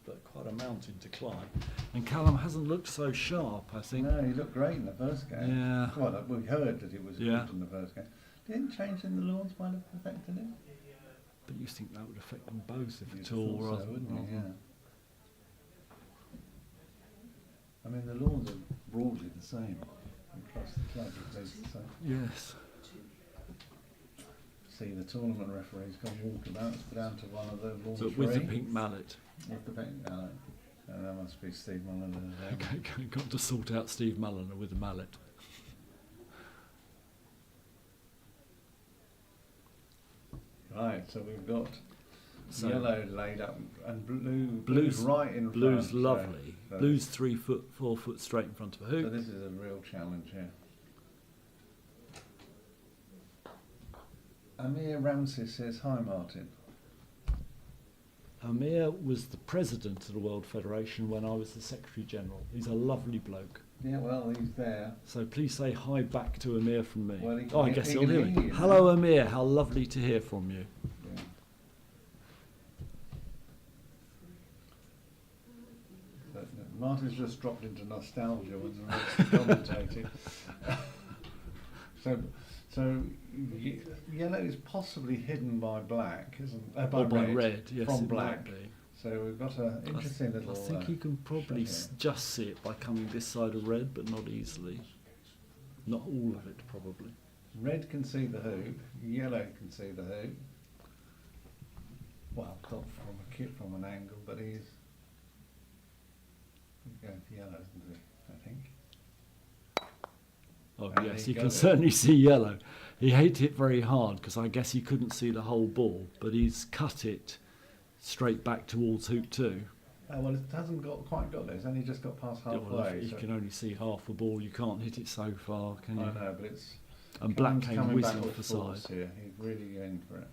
but quite a mountain to climb. And Callum hasn't looked so sharp, I think. No, he looked great in the first game. Yeah. Well, we heard that it was Yeah. good in the first game. Didn't change in the lawns might have affected him. But you think that would affect them both if You'd at all, thought so, rather wouldn't you? rather- Yeah. I mean, the lawns are broadly the same across the club. It's the same. Yes. See, the tournament referee's gone walkabout down to one of the lawn So with the pink mallet. With the pink mallet. And that must be Steve Mulliner. Okay, got to sort out Steve Mulliner with the mallet. Right, so we've got So yellow laid up and blue's Blue's right in Blue's front. lovely. So Blue's 3 foot, 4 foot straight in front of a So hoop. this is a real challenge here. Amir Ramsey says, hi Martin. Amir was the president of the World Federation when I was the Secretary General. He's a lovely bloke. Yeah, well, he's there. So please say hi back to Amir from me. Well, he I can- guess he he'll can hear hear me. you. Hello Amir, how lovely to hear from you. Yeah. But Martin's just dropped into nostalgia when the rest commentating. So yellow is possibly hidden by black, isn't it? Or by red, yes, from it black. might be. So we've got an interesting little. I think you can probably shot here. just see it by coming this side of red, but not easily. Not all of it, probably. Red can see the hoop, yellow can see the hoop. Well, not from a kit from an angle, but he's going for yellow, isn't he? I think. Oh And yes, he you can got it. certainly see yellow. He hit it very hard because I guess he couldn't see the whole ball, but he's cut it straight back towards hoop 2. Well, it hasn't quite got there. It's only just got past Yeah, well, halfway. if you can only see half a ball, you can't hit it so far, can you? I know, but it's And black Callum's came coming whizzing back off with the force side. here. He's really going for it.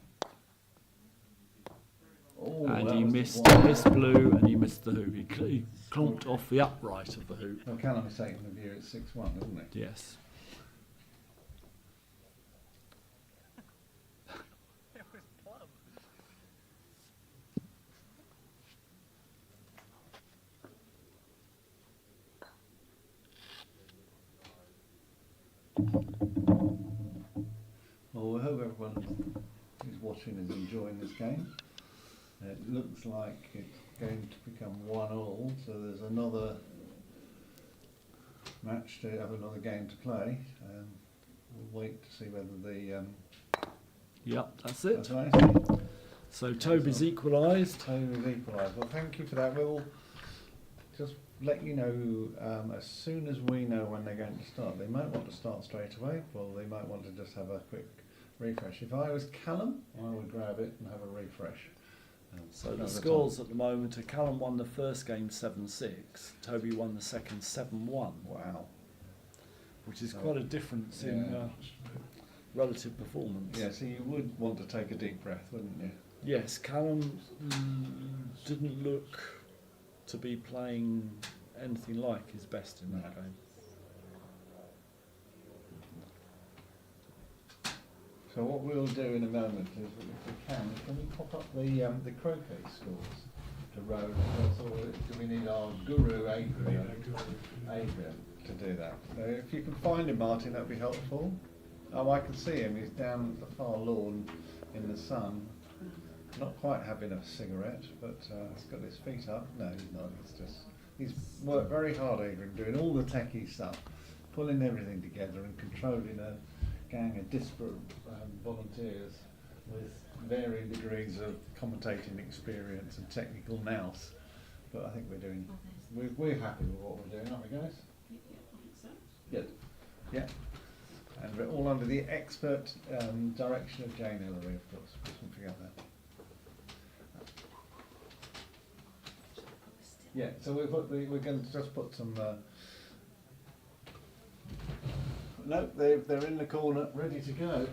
Oh, And that he was the missed one. blue and he missed the hoop. He clomped off the upright of the hoop. Well, Callum is taking the view at 6-1, isn't he? Yes. Well, we hope everyone who's watching is enjoying this game. It looks like it's going to become 1-1, so there's another match to have another game to play. We'll wait to see whether the Yep, that's it. that's right. So Toby's equalised. Toby's equalised. Well, thank you for that. We'll just let you know as soon as we know when they're going to start. They might want to start straight away, or they might want to just have a quick refresh. If I was Callum, I would grab it and have a refresh. So the Another scores time. at the moment are Callum won the first game 7-6, Toby won the second 7-1, Wow. which is quite a difference in Yeah. relative performance. Yeah, so you would want to take a deep breath, wouldn't you? Yes, Callum didn't look to be playing anything like his best in that No. game. So what we'll do in a moment is, if we can we pop up the croquet scores to row? So do we need our guru Adrian to do that? So if you can find him, Martin, that'd be helpful. Oh, I can see him. He's down at the far lawn in the sun. not quite having a cigarette, but he's got his feet up. No, he's not. He's worked very hard, Adrian, doing all the techie stuff, pulling everything together and controlling a gang of disparate volunteers with varying degrees of commentating experience and technical nous. But I think we're happy with what we're doing, aren't we, guys? Yeah, I think so. Good. Yeah. And we're all under the expert direction of Jane Hillary, of course. Mustn't forget that. Yeah, so we're going to just put some. No, they're in the corner, ready to go.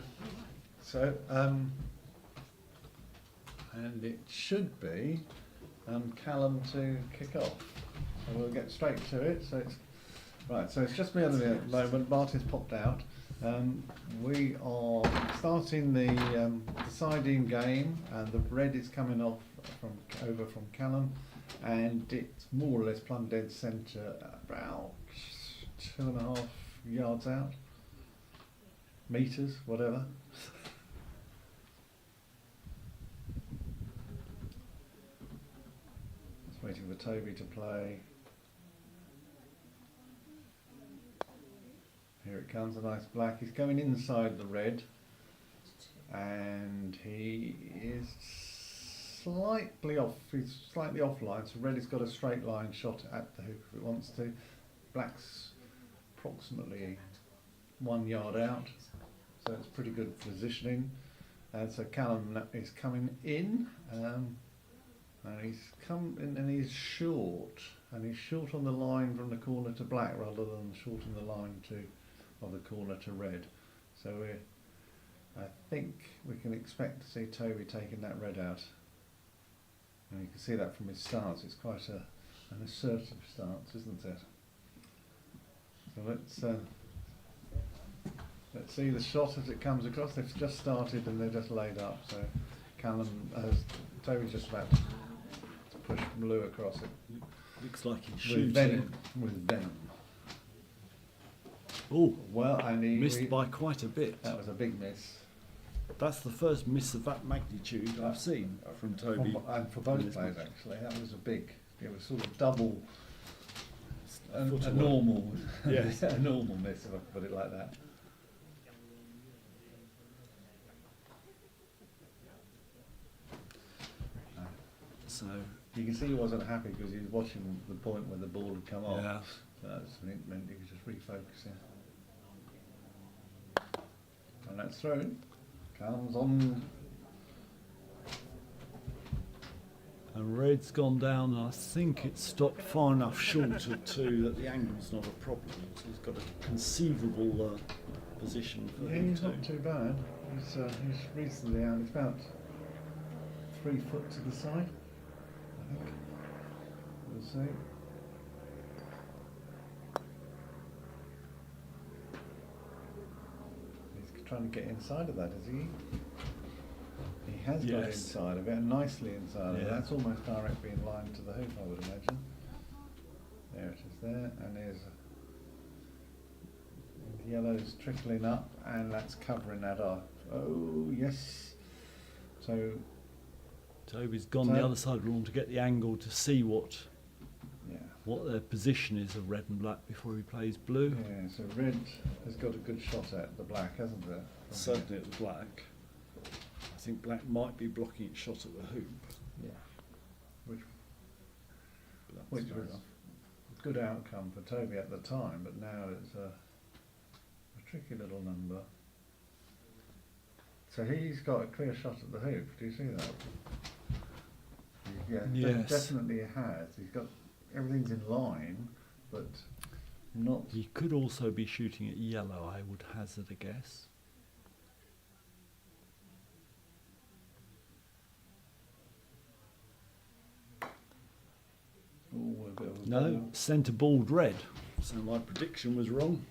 So, and it should be Callum to kick off. And we'll get straight to it. So it's right. So it's just me on the moment. Martin's popped out. We are starting the deciding game, and the red is coming off over from Callum, and it's more or less plumb dead centre, about 2.5 yards out, metres, whatever. Just waiting for Toby to play. Here it comes, a nice black. He's going inside the red, and he is slightly off. He's slightly offline, so red has got a straight line shot at the hoop if it wants to. Black's approximately 1 yard out, so it's pretty good positioning. And so Callum is coming in, and he's come in, and he's short, on the line from the corner to black rather than short on the line of the corner to red. So I think we can expect to see Toby taking that red out. And you can see that from his stance. It's quite an assertive stance, isn't it? So let's see the shot as it comes across. They've just started and they're just laid up. So Toby's just about to push Lou across it. Looks like he's With shooting. venom. Oh, Well, and he missed by quite a bit. That was a big miss. That's the first miss of that magnitude I've seen from Toby. And for both players, actually, that was it was sort of double a normal, Yes. a normal miss, if I can put it like that. So, You can see he wasn't happy because he was watching the point where the ball had come off. yeah. So that meant he was just refocusing. And that's through. Comes on. And red's gone down, and I think it's stopped far enough short of 2 that the angle's not a problem. So he's got a conceivable position for Yeah, him he's to. not too bad. He's reasonably out. He's about 3 foot to the side, I think. We'll see. He's trying to get inside of that, is he? He has got Yes. inside of it, and nicely inside of it. Yeah. That's almost directly in line to the hoop, I would imagine. There it is there, and there's yellow's trickling up, and that's covering that up. Oh, yes. So, Toby's gone So- the other side of the lawn to get the angle to see what yeah. their position is of red and black before he plays blue. Yeah, so red has got a good shot at the black, hasn't it? Certainly at the black. I think black might be blocking its shot at the hoop. Yeah. Which But that's Which fair was enough. a good outcome for Toby at the time, but now it's a tricky little number. So he's got a clear shot at the hoop. Do you see that? Yeah, Yes. definitely he has. He's got everything's in line, but not. He could also be shooting at yellow, I would hazard a guess. Ooh, a bit of a No, ball. centre balled red. So my prediction was wrong.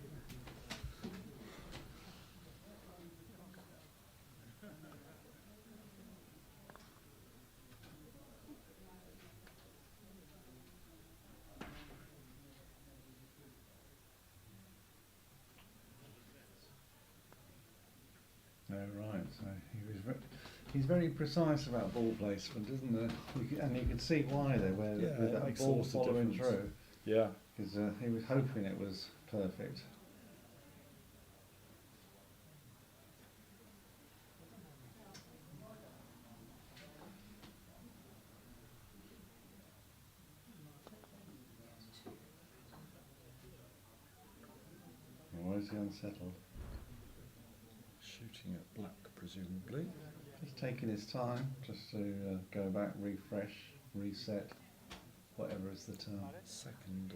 Oh, right. So He's very precise about ball placement, isn't he? And you can see why there, where Yeah, with it that makes ball all the following difference. through, Yeah. because he was hoping it was perfect. Why is he unsettled? Shooting at black, presumably. Just taking his time, just to go back, refresh, reset, whatever is the term. Second.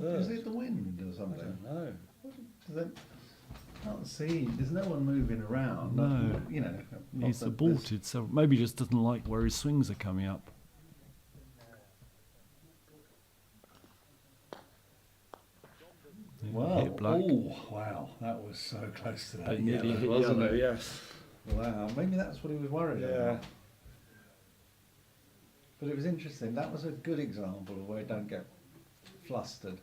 Is it the wind or I something? don't know. Can't see. There's no one moving around. No. You know. not He's that aborted, so maybe he just doesn't like where his swings are coming up. there's- Yeah, Wow. hit black. Oh, wow. That was so close to that. But nearly yellow, hit wasn't yellow, it? yes. Wow. Maybe that's what he was worried Yeah. about. But it was interesting. That was a good example of where you don't get flustered,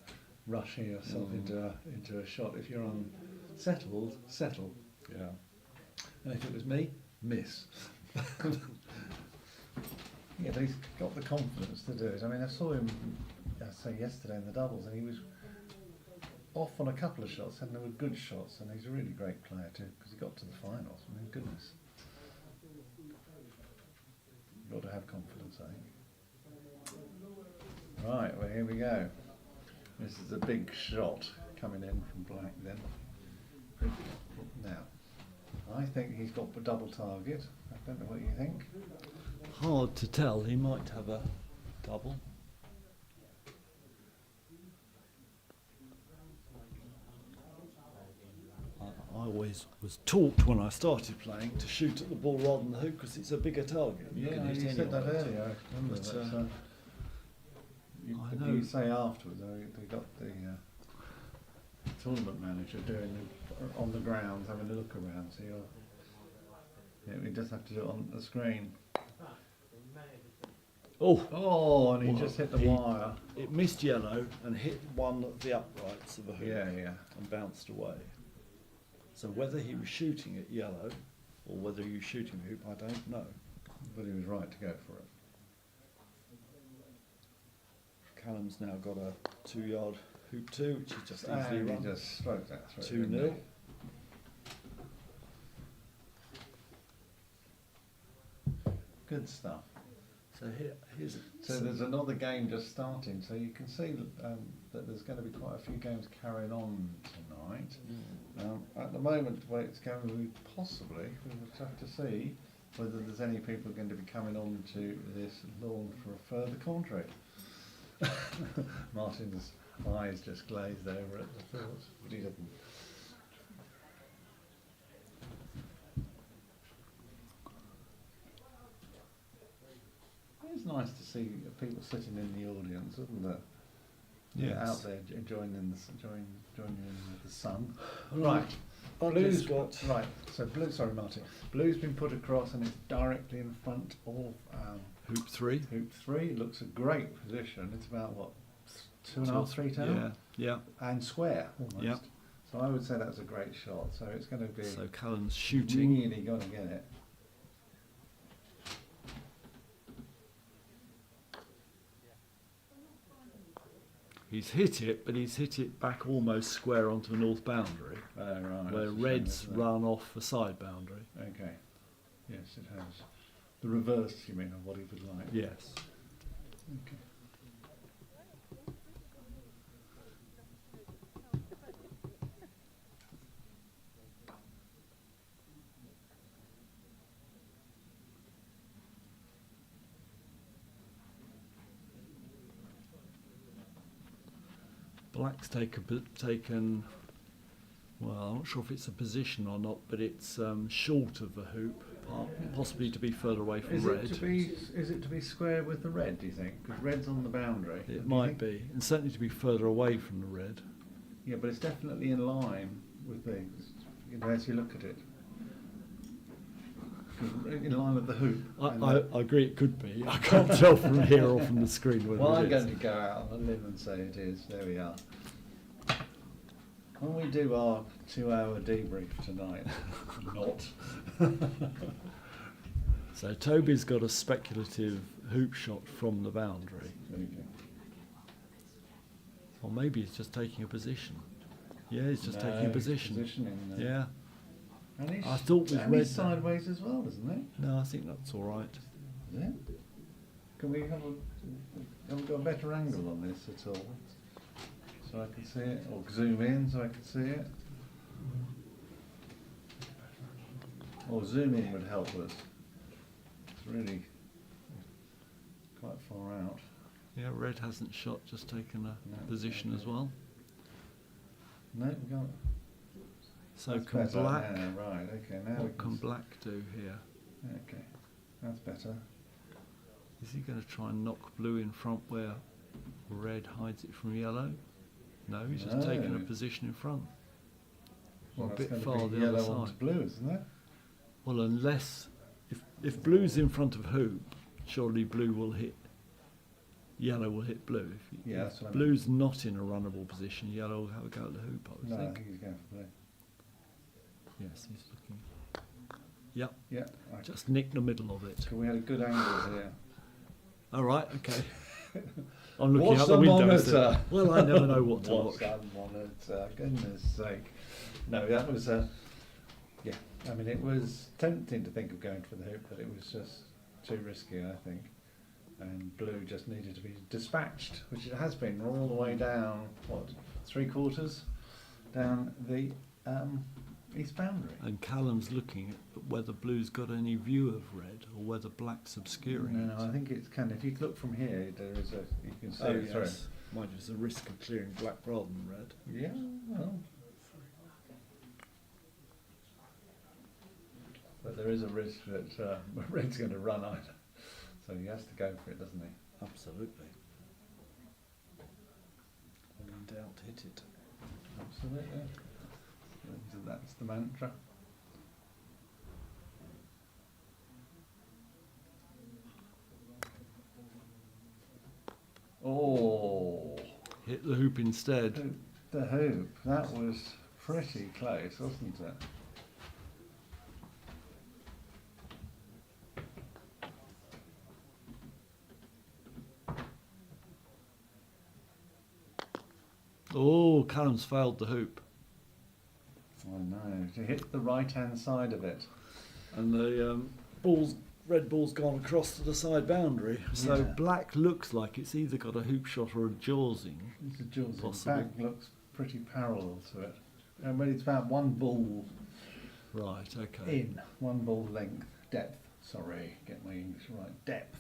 rushing yourself into a shot. If you're unsettled, settle. Yeah. And if it was me, miss. Yeah, but he's got the confidence to do it. I mean, I saw him, yesterday in the doubles, and he was off on a couple of shots, and they were good shots, and he's a really great player too, because he got to the finals. I mean, goodness. You've got to have confidence, I think. Right, well, here we go. This is a big shot coming in from black then. Now, I think he's got a double target. I don't know what you think. Hard to tell. He might have a double. I always was taught when I started playing to shoot at the ball rather than the hoop because it's a bigger target. You can hit you said that anywhere. earlier. I remember But, that. I What know. you say afterwards? They got the tournament manager doing on the grounds, having a look around. So we just have to do it on the screen. Oh, Oh, and he Well, just hit the he- wire. it missed yellow and hit one of the uprights of the hoop Yeah. and bounced away. So whether he was shooting at yellow or whether he was shooting the hoop, I don't know. But he was right to go for it. Callum's now got a 2-yard hoop 2, which is just easily And he run. just stroked that through. 2-0. didn't he? Good stuff. So here's So there's another game just starting, so you can see that there's going to be quite a few games carrying on tonight. At the moment, the way it's going, we possibly will have to see whether there's any people going to be coming on to this lawn for a further commentary. Martin's eyes just glazed over at the thought, but he didn't. It's nice to see people sitting in the audience, isn't it? Yes. Out there enjoying in the sun. Right. I've Blue's just got right. So blue. Sorry, Martin. Blue's been put across and it's directly in front of hoop 3. hoop 3. It looks a great position. It's about what 2.5, 3 Yeah, down, yeah. and square almost. Yeah. So I would say that's a great shot. So it's going to be So Callum's shooting. really going to get it. He's hit it, but he's hit it back almost square onto the north boundary, Right. where that's a shame, red's isn't it? run off the side boundary. Okay. Yes, it has. The reverse, you mean, of what he would like. Yes. Okay. Black's taken, well, I'm not sure if it's a position or not, but it's short of the hoop, possibly to be further away from Is red. it to be square with the red, do you think? Because red's on the boundary. Do you It might think? be, and certainly to be further away from the red. Yeah, but it's definitely in line with things, as you look at it. In line with the hoop. And I agree it could be. I can't tell from here or from the screen whether well, I'm it going is. to go out on a limb and say it is. There we are. When we do our 2-hour debrief tonight, not. So Toby's got a speculative hoop shot from the boundary. There you go. Or maybe he's just taking a position. Yeah, he's just taking a No, position. Positioning there. Yeah. And he's, I thought with and red. he's sideways as well, isn't he? No, I think that's all right. Is it? Can we have we got a better angle on this at all? So I can see it, or zoom in so I can see it? Or zooming would help us. It's really quite far out. Yeah, red hasn't shot, just taken a No, position okay. as well. No, we can't. So That's can better black? now, right, okay, now we What can black do here? Okay, that's better. Is he going to try and knock blue in front where red hides it from yellow? No, he's just taking a No. position in front. Or a that's bit gonna far be the other yellow onto side. blue, isn't it? Well, unless if blue's in front of hoop, surely blue will hit. Yellow will hit blue. Yeah, that's what I mean. Blue's not in a runnable position, yellow will have a go at the hoop, I would No, I think. think he's going for blue. Yes, he's looking. Yep, Yeah, I just nick the middle of it. so we had a good angle here. All right, okay. I'm looking Watch out the the windows. monitor. Well, I never know what to Watch watch. that monitor, goodness sake. No, that was, yeah, I mean, it was tempting to think of going for the hoop, but it was just too risky, I think. And blue just needed to be dispatched, which it has been all the way down, what, 3/4 down the east boundary. And Callum's looking at whether blue's got any view of red or whether black's obscuring No, it. I think it's kind of, if you look from here, there is a, you can see Oh, it through. yes. Mind you, there's a risk of clearing black rather than red. Yeah, well. But there is a risk that red's going to run either. So he has to go for it, doesn't he? Absolutely. When in doubt, hit it. Absolutely. So that's the mantra. Oh, Hit the hoop instead. the hoop. That was pretty close, wasn't it? Oh, Callum's failed the hoop. I know. To hit the right-hand side of it. And the red ball's gone across to the side boundary. So Yeah. black looks like it's either got a hoop shot or a jawsing. It's a jaws. The Possible. back looks pretty parallel to it. But it's about one ball Right, okay. in, one ball length, depth, sorry, get my English right, depth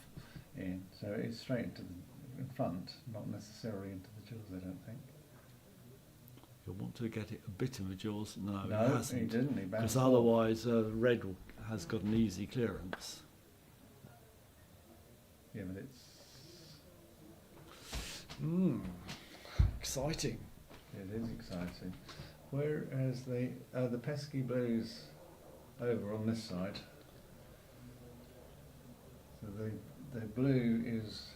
in. So it's straight into the in front, not necessarily into the jaws, I don't think. You'll want to get it a bit in the jaws. No, No, it he hasn't. didn't, he Because bounced off. otherwise red has got an easy clearance. Yeah, but it's, Exciting. it is exciting. Whereas the pesky blues over on this side. So the blue is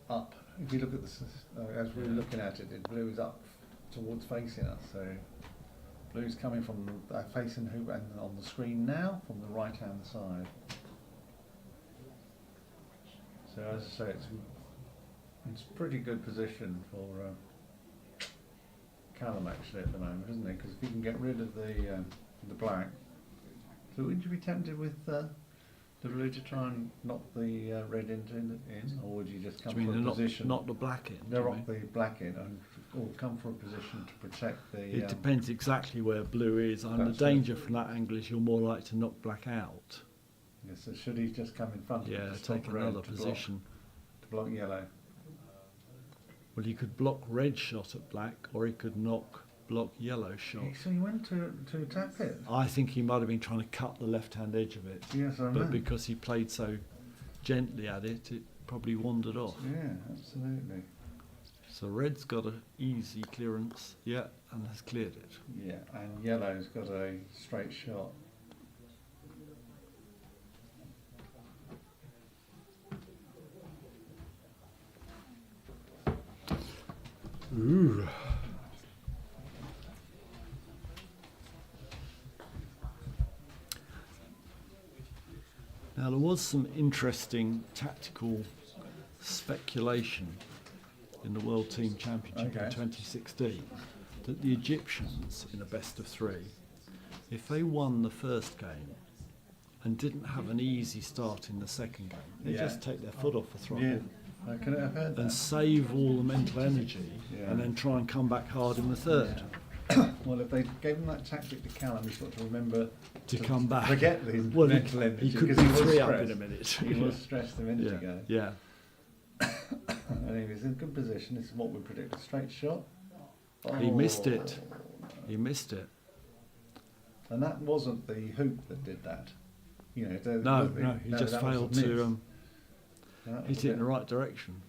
up. If you look at this, as we're looking at it, the blue is up towards facing us. So blue's coming from facing hoop and on the screen now from the right hand side. So as I say, it's pretty good position for Callum actually at the moment, isn't it? Because if you can get rid of the black, so would you be tempted with the blue to try and knock the red in, or would you just come Do you for mean a not, position? not the black in? do you Knock mean? the black in, or come for a position to protect the. It depends exactly where blue is. And the That's danger from that angle is you're more likely to knock black out. Yes, so should he just come in front? Yeah, to stop take red another to block- position. to block yellow. Well, he could block red shot at black, or he could block yellow shot. So he went to attack it. I think he might have been trying to cut the left-hand edge of it, Yes, I know. but because he played so gently at it, it probably wandered off. Yeah, absolutely. So red's got an easy clearance, yeah, and has cleared it. Yeah, and yellow's got a straight shot. Ooh. Now there was some interesting tactical speculation in the World Team Championship Okay. in 2016 that the Egyptians, in a best of three, if they won the first game and didn't have an easy start in the second game, they Yeah. just take their foot off the throttle Yeah, I can have heard and that. save all the mental energy Yeah. and then try and come back hard in the third Well, if they gave him that tactic to Callum, he's got to remember to come back. forget the Well, mental energy. he could be because was 3 up stressed. in a minute. He was stressed a minute yeah. ago. Yeah. And he was in a good position. This is what we predicted. Straight shot. He missed it. Oh. He missed it. And that wasn't the hoop that did that. You know, there- No, the- no, he that just was a failed miss. to And that was hit a it in bit- the right direction.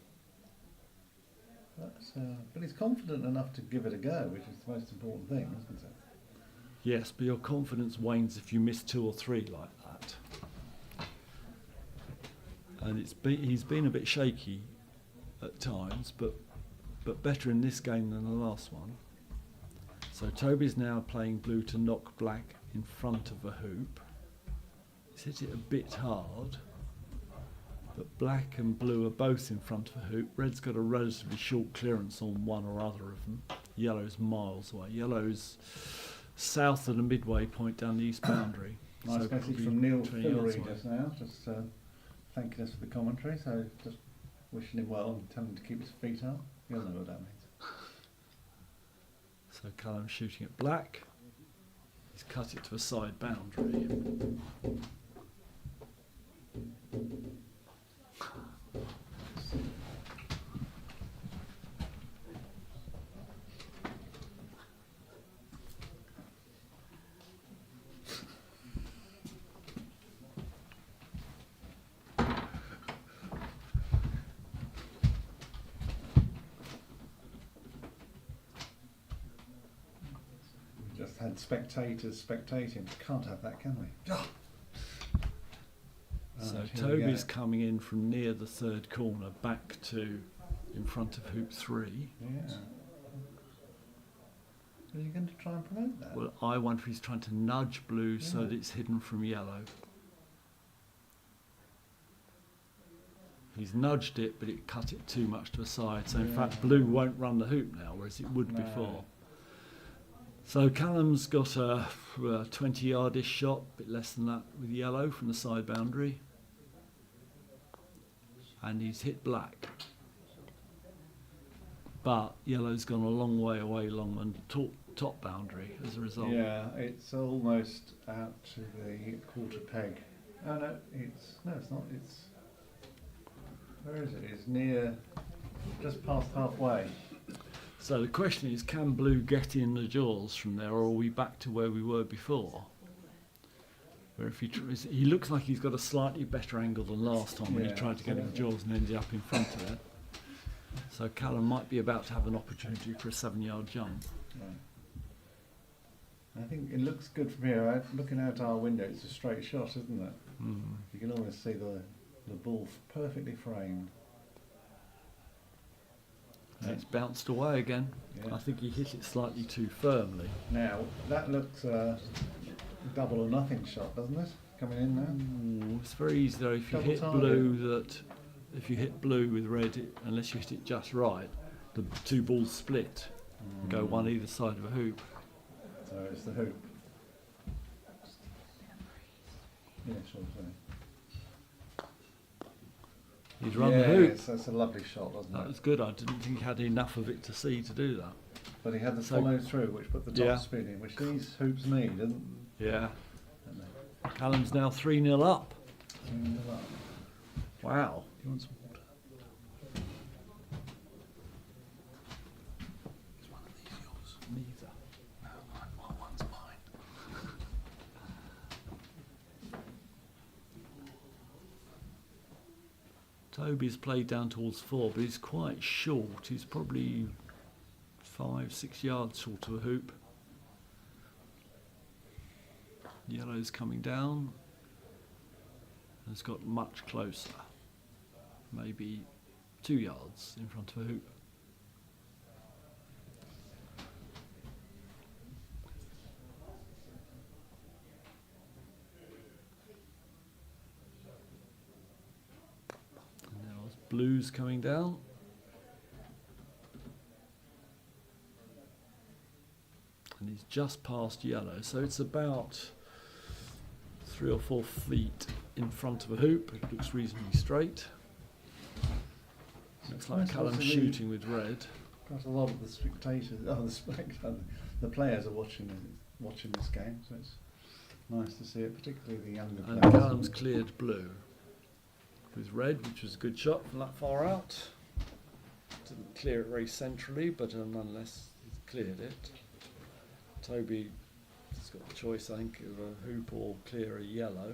but he's confident enough to give it a go, which is the most important thing, isn't it? Yes, but your confidence wanes if you miss 2 or 3 like that. And he's been a bit shaky at times, but better in this game than the last one. So Toby's now playing blue to knock black in front of a hoop. He's hit it a bit hard, but black and blue are both in front of a hoop. Red's got a relatively short clearance on one or other of them. Yellow's miles away. Yellow's south of the midway point down the east boundary. Nice So message probably from Neil 20 yards Fillery away. just now, just thanking us for the commentary. So just wishing him well and telling him to keep his feet up. You'll know what that means. So Callum's shooting at black. He's cut it to a side boundary. We just had spectators spectating. Can't have that, can we? So Right, here we Toby's go. coming in from near the third corner back to in front of hoop 3. Yeah. Are you going to try and promote that? Well, I wonder if he's trying to nudge blue so Yeah. that it's hidden from yellow. He's nudged it, but it cut it too much to the side. So in Yeah. fact, blue won't run the hoop now, whereas it would No. before. So Callum's got a 20-yardish shot, a bit less than that, with yellow from the side boundary. And he's hit black. But yellow's gone a long way away along the top boundary as a result. Yeah, it's almost out to the quarter peg. Oh no, it's not. It's where is it? It's near, just past halfway. So the question is, can blue get in the jaws from there, or are we back to where we were before? Where if he looks like he's got a slightly better angle than last time when he Yeah, tried to get in the absolutely. jaws and ended up in front of it. So Callum might be about to have an opportunity for a 7-yard jump. Right. I think it looks good from here. Looking out our window, it's a straight shot, isn't it? You can almost see the ball perfectly framed. And it's bounced away again. Yeah. I think he hit it slightly too firmly. Now that looks double or nothing shot, doesn't it? Coming in now. Ooh, it's very easy though. If you Double hit target. if you hit blue with red, unless you hit it just right, the two balls split and go one either side of a hoop. So it's the hoop. Yeah, sure. He's run the hoop. Yes, that's a lovely shot, wasn't That it? was good. I didn't think he had enough of it to see to do that. But he had the So- follow through, which put the top Yeah. spin in, which these hoops need, doesn't Yeah. they? Callum's now 3-0 up. Cleaned them up. Wow. You want some water? Is one of these yours? Neither. No, one's mine. Toby's played down towards 4, but he's quite short. He's probably 5-6 yards short of a hoop. Yellow's coming down. Has got much closer. Maybe 2 yards in front of a hoop. Blues coming down. And he's just past yellow, so it's about 3 or 4 feet in front of a hoop. It looks reasonably straight. Looks like Callum's shooting with red. Quite a lot of the spectators, the players are watching this game, so it's nice to see it, particularly the younger And players. Callum's cleared blue with red, which was a good shot from that far out. Didn't clear it very centrally, but nonetheless, he's cleared it. Toby has got the choice, I think, of a hoop or clear a yellow.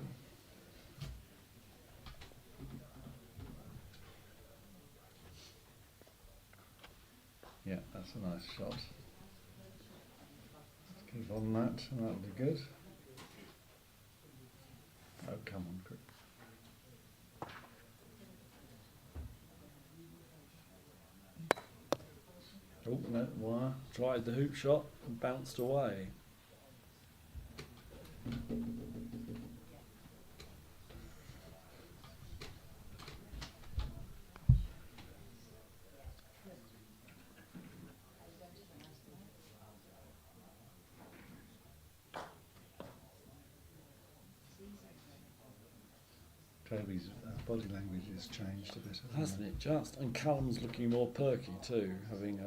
Yeah, that's a nice shot. Keep on that, and that'll be good. Oh, come on, quick. Oh, no, wire. Tried the hoop shot and bounced away. Toby's body language has changed a bit, Hasn't it just? And Callum's looking more perky too, having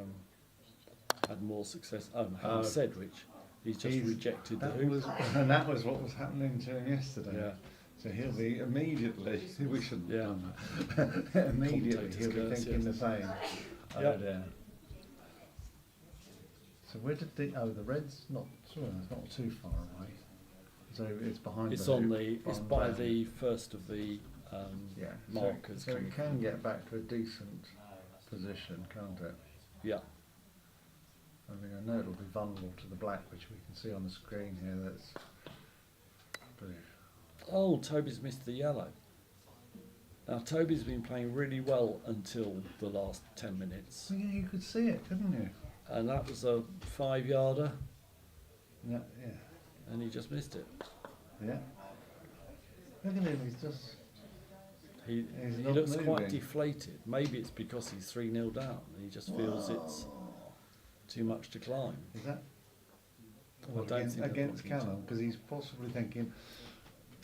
had more success. Having said which, he's just rejected the hoop. And that was what was happening to him yesterday. Yeah. So he'll be immediately, we shouldn't Yeah. have done that. Immediately he'll be Commentator's curse, thinking yes. the same. Oh Yep. dear. So where did the red's not, it's not too far away. So it's behind It's the on hoop, the. It's behind by that. the first of the Yeah, markers. so coming it can get back to a decent position, can't it? Yeah. I mean, I know it'll be vulnerable to the black, which we can see on the screen here. That's blue. Oh, Toby's missed the yellow. Now Toby's been playing really well until the last 10 minutes, Well, yeah, you could see it, couldn't you? and that was a 5-yarder, Yeah, and he just missed it. yeah. Look at him, he's just. He He's he not looks quite moving. deflated. Maybe it's because he's 3-0 down. And he just feels it's too much to climb. Is that Well, I don't think they're against looking to- Callum? Because he's possibly thinking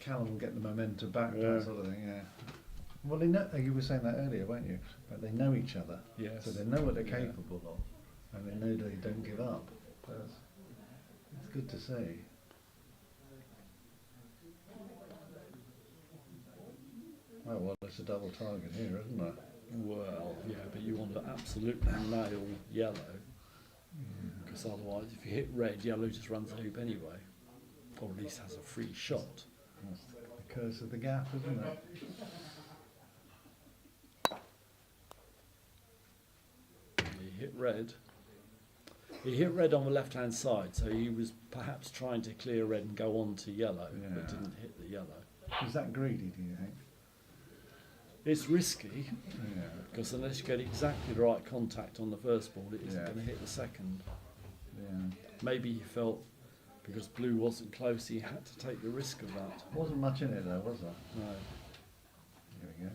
Callum will get the momentum back, Yeah. that sort of thing. Yeah. Well, they know. You were saying that earlier, weren't you? But they know each other, Yes. so they know what they're Yeah. capable of, and they know they don't give up. So it's good to see. Oh well, it's a double target here, isn't it? Well, yeah, but you want to absolutely nail yellow, because otherwise, if you hit red, yellow just runs the hoop anyway, or at least has a free shot. That's the curse of the gap, isn't it? He hit red. He hit red on the left-hand side, so he was perhaps trying to clear red and go on to yellow, Yeah. but didn't hit the yellow. Is that greedy? Do you think? It's risky, Yeah. because unless you get exactly the right contact on the first ball, it isn't Yeah. going to hit the second. Yeah. Maybe he felt, because blue wasn't close, he had to take the risk of that. Wasn't much in it though, was there? No. Here we go.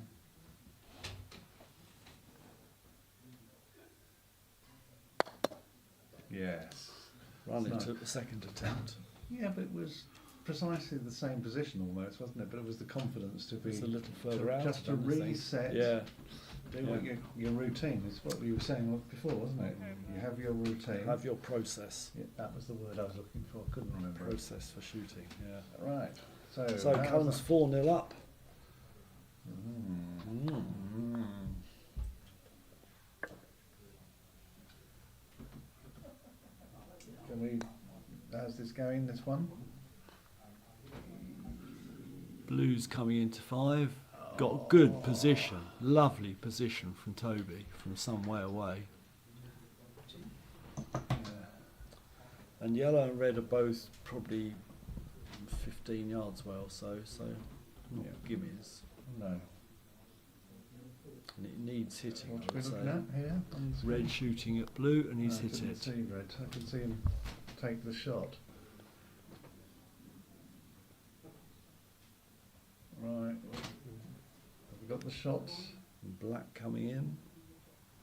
Yes. Run So- it at the second attempt. Yeah, but it was precisely the same position almost, wasn't it? But it was the confidence to be It's a little further out. just to I think. reset. Yeah. Do what your routine is what you were saying before, wasn't it? You have your routine. Have your process. Yeah, that was the word I was looking for. Couldn't remember. it. Process for shooting, yeah. Right. So. So how's Callum's that? 4-0 up. Mm. Mm. Mm. Can we? How's this going? This one? Blues coming into 5. Got good position. Lovely position from Toby from some way away. Yeah. And yellow and red are both probably 15 yards well, so not Yeah. gimmies. No. And it needs hitting, What I are we would looking say. at here? On the screen? Red shooting at blue, and he's I hit couldn't it. see red. I could see him take the shot. Right. Have we got the shots? And black coming in.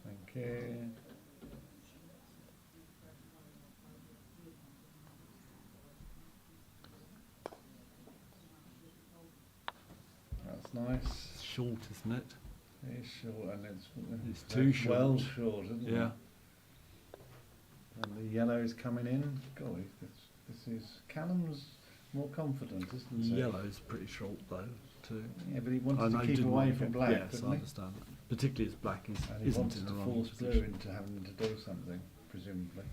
Thank you. That's nice. It's short, isn't it? It's short and It's too short. Well short, isn't it? Yeah. And the yellow's coming in. Golly, this is Callum's more confident, isn't he? Yellow's pretty short though, too. Yeah, but he I wanted know to he keep didn't away want from to- black, Yes, didn't I he? understand that. Particularly as black And he isn't wanted in a to running force blue position. into having to do something, presumably.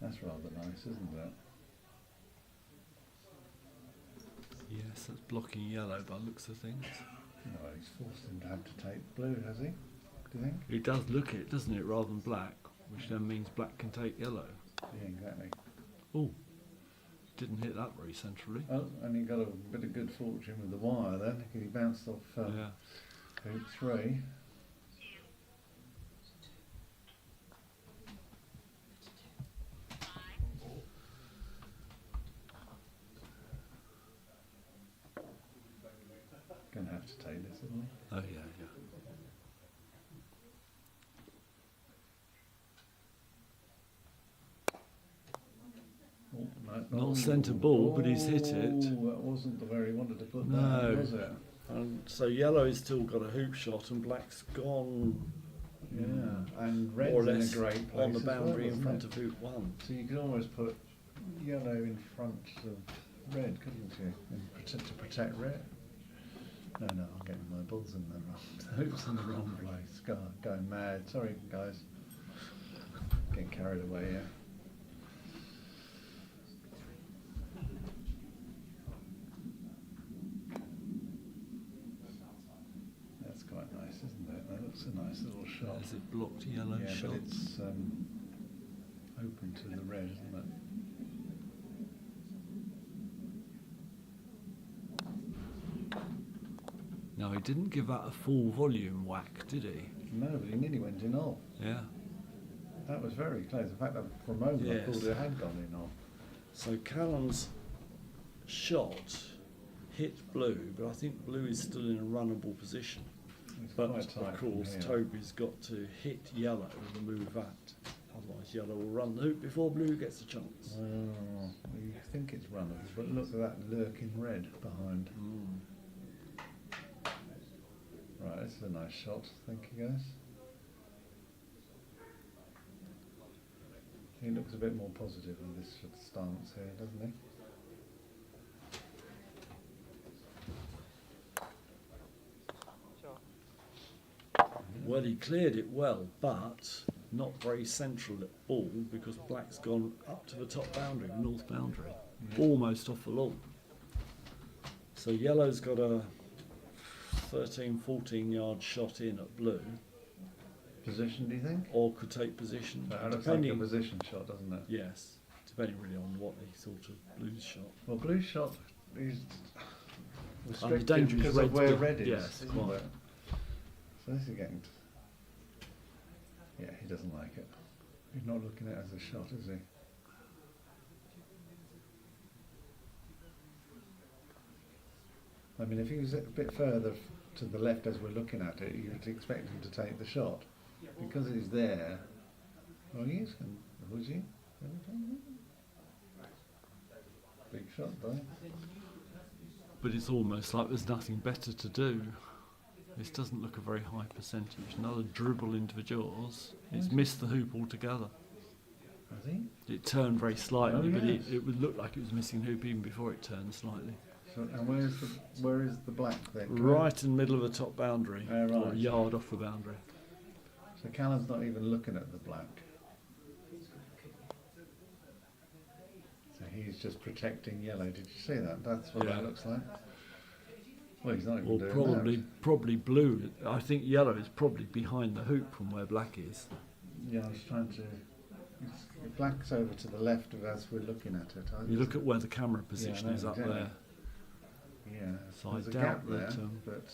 That's rather nice, isn't it? Yes, that's blocking yellow by the looks of things. Well, he's forced him to have to take blue, has he? Do you think? It does look it, doesn't it, rather than black, which then means black can take yellow. Yeah, exactly. Oh, didn't hit that very centrally. Oh, and he got a bit of good fortune with the wire then. He bounced off Yeah. hoop 3. Gonna have to take this, isn't he? Oh yeah, yeah. Oh, Not centre ball, but he's hit it. That wasn't the way he wanted to put that, No. was it? And so yellow's still got a hoop shot and black's gone Yeah, and more or red's less in a great place on the as well, boundary in isn't front it? of hoop 1. So you could almost put yellow in front of red, couldn't you? To protect red. No, I'm getting my balls in the wrong. Hoops in the wrong place. Going mad. Sorry, guys. Getting carried away here. That's quite nice, isn't it? That looks a nice little shot. Has it blocked yellow Yeah, shots? but it's open to the red, isn't it? No, he didn't give that a full volume whack, did he? No, but he nearly went in off. Yeah. That was very close. In fact, for a moment I Yes. thought it had gone in off. So Callum's shot hit blue, but I think blue is still in a runnable position. It's But quite tight of from course, here. Toby's got to hit yellow to move that. Otherwise, yellow will run the hoop before blue gets a chance. Well, you think it's runnable, but look at that lurking red behind. Mm. Right, this is a nice shot. Thank you, guys. He looks a bit more positive in this stance here, doesn't he? Well, he cleared it well, but not very central at all because black's gone up to the top boundary, the north boundary, almost off the lawn. So yellow's got a 13, 14 yard shot in at blue, Position, do you think? or could take position, That looks like a depending. position shot, doesn't it? Yes, depending really on what he thought of blue's shot. Well, blue shot is And the restricted danger is because red of where to- red is, yes, isn't quite. it? So this is getting... Yeah, he doesn't like it. He's not looking at it as a shot, is he? I mean, if he was a bit further to the left as we're looking at it, you'd expect him to take the shot. Because he's there... Oh, he is. Was he? Big shot, though. But it's almost like there's nothing better to do. This doesn't look a very high percentage. Another dribble into the jaws. It's missed the hoop altogether. Has he? It turned very slightly, Oh, but yes. it would look like it was missing hoop even before it turned slightly. So, and where is the black then? Right in the middle of the top boundary, Oh, right. or a yard off the boundary. So Callum's not even looking at the black. So he's just protecting yellow. Did you see that? That's what Yeah. that looks like. Well, he's not even Or doing probably blue. I think yellow is probably behind the hoop from where black is. that. Yeah, I was trying to... Black's over to the left of as we're looking at it. You look at where the camera position no, is up exactly. there. Yeah, So there's I a doubt gap there, that, but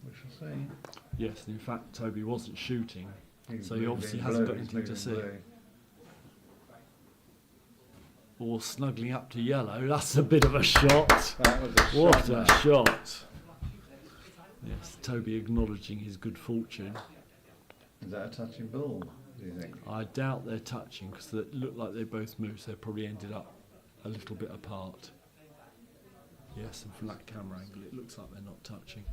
we shall see. yes, in fact, Toby wasn't shooting, He's so he moving obviously blue, hasn't got he's anything to moving see. blue. Or snuggling up to yellow. That's a bit of a shot. That was a What shot. a man. shot! Yes, Toby acknowledging his good fortune. Is that a touching ball, do you think? I doubt they're touching because they look like they both moved, so they probably ended up a little bit apart. Yes, and from that camera angle it looks like they're not touching.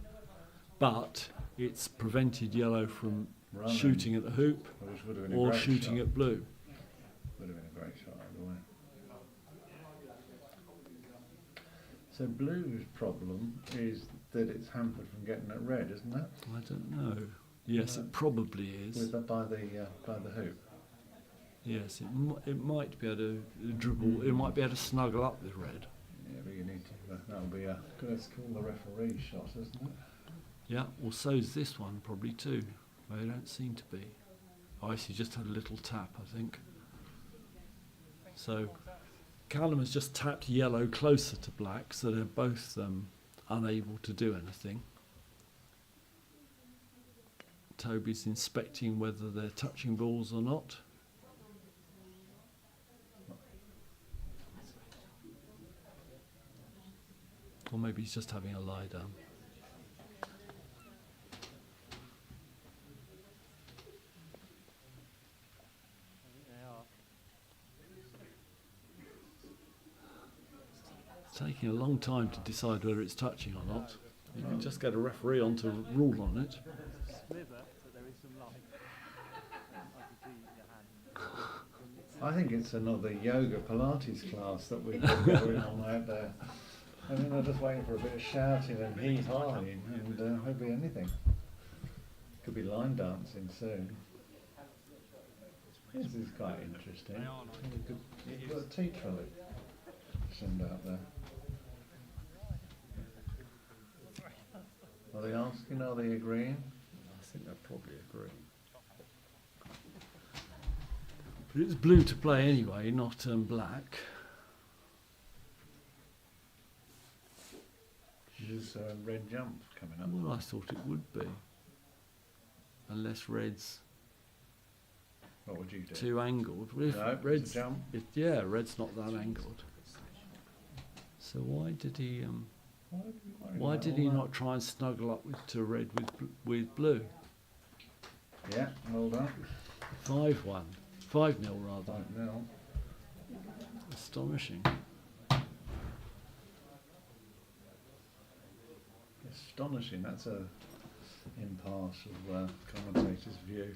But it's prevented yellow from Running. shooting at the hoop Which would have been a or great shooting shot. at blue. Would have been a great shot either way. So blue's problem is that it's hampered from getting at red, isn't it? I don't know. Yes, it probably is. With the, by the hoop. Yes, it might be able to dribble. It might be able to snuggle up with red. Yeah, but you need to. That'll be a. Let's call the referee shot, isn't it? Yeah, well, so's this one probably too. They don't seem to be. Oh, he just had a little tap, I think. So Callum has just tapped yellow closer to black, so they're both unable to do anything. Toby's inspecting whether they're touching balls or not. Or maybe he's just having a lie down. It's taking a long time to decide whether it's touching or not. You can just get a referee on to rule on it. I think it's another yoga Pilates class that we've got going on out there. I mean, they're just waiting for a bit of shouting and hee-hawing and hopefully anything. Could be line dancing soon. This is quite interesting. You've got a tea trolley. Send out there. Are they asking? Are they agreeing? I think they'll probably agree. But it's blue to play anyway, not black. There's a red jump coming up. Well, I thought it would be. Unless red's What would you do? too angled. Well, if No, it's a red's, jump. yeah, red's not that angled. So why did he? Why did he not try and snuggle up to red with blue? Yeah, well done. 5-1, 5-0 rather. 5-0. Astonishing. Astonishing. That's a impartial commentator's view.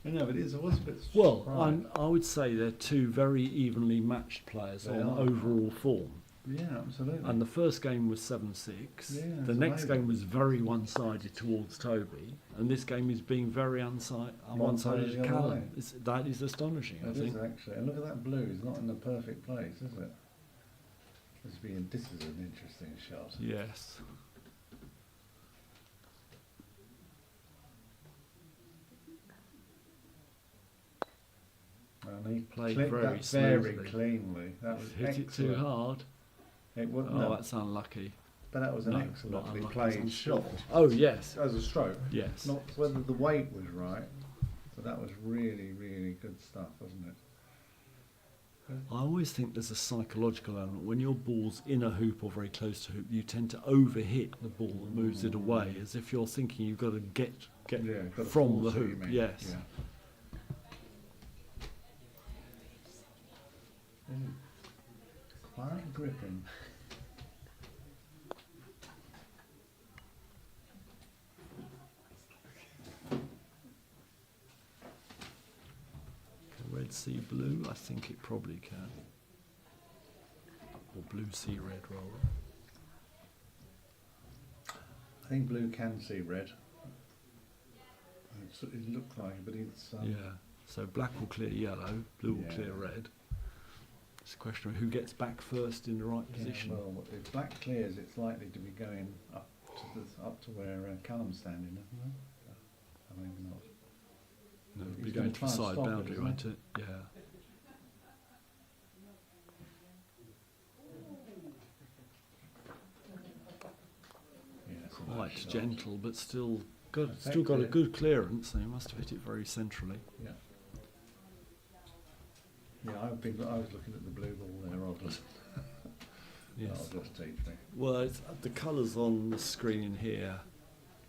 No, but it was a bit. Well, surprised. I would say they're two very evenly matched players They on are. overall form. Yeah, absolutely. And the first game was 7-6. Yeah, The it's next amazing. game was very one-sided towards Toby, and this game is being very one-sided One-sided to the other Callum. way. That is astonishing, I It think. is actually. And look at that blue. It's not in the perfect place, is it? This is an interesting shot. Yes. And he Played clipped very that very smoothly. cleanly. That was Hit it excellent. too hard. It wouldn't Oh, have. that's unlucky. But that was an No, excellently not unlucky, played it's shot. Oh, yes. As a stroke. Yes. Not whether the weight was right, but that was really, really good stuff, wasn't it? I always think there's a psychological element. When your ball's in a hoop or very close to hoop, you tend to overhit the ball that moves it away, as if you're thinking you've got to get Yeah, got to from the force it, you hoop. mean. Yes. Yeah. Quite gripping. Can red see blue? I think it probably can. Or blue see red, rather. I think blue can see red. It looked like it, but it's... Yeah. So black will clear yellow, blue will Yeah. clear red. It's a question of who gets back first in the right Yeah, position. well, if black clears, it's likely to be going up to where Callum's standing, isn't it? Maybe not. No, it'll be He's going gonna to the try and side stop it, boundary, isn't won't he? it? Yeah. light, shot. gentle, but still got a Effective. good clearance. So he must have hit it very centrally. Yeah. Yeah, I was looking at the blue ball there, oddly. Yes. That'll just teach me. Well, the colours on the screen here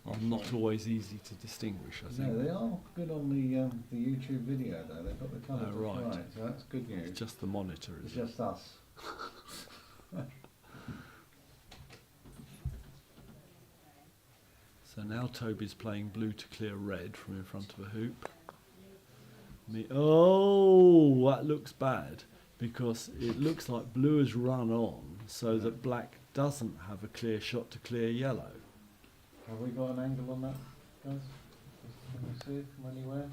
are not always easy to distinguish, I think. No, they are good on the YouTube video though. They've got the colours Oh, right. right, so that's good news. It's just the monitor, It's is it? just us. So now Toby's playing blue to clear red from in front of a hoop. Oh, that looks bad because it looks like blue has run on so that black doesn't have a clear shot to clear yellow. Have we got an angle on that, guys? Can we see it from anywhere?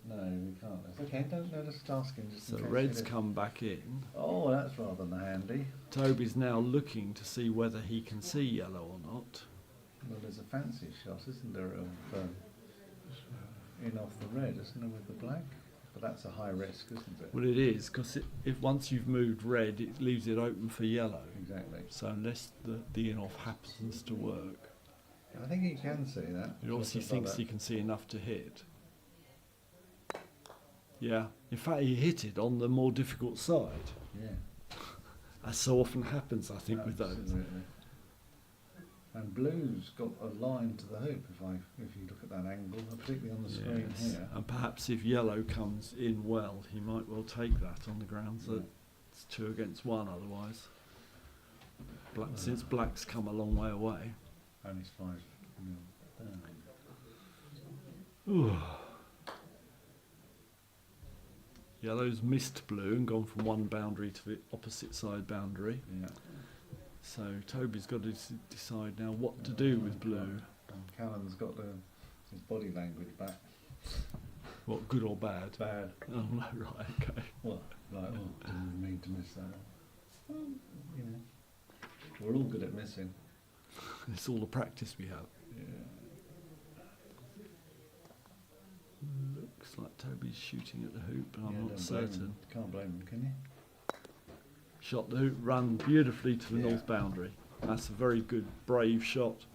No, we can't. It's okay, no, just asking. Just in So case red's it is. come back in. Oh, that's rather handy. Toby's now looking to see whether he can see yellow or not. Well, there's a fancy shot, isn't there, of in off the red, isn't there, with the black? But that's a high risk, isn't it? Well, it is, because if once you've moved red, it leaves it open for yellow. Exactly. So unless the in-off happens to work, I think he can see that. he obviously Just above thinks it. he can see enough to hit. Yeah, in fact, he hit it on the more difficult side. Yeah. As so often happens, I think, with those. Absolutely. And blue's got a line to the hoop if you look at that angle, particularly on the screen Yes. here. And perhaps if yellow comes in well, he might well take that on the grounds that it's 2 against 1 otherwise. Since black's come a long way away. Only 5 down. Ooh. Yellow's missed blue and gone from one boundary to the opposite side boundary. Yeah. So Toby's got to decide now what to do with blue. And Callum's got his body language back. What, good or bad? Bad. Oh no, right, okay. What? Like, oh, didn't mean to miss that. Well, you know, we're all good at missing. It's all the practice we have. Yeah. Looks like Toby's shooting at the hoop, but I'm Yeah, not don't blame certain. him. Can't blame him, can you? Shot the hoop, run beautifully to the Yeah. north boundary. That's a very good, brave shot.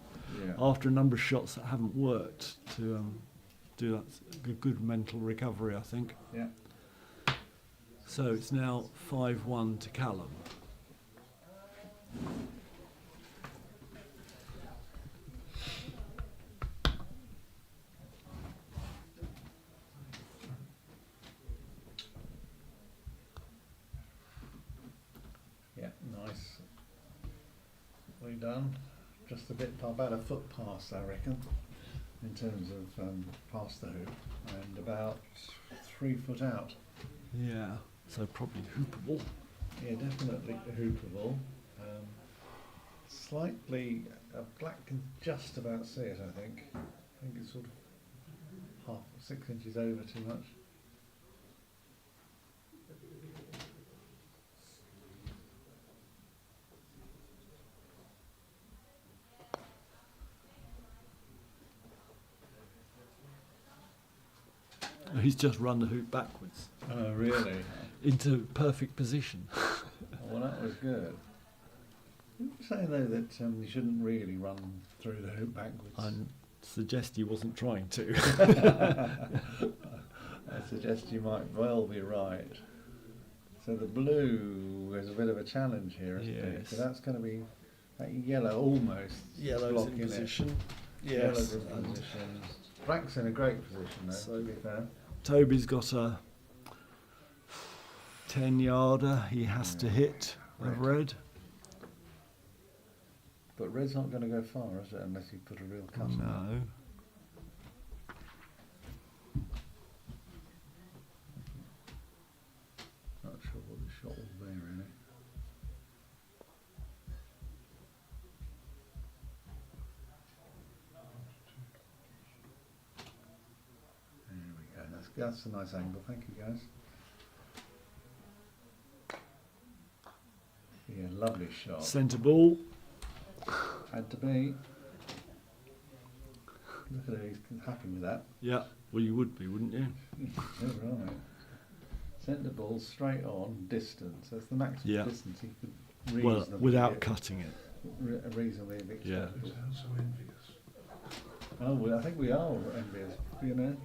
Yeah. After a number of shots that haven't worked, to do that, a good mental recovery, I think. Yeah. So it's now 5-1 to Callum. Yeah, nice. Well done. Just a bit about a foot past, I reckon, in terms of past the hoop, and about 3 foot out. Yeah. So probably hoopable. Yeah, definitely hoopable. Slightly, black can just about see it, I think. I think it's sort of 6 inches over too much. He's just run the hoop backwards Oh, really? into perfect position. Well, that was good. You were saying though that you shouldn't really run through the hoop backwards. I suggest he wasn't trying to. I suggest you might well be right. So the blue is a bit of a challenge here, isn't it? Yes. So that's going to be that yellow almost Yellow's blocking in it. position. Yellow's Yes. in position. Black's in a great position though, So- to be fair. Toby's got a 10-yarder he has to hit of red. But red's not going to go far, is it, unless you put a real cut on it? No. Not sure what the shot will be, really. There we go. That's a nice angle. Thank you, guys. Yeah, lovely shot. Centre ball. Had to be. Look at it. He's happy with that. Yeah. Well, you would be, wouldn't you? Yeah, right. Sent the ball straight on, distance. That's the maximum Yeah. distance he could Well, reasonably without hit. cutting it. reasonably expected. Yeah. You sound so envious. Oh, well, I think we are envious, you know.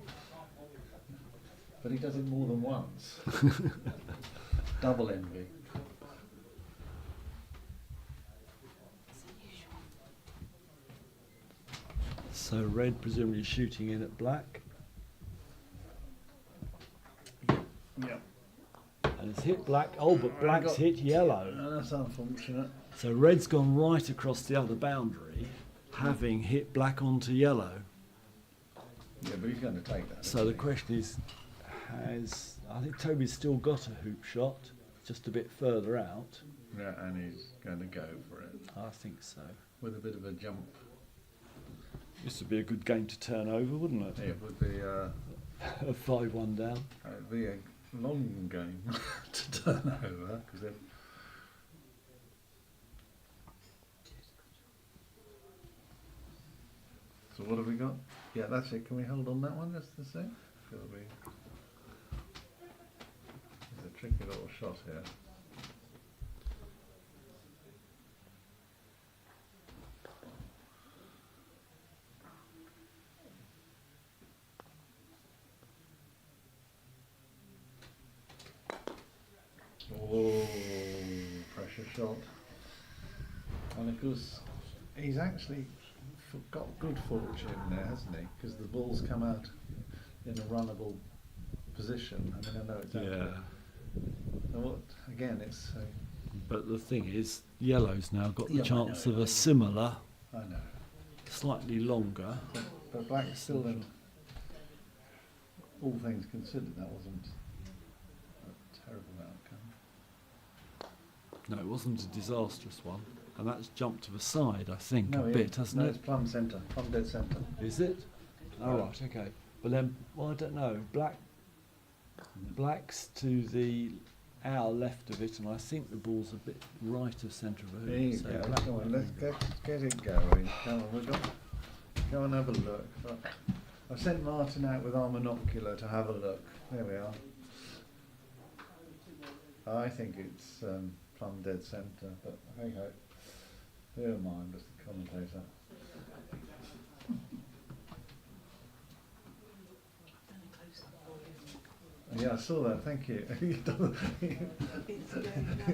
But he does it more than once. Double envy. So red presumably shooting in at black, Yeah. and it's hit black. Oh, but black's hit yellow. That's unfortunate. So red's gone right across the other boundary, having hit black onto yellow. Yeah, but he's going to take that. So isn't the he? question is, I think Toby's still got a hoop shot, just a bit further out. Yeah, and he's going to go for it I think so. with a bit of a jump. This would be a good game to turn over, wouldn't it? It would be A 5-1 down. it'd be a long game to turn over because So what have we got? Yeah, that's it. Can we hold on that one just a sec? There's a tricky little shot here. Oh, pressure shot. And of course, he's actually got good fortune there, hasn't he? Because the ball's come out in a runnable position. I mean, I know it's out Yeah. there. So what, again, it's... But the thing is, yellow's now got the Yeah, I chance know, of I a know. similar, I know. slightly longer. But black still, in all things considered, that wasn't a terrible outcome. No, it wasn't a disastrous one. And that's jumped to the side, I think, No, a yeah. bit, hasn't No, it? it's plumb centre, plumb dead centre. Is it? Oh, right, okay. But then, well, I don't know. Black's to the our left of it, and I think the ball's a bit right of centre of the There hoop. you so go. black Come on, might let's be- get it going. Come on, we've got. Go and have a look. I've sent Martin out with our monocular to have a look. There we are. I think it's plumb dead centre, but hey ho. Who am I? I'm just a commentator. Yeah, I saw that. Thank you.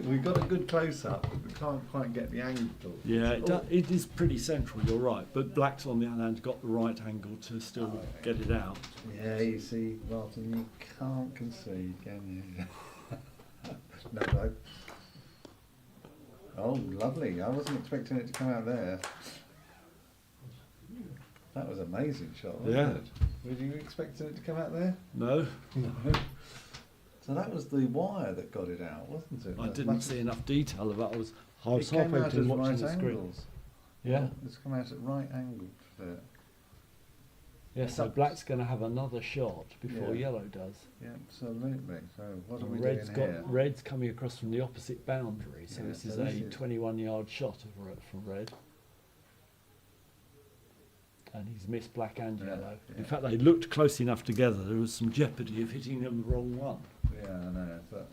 We've got a good close-up, but we can't quite get the angle. Yeah, it is pretty central, you're right. But black's on the other hand got the right angle to still get it out. Yeah, you see, Martin, you can't concede, can you? No, oh, lovely. I wasn't expecting it to come out there. That was an amazing shot, wasn't Yeah. it? Were you expecting it to come out there? No, No. So that was the wire that got it out, wasn't it? I That didn't must- see enough detail of that. I was It came half out open as watching right the screen. angles. Yeah, It's come out at right angles there. yeah. So black's going to have another shot before Yeah. yellow does. Yeah, absolutely. So what are And we red's doing here? red's coming across from the opposite boundary, so Yeah, this so is this a is- 21-yard shot from red. And he's missed black and Yeah, yellow. yeah. In fact, they looked close enough together. There was some jeopardy of hitting them the wrong one. Yeah, I know, but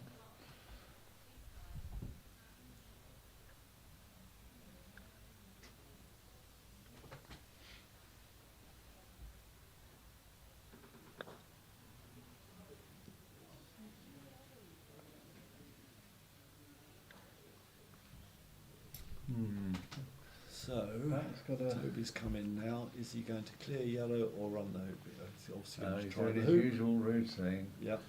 So, that's got a. Toby's come in now. Is he going to clear yellow or run the hoop? He's obviously going to He's try doing the his hoop. usual routine. Yep.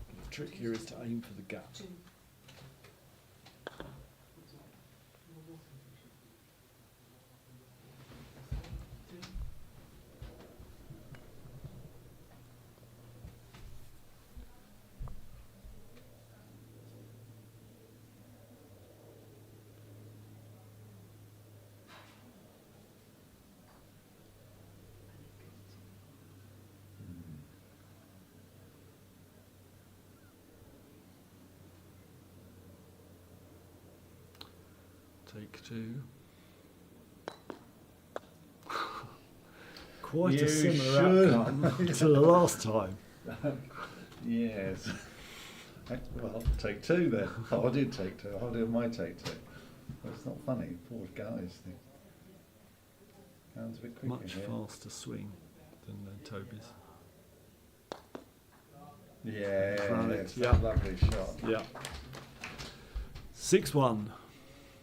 The trick here is to aim for the gap. Take two. Quite You a similar should. outcome to the last time. Yes. Well, take two then. Oh, I did take two. I'll do my take two. But it's not funny. Poor guys think. Sounds a bit quicker Much here. faster swing than Toby's. Yeah, Right, it's yeah. a lovely shot. Yeah. 6-1.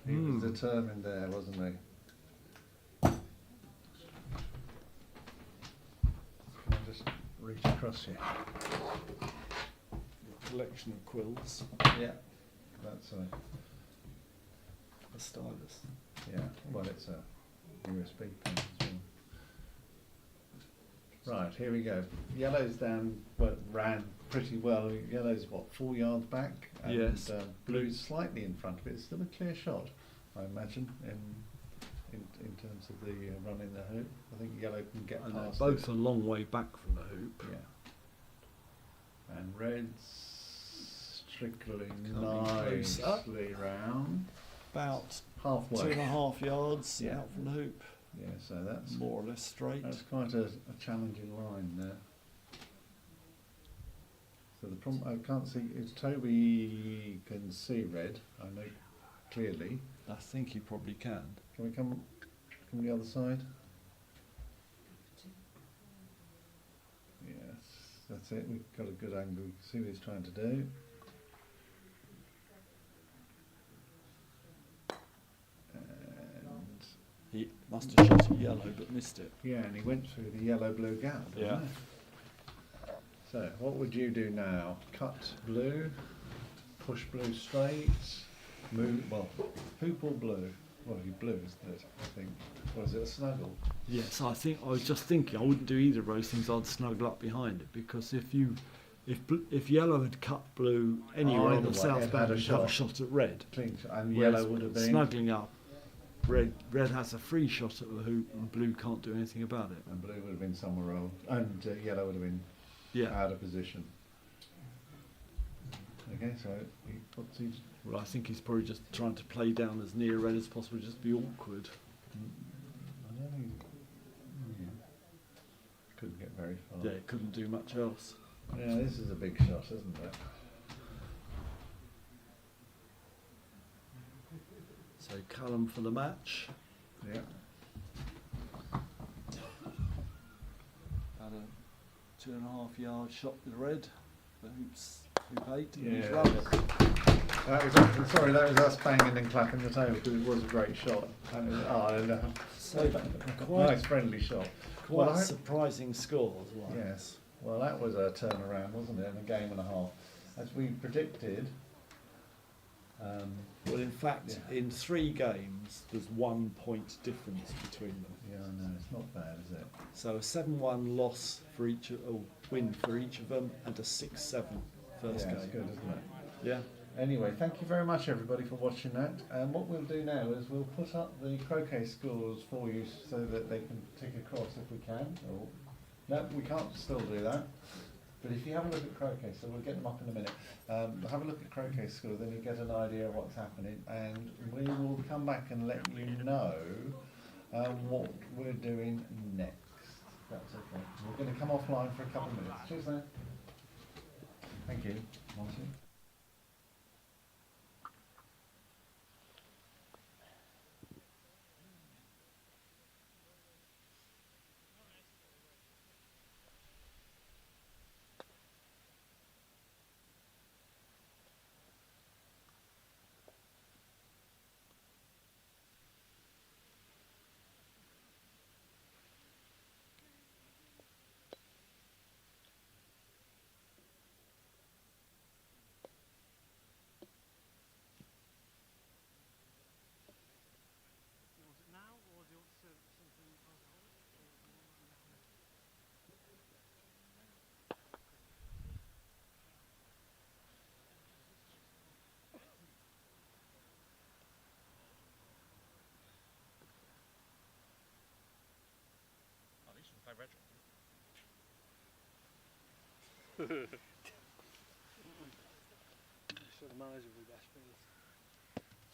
He was determined there, wasn't he? Can I just reach across here? Collection of quills. Yeah, that's a stylus. yeah. Well, it's a USB pen as well. Right, here we go. Yellow's down, well, ran pretty well. Yellow's what, 4 yards back? And, Yes. Blue's slightly in front of it. It's still a clear shot, I imagine, in terms of the running the hoop. I think Yellow can get And they're past both it. a long way back from the hoop. Yeah. And Red's trickling Coming closer. nicely round. About Halfway. 2.5 yards Yeah. out from the hoop. Yeah, so that's More or less straight. quite a challenging line there. So the problem I can't see is Toby can see Red. I know clearly. I think he probably can. Can we come from the other side? Yes, that's it. We've got a good angle. We can see what he's trying to do. And He must have shot at yellow but missed it. yeah, and he went through the yellow-blue gap. Didn't Yeah. he? So what would you do now? Cut blue, push blue straight, move. Well, hoop or blue? Well, you blue, isn't it? I think. Or is it a snuggle? Yes, I was just thinking I wouldn't do either of those things. I'd snuggle up behind it because if yellow had cut blue anywhere on Either the way, south it had bound, a you'd have a shot. shot at red. Clean, and Whereas yellow would have been. snuggling up. Red has a free shot at the hoop, and blue can't do anything about it. And blue would have been somewhere else, and yellow would have been Yeah. out of position. Okay, so he puts his. Well, I think he's probably just trying to play down as near red as possible, just be awkward. I don't think. Yeah. Couldn't get very far. Yeah, it couldn't do much else. Yeah, this is a big shot, isn't it? So Callum for the match. Yeah. Had a 2.5 yard shot with red. The hoop 8, and he's Yeah. run it. That was us banging and clapping the table because it was a great shot. And So quite, nice friendly shot. quite Well, surprising score as well. Yes. Well, that was a turnaround, wasn't it? In a game and a half, as we predicted. Well, in fact, Yeah. in 3 games, there's 1 point difference between them. Yeah, I know. It's not bad, is it? So a 7-1 loss for each, or win for each of them, and a 6-7 first Yeah, game. it's good, isn't it? Yeah. Anyway, thank you very much, everybody, for watching that. And what we'll do now is we'll put up the croquet scores for you so that they can tick across if we can. Or, no, we can't still do that. But if you have a look at croquet, so we'll get them up in a minute. Have a look at croquet score, then you get an idea of what's happening, and we will come back and let you know what we're doing next. That's okay. We're going to come offline for a couple of minutes. Cheers, then. Thank you, Monty. So the manager will be best pleased.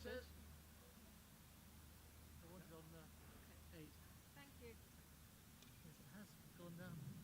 says. I want it on 8. Thank you. Yes, it has gone down.